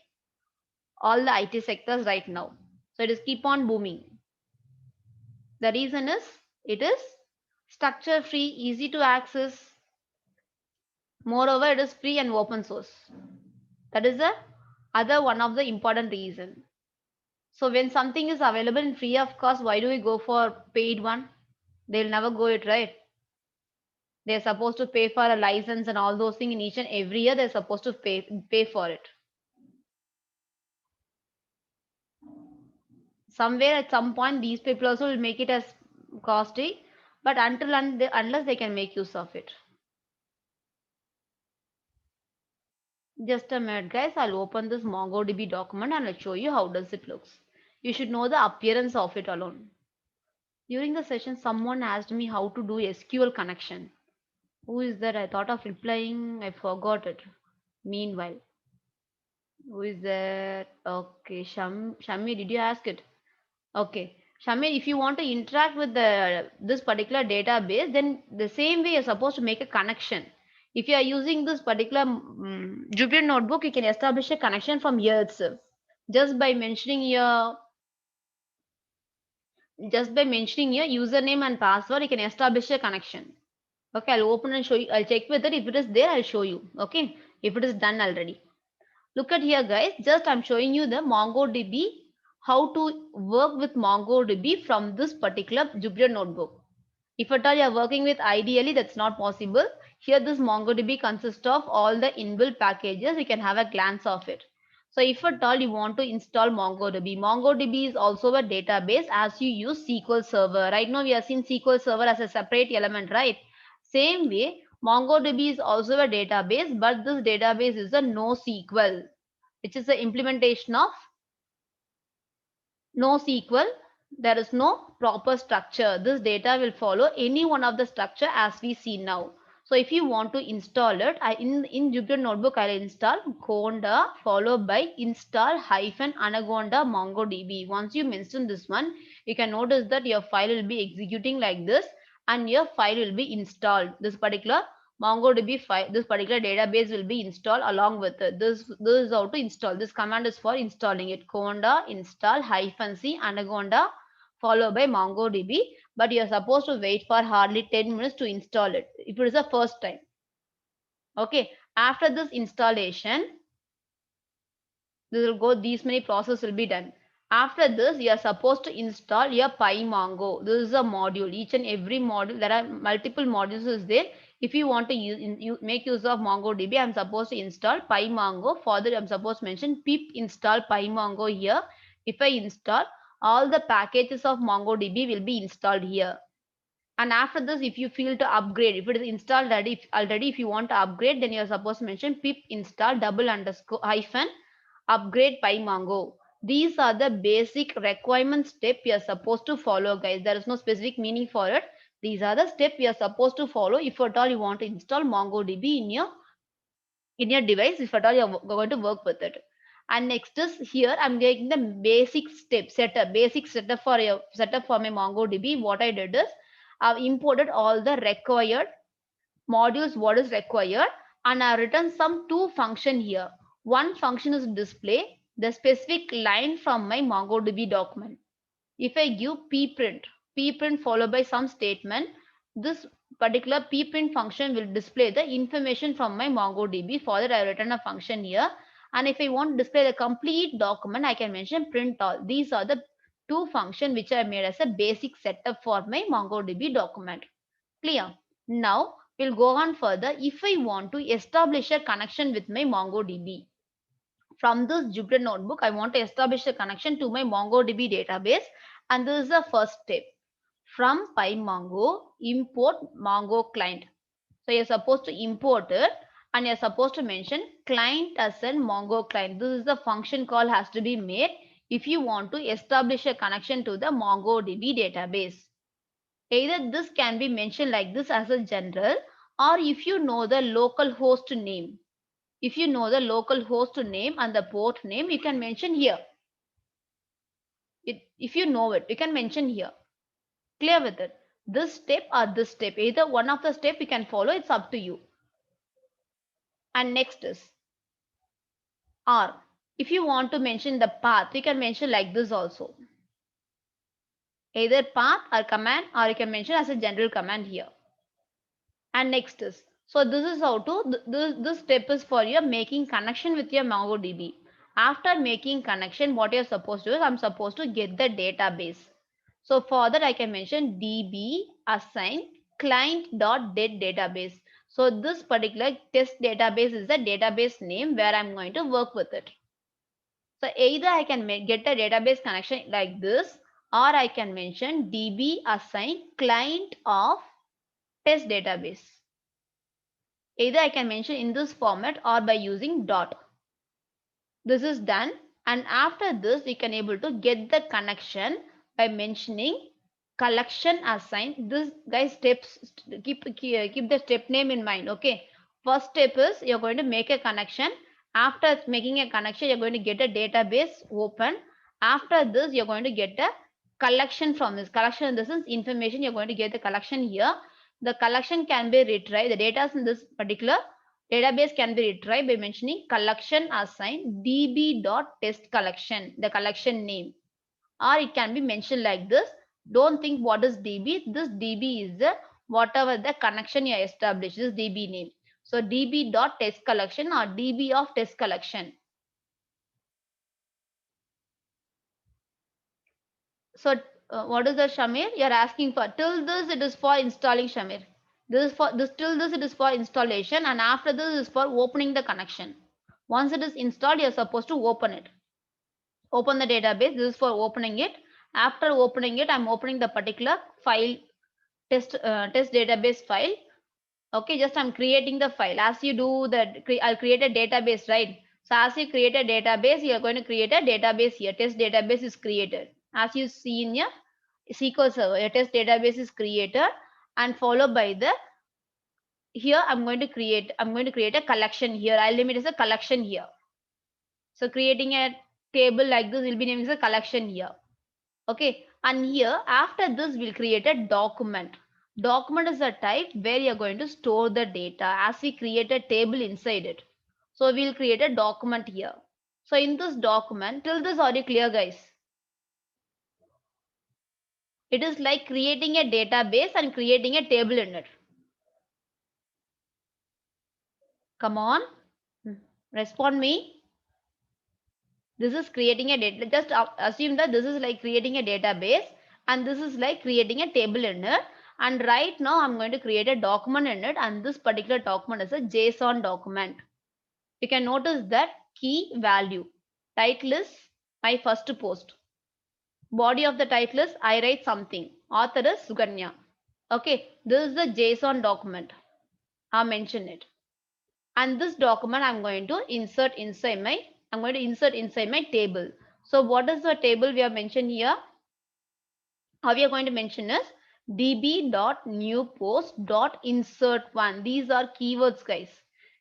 all the IT sectors right now. So it is keep on booming. The reason is it is structure free, easy to access. Moreover, it is free and open source. That is the other one of the important reason. So when something is available in free of cost, why do we go for paid one? They'll never go it, right? They're supposed to pay for a license and all those things in each and every year. They're supposed to pay for it. Somewhere at some point, these people also will make it as costly, but unless they can make use of it. Just a minute, guys. I'll open this MongoDB document and I'll show you how does it looks. You should know the appearance of it alone. During the session, someone asked me how to do SQL connection. Who is that? I thought of replying. I forgot it. Meanwhile, who is that? Okay, Shami, did you ask it? Okay, Shami, if you want to interact with this particular database, then the same way you're supposed to make a connection. If you are using this particular Jupyter notebook, you can establish a connection from here itself just by mentioning your Just by mentioning your username and password, you can establish a connection. Okay, I'll open and show you. I'll check with it. If it is there, I'll show you. Okay, if it is done already. Look at here, guys. Just I'm showing you the MongoDB, how to work with MongoDB from this particular Jupyter notebook. If at all you are working with ideally, that's not possible. Here this MongoDB consists of all the inbuilt packages. You can have a glance of it. So if at all you want to install MongoDB, MongoDB is also a database as you use SQL Server. Right now we are seeing SQL Server as a separate element, right? Same way, MongoDB is also a database, but this database is a NoSQL, which is the implementation of NoSQL. There is no proper structure. This data will follow any one of the structure as we see now. So if you want to install it, in Jupyter Notebook, I'll install Conda followed by install hyphen anaconda MongoDB. Once you mention this one, you can notice that your file will be executing like this and your file will be installed. This particular MongoDB file, this particular database will be installed along with it. This is how to install. This command is for installing it. Conda install -c anaconda followed by MongoDB. But you are supposed to wait for hardly 10 minutes to install it if it is the first time. Okay. After this installation, this will go, these many process will be done. After this, you are supposed to install your PyMongo. This is a module. Each and every module, there are multiple modules is there. If you want to make use of MongoDB, I'm supposed to install PyMongo. Further, I'm supposed to mention pip install PyMongo here. If I install, all the packages of MongoDB will be installed here. And after this, if you feel to upgrade, if it is installed already, if you want to upgrade, then you are supposed to mention pip install double underscore hyphen upgrade PyMongo. These are the basic requirement step you are supposed to follow, guys. There is no specific meaning for it. These are the steps you are supposed to follow if at all you want to install MongoDB in your device, if at all you're going to work with it. And next is here I'm getting the basic step setup, basic setup for your setup for my MongoDB. What I did is I've imported all the required modules, what is required, and I've written some two function here. One function is display the specific line from my MongoDB document. If I give pprint followed by some statement, this particular pprint function will display the information from my MongoDB. For that, I have written a function here. And if I want to display the complete document, I can mention print all. These are the two functions which I made as a basic setup for my MongoDB document. Clear? Now, we'll go on further. If I want to establish a connection with my MongoDB, from this Jupyter notebook, I want to establish a connection to my MongoDB database. And this is the first step. From PyMongo, import Mongo client. So you're supposed to import it and you're supposed to mention client as in Mongo client. This is the function call has to be made if you want to establish a connection to the MongoDB database. Either this can be mentioned like this as a general, or if you know the local host name. If you know the local host name and the port name, you can mention here. If you know it, you can mention here. Clear with it. This step or this step, either one of the step you can follow, it's up to you. And next is or. If you want to mention the path, you can mention like this also. Either path or command, or you can mention as a general command here. And next is, so this is how to, this step is for your making connection with your MongoDB. After making connection, what you're supposed to do is I'm supposed to get the database. So for that I can mention db assign client.get database. So this particular test database is the database name where I'm going to work with it. So either I can get a database connection like this, or I can mention db assign client of test database. Either I can mention in this format or by using dot. This is done, and after this we can able to get the connection by mentioning collection assign. This guys steps, keep the step name in mind. Okay, first step is you're going to make a connection. After making a connection, you're going to get a database open. After this, you're going to get a collection from this collection. This is information. You're going to get the collection here. The collection can be retrieved. The data in this particular database can be retrieved by mentioning collection assign db.test collection, the collection name. Or it can be mentioned like this, Don't think what is DB. This DB is the whatever the connection you establish, this DB name. So DB dot test collection or DB of test collection. So what is the Shamir? You're asking for till this it is for installing Shamir. This is for this till this it is for installation, and after this is for opening the connection. Once it is installed, you're supposed to open it. Open the database. This is for opening it. After opening it, I'm opening the particular file test database file. Okay, just I'm creating the file. As you do that, I'll create a database, right? So as you create a database, you're going to create a database here. Test database is created. As you see in your SQL Server, a test database is created and followed by the here I'm going to create a collection here. I'll name it as a collection here. So creating a table like this will be named as a collection here. Okay, and here after this we'll create a document. Document is a type where you're going to store the data as we create a table inside it. So we'll create a document here. So in this document, till this are you clear guys? It is like creating a database and creating a table in it. Come on, respond me. This is creating a data. Just assume that this is like creating a database and this is like creating a table in it. And right now I'm going to create a document in it, and this particular document is a JSON document. You can notice that key value. Title is my first post. Body of the title is I write something. Author is Suganya. Okay, this is the JSON document. I'll mention it. And this document I'm going to insert inside my table. So what is the table we have mentioned here? How we are going to mention is db.newPost.insert1. These are keywords, guys.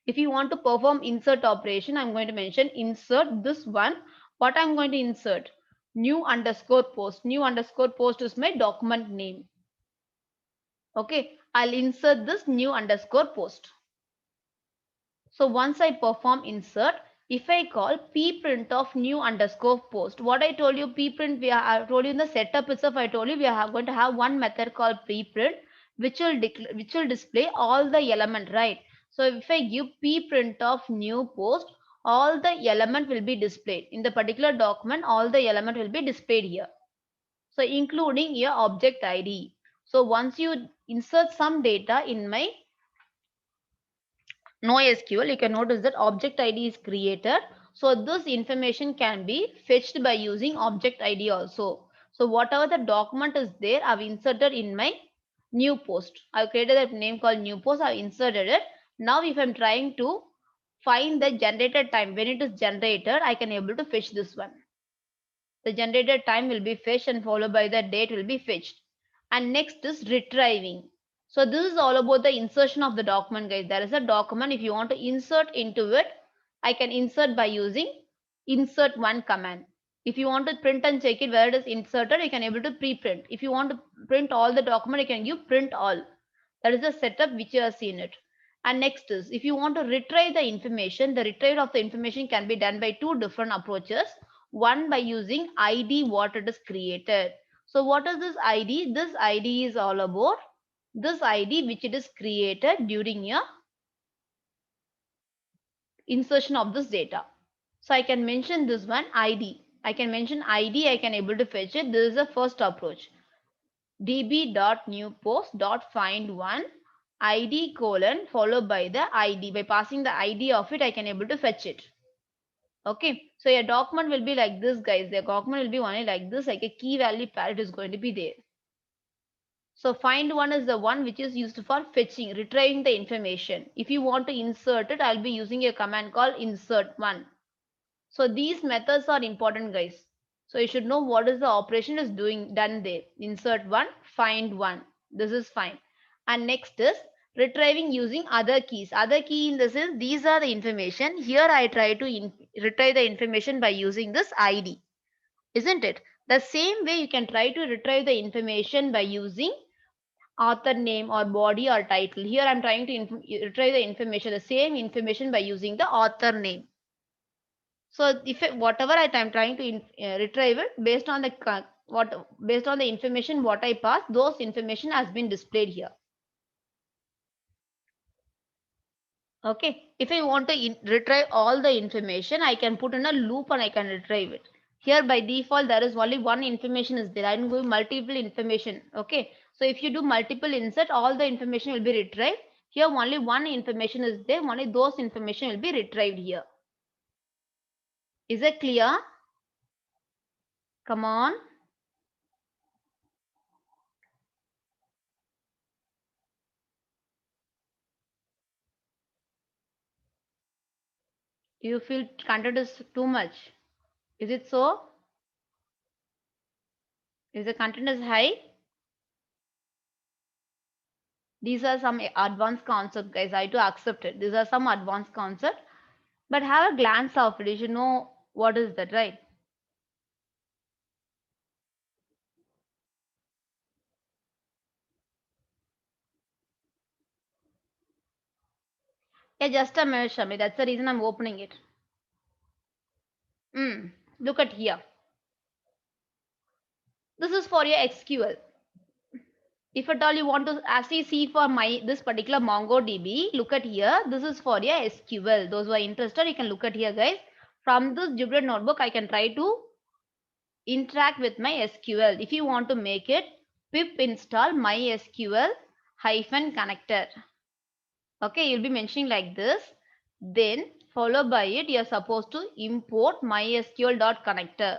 If you want to perform insert operation, I'm going to mention insert this one. What I'm going to insert? New underscore post. New underscore post is my document name. Okay, I'll insert this new underscore post. So once I perform insert, if I call pprint of new underscore post, what I told you pprint, I told you in the setup itself, I told you we are going to have one method called pprint, which will display all the element, right? So if I give pprint of new post, all the element will be displayed in the particular document. All the element will be displayed here. So including your object ID. So once you insert some data in my NoSQL, you can notice that object ID is created. So this information can be fetched by using object ID also. So whatever the document is there, I've inserted in my new post. I've created a name called new post. I've inserted it. Now if I'm trying to find the generated time, when it is generated, I can able to fetch this one. The generated time will be fetched and followed by the date will be fetched. And next is retrieving. So this is all about the insertion of the document, guys. There is a document. If you want to insert into it, I can insert by using insert one command. If you want to print and check it where it is inserted, you can able to pre-print. If you want to print all the document, you can give print all. That is the setup which you have seen it. And next is if you want to retrieve the information, the retrieval of the information can be done by two different approaches. One by using ID what it is created. So what is this ID? This ID is all about this ID which it is created during your insertion of this data. So I can mention this one ID. I can mention ID. I can able to fetch it. This is the first approach. db.newPost.find1 ID colon followed by the ID. By passing the ID of it, I can able to fetch it. Okay, so your document will be like this, guys. The document will be only like this, like a key value parrot is going to be there. So find one is the one which is used for fetching, retrieving the information. If you want to insert it, I'll be using a command called insert one. So these methods are important, guys. So you should know what is the operation is done there. Insert one, find one. This is fine. And next is retrieving using other keys. Other key in the sense these are the information. Here I try to retrieve the information by using this ID. Isn't it? The same way you can try to retrieve the information by using author name or body or title. Here I'm trying to retrieve the information, the same information by using the author name. So if whatever I'm trying to retrieve it based on the what based on the information what I pass, those information has been displayed here. Okay, if I want to retrieve all the information, I can put in a loop and I can retrieve it. Here by default, there is only one information is there. I'm going multiple information. Okay, so if you do multiple insert, all the information will be retrieved. Here only one information is there. Only those information will be retrieved here. Is it clear? Come on. Do you feel content is too much? Is it so? Is the content is high? These are some advanced concepts, guys. I have to accept it. These are some advanced concepts. But have a glance of it. You should know what is that, right? Yeah, just a minute, Shami. That's the reason I'm opening it. Look at here. This is for your SQL. If at all you want to actually see for my this particular MongoDB, look at here. This is for your SQL. Those who are interested, you can look at here, guys. From this Jupyter notebook, I can try to interact with my SQL. If you want to make it, pip install mysql hyphen connector. Okay, you'll be mentioning like this. Then followed by it, you're supposed to import mysql.connector.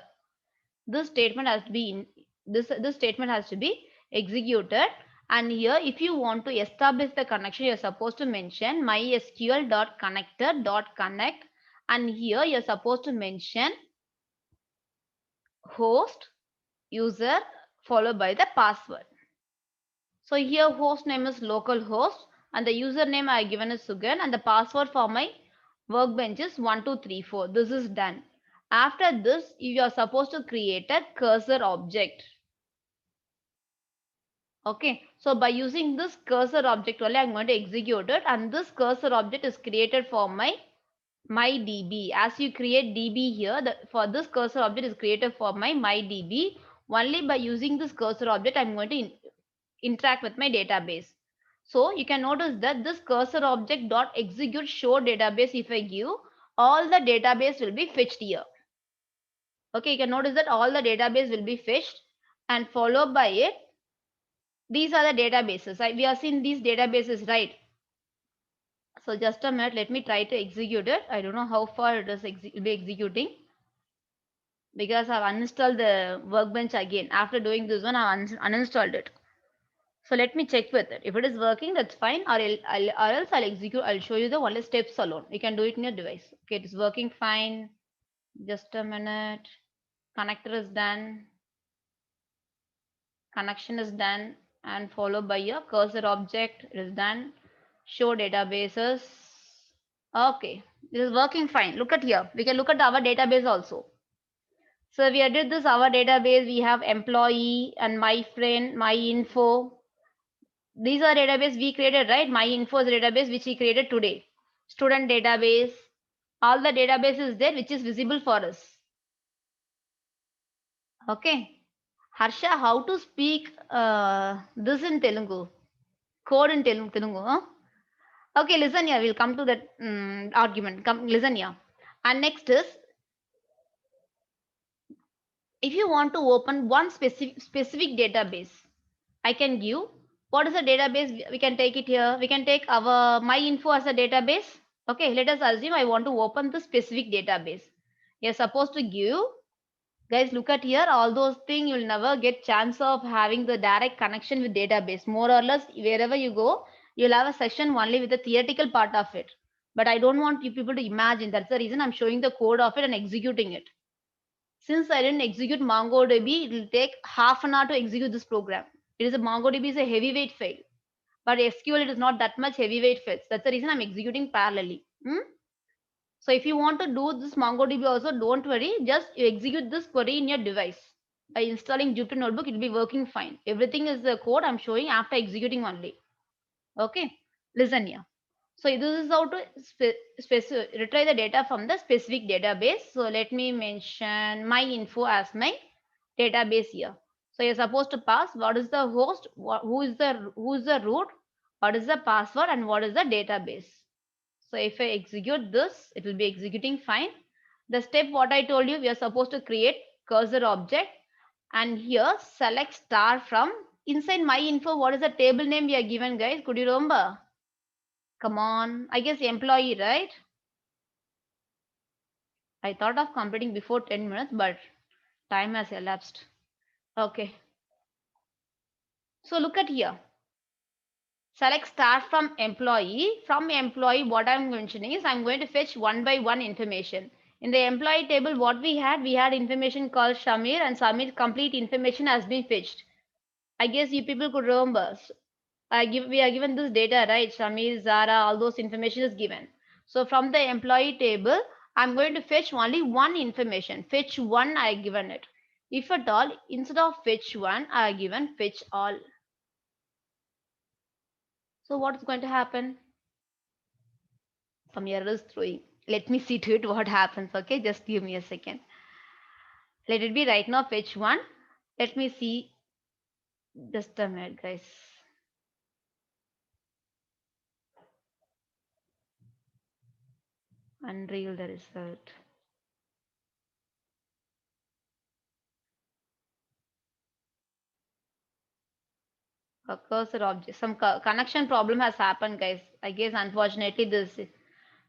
This statement has to be this statement has to be executed. And here, if you want to establish the connection, you're supposed to mention mysql.connector.connect. And here you're supposed to mention host user followed by the password. So here host name is localhost and the username I given is Sugan and the password for my workbench is 1234. This is done. After this, you are supposed to create a cursor object. Okay, so by using this cursor object only, I'm going to execute it, and this cursor object is created for my DB. As you create DB here, for this cursor object is created for my DB. Only by using this cursor object, I'm going to interact with my database. So you can notice that this cursor object dot execute show database, if I give, all the database will be fetched here. Okay, you can notice that all the database will be fetched and followed by it. These are the databases. We have seen these databases, right? So just a minute, let me try to execute it. I don't know how far it is will be executing because I've uninstalled the workbench again. After doing this one, I've uninstalled it. So let me check with it. If it is working, that's fine. Or else I'll execute. I'll show you the only steps alone. You can do it in your device. Okay, it is working fine. Just a minute. Connector is done. Connection is done. And followed by your cursor object. It is done. Show databases. Okay, this is working fine. Look at here. We can look at our database also. So we did this our database. We have employee and my friend, my info. These are database we created, right? My info is a database which we created today. Student database. All the database is there which is visible for us. Okay. Harsha, how to speak this in Telugu? Code in Telugu. Huh? Okay, listen here. We'll come to that argument. Come, listen here. And next is, if you want to open one specific database, I can give. What is the database? We can take it here. We can take our my info as a database. Okay, let us assume I want to open the specific database. You're supposed to give. Guys, look at here. All those things you'll never get chance of having the direct connection with database. More or less, wherever you go, you'll have a section only with the theoretical part of it. But I don't want you people to imagine. That's the reason I'm showing the code of it and executing it. Since I didn't execute MongoDB, it will take half an hour to execute this program. It is a MongoDB is a heavyweight file, but SQL it is not that much heavyweight files. That's the reason I'm executing parallelly. So if you want to do this MongoDB also, don't worry. Just you execute this query in your device. By installing Jupyter Notebook, it will be working fine. Everything is the code I'm showing after executing only. Okay, listen here. So this is how to retrieve the data from the specific database. So let me mention my info as my database here. So you're supposed to pass what is the host, who is the root, what is the password, and what is the database. So if I execute this, it will be executing fine. The step what I told you, we are supposed to create cursor object, and here select star from inside my info. What is the table name we are given, guys? Could you remember? Come on, I guess employee, right? I thought of completing before 10 minutes, but time has elapsed. Okay. So look at here. Select start from employee. From employee, what I'm mentioning is I'm going to fetch one by one information. In the employee table, what we had information called Shamir, and Samir's complete information has been fetched. I guess you people could remember. We are given this data, right? Shamir, Zara, all those information is given. So from the employee table, I'm going to fetch only one information. Fetch one, I given it. If at all, instead of fetch one, I given fetch all. So what is going to happen? Some error is throwing. Let me see to it what happens. Okay, just give me a second. Let it be right now fetch one. Let me see. Just a minute, guys. Unreal the result. A cursor object. Some connection problem has happened, guys. I guess unfortunately this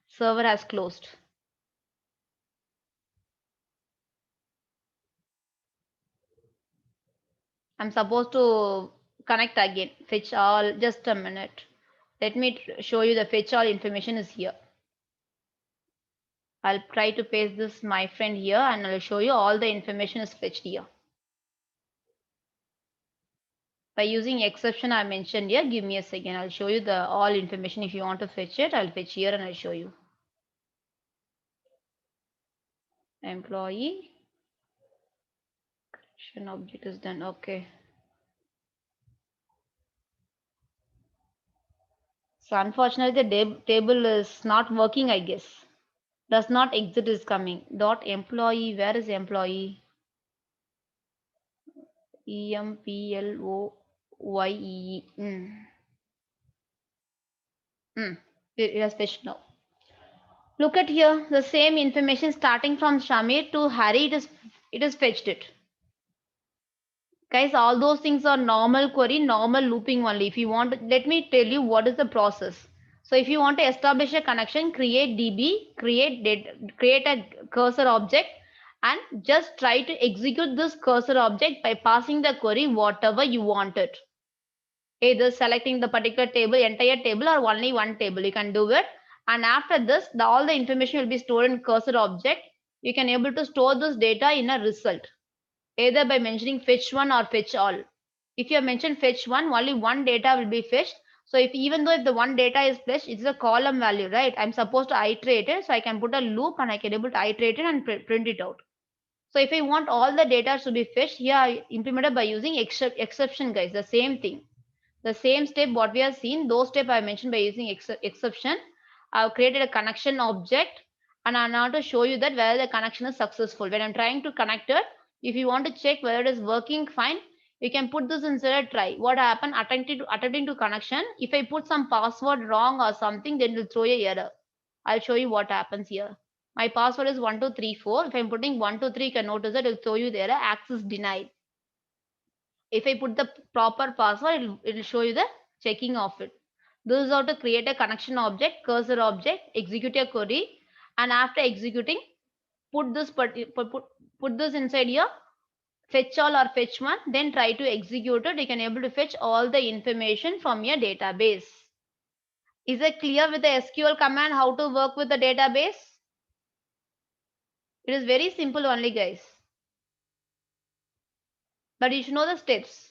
server has closed. I'm supposed to connect again. Fetch all. Just a minute. Let me show you the fetch all information is here. I'll try to paste this my friend here, and I'll show you all the information is fetched here. By using exception I mentioned here, give me a second. I'll show you the all information. If you want to fetch it, I'll fetch here and I'll show you. Employee action object is done. Okay. So unfortunately the table is not working, I guess. Does not exit is coming. Dot employee. Where is employee? EMPLOYE. It has fetched now. Look at here. The same information starting from Shamir to Harry. It is fetched it. Guys, all those things are normal query, normal looping only. If you want, let me tell you what is the process. So if you want to establish a connection, create DB, create a cursor object, and just try to execute this cursor object by passing the query whatever you want it. Either selecting the particular table, entire table, or only one table. You can do it. And after this, all the information will be stored in cursor object. You can able to store this data in a result, either by mentioning fetch one or fetch all. If you have mentioned fetch one, only one data will be fetched. So even though if the one data is fetched, it's a column value, right? I'm supposed to iterate it, so I can put a loop and I can able to iterate it and print it out. So if I want all the data to be fetched, here I implemented by using exception, guys. The same thing. The same step what we have seen, those steps I mentioned by using exception. I've created a connection object, and I now to show you that whether the connection is successful. When I'm trying to connect it, if you want to check whether it is working fine, you can put this inside a try. What happened? Attempting to connection. If I put some password wrong or something, then it will throw a error. I'll show you what happens here. My password is 1234. If I'm putting 123, you can notice that it will throw you the error access denied. If I put the proper password, it'll show you the checking of it. This is how to create a connection object, cursor object, execute a query, and after executing, put this inside here, fetch all or fetch one, then try to execute it. You can able to fetch all the information from your database. Is it clear with the SQL command how to work with the database? It is very simple only, guys. But you should know the steps.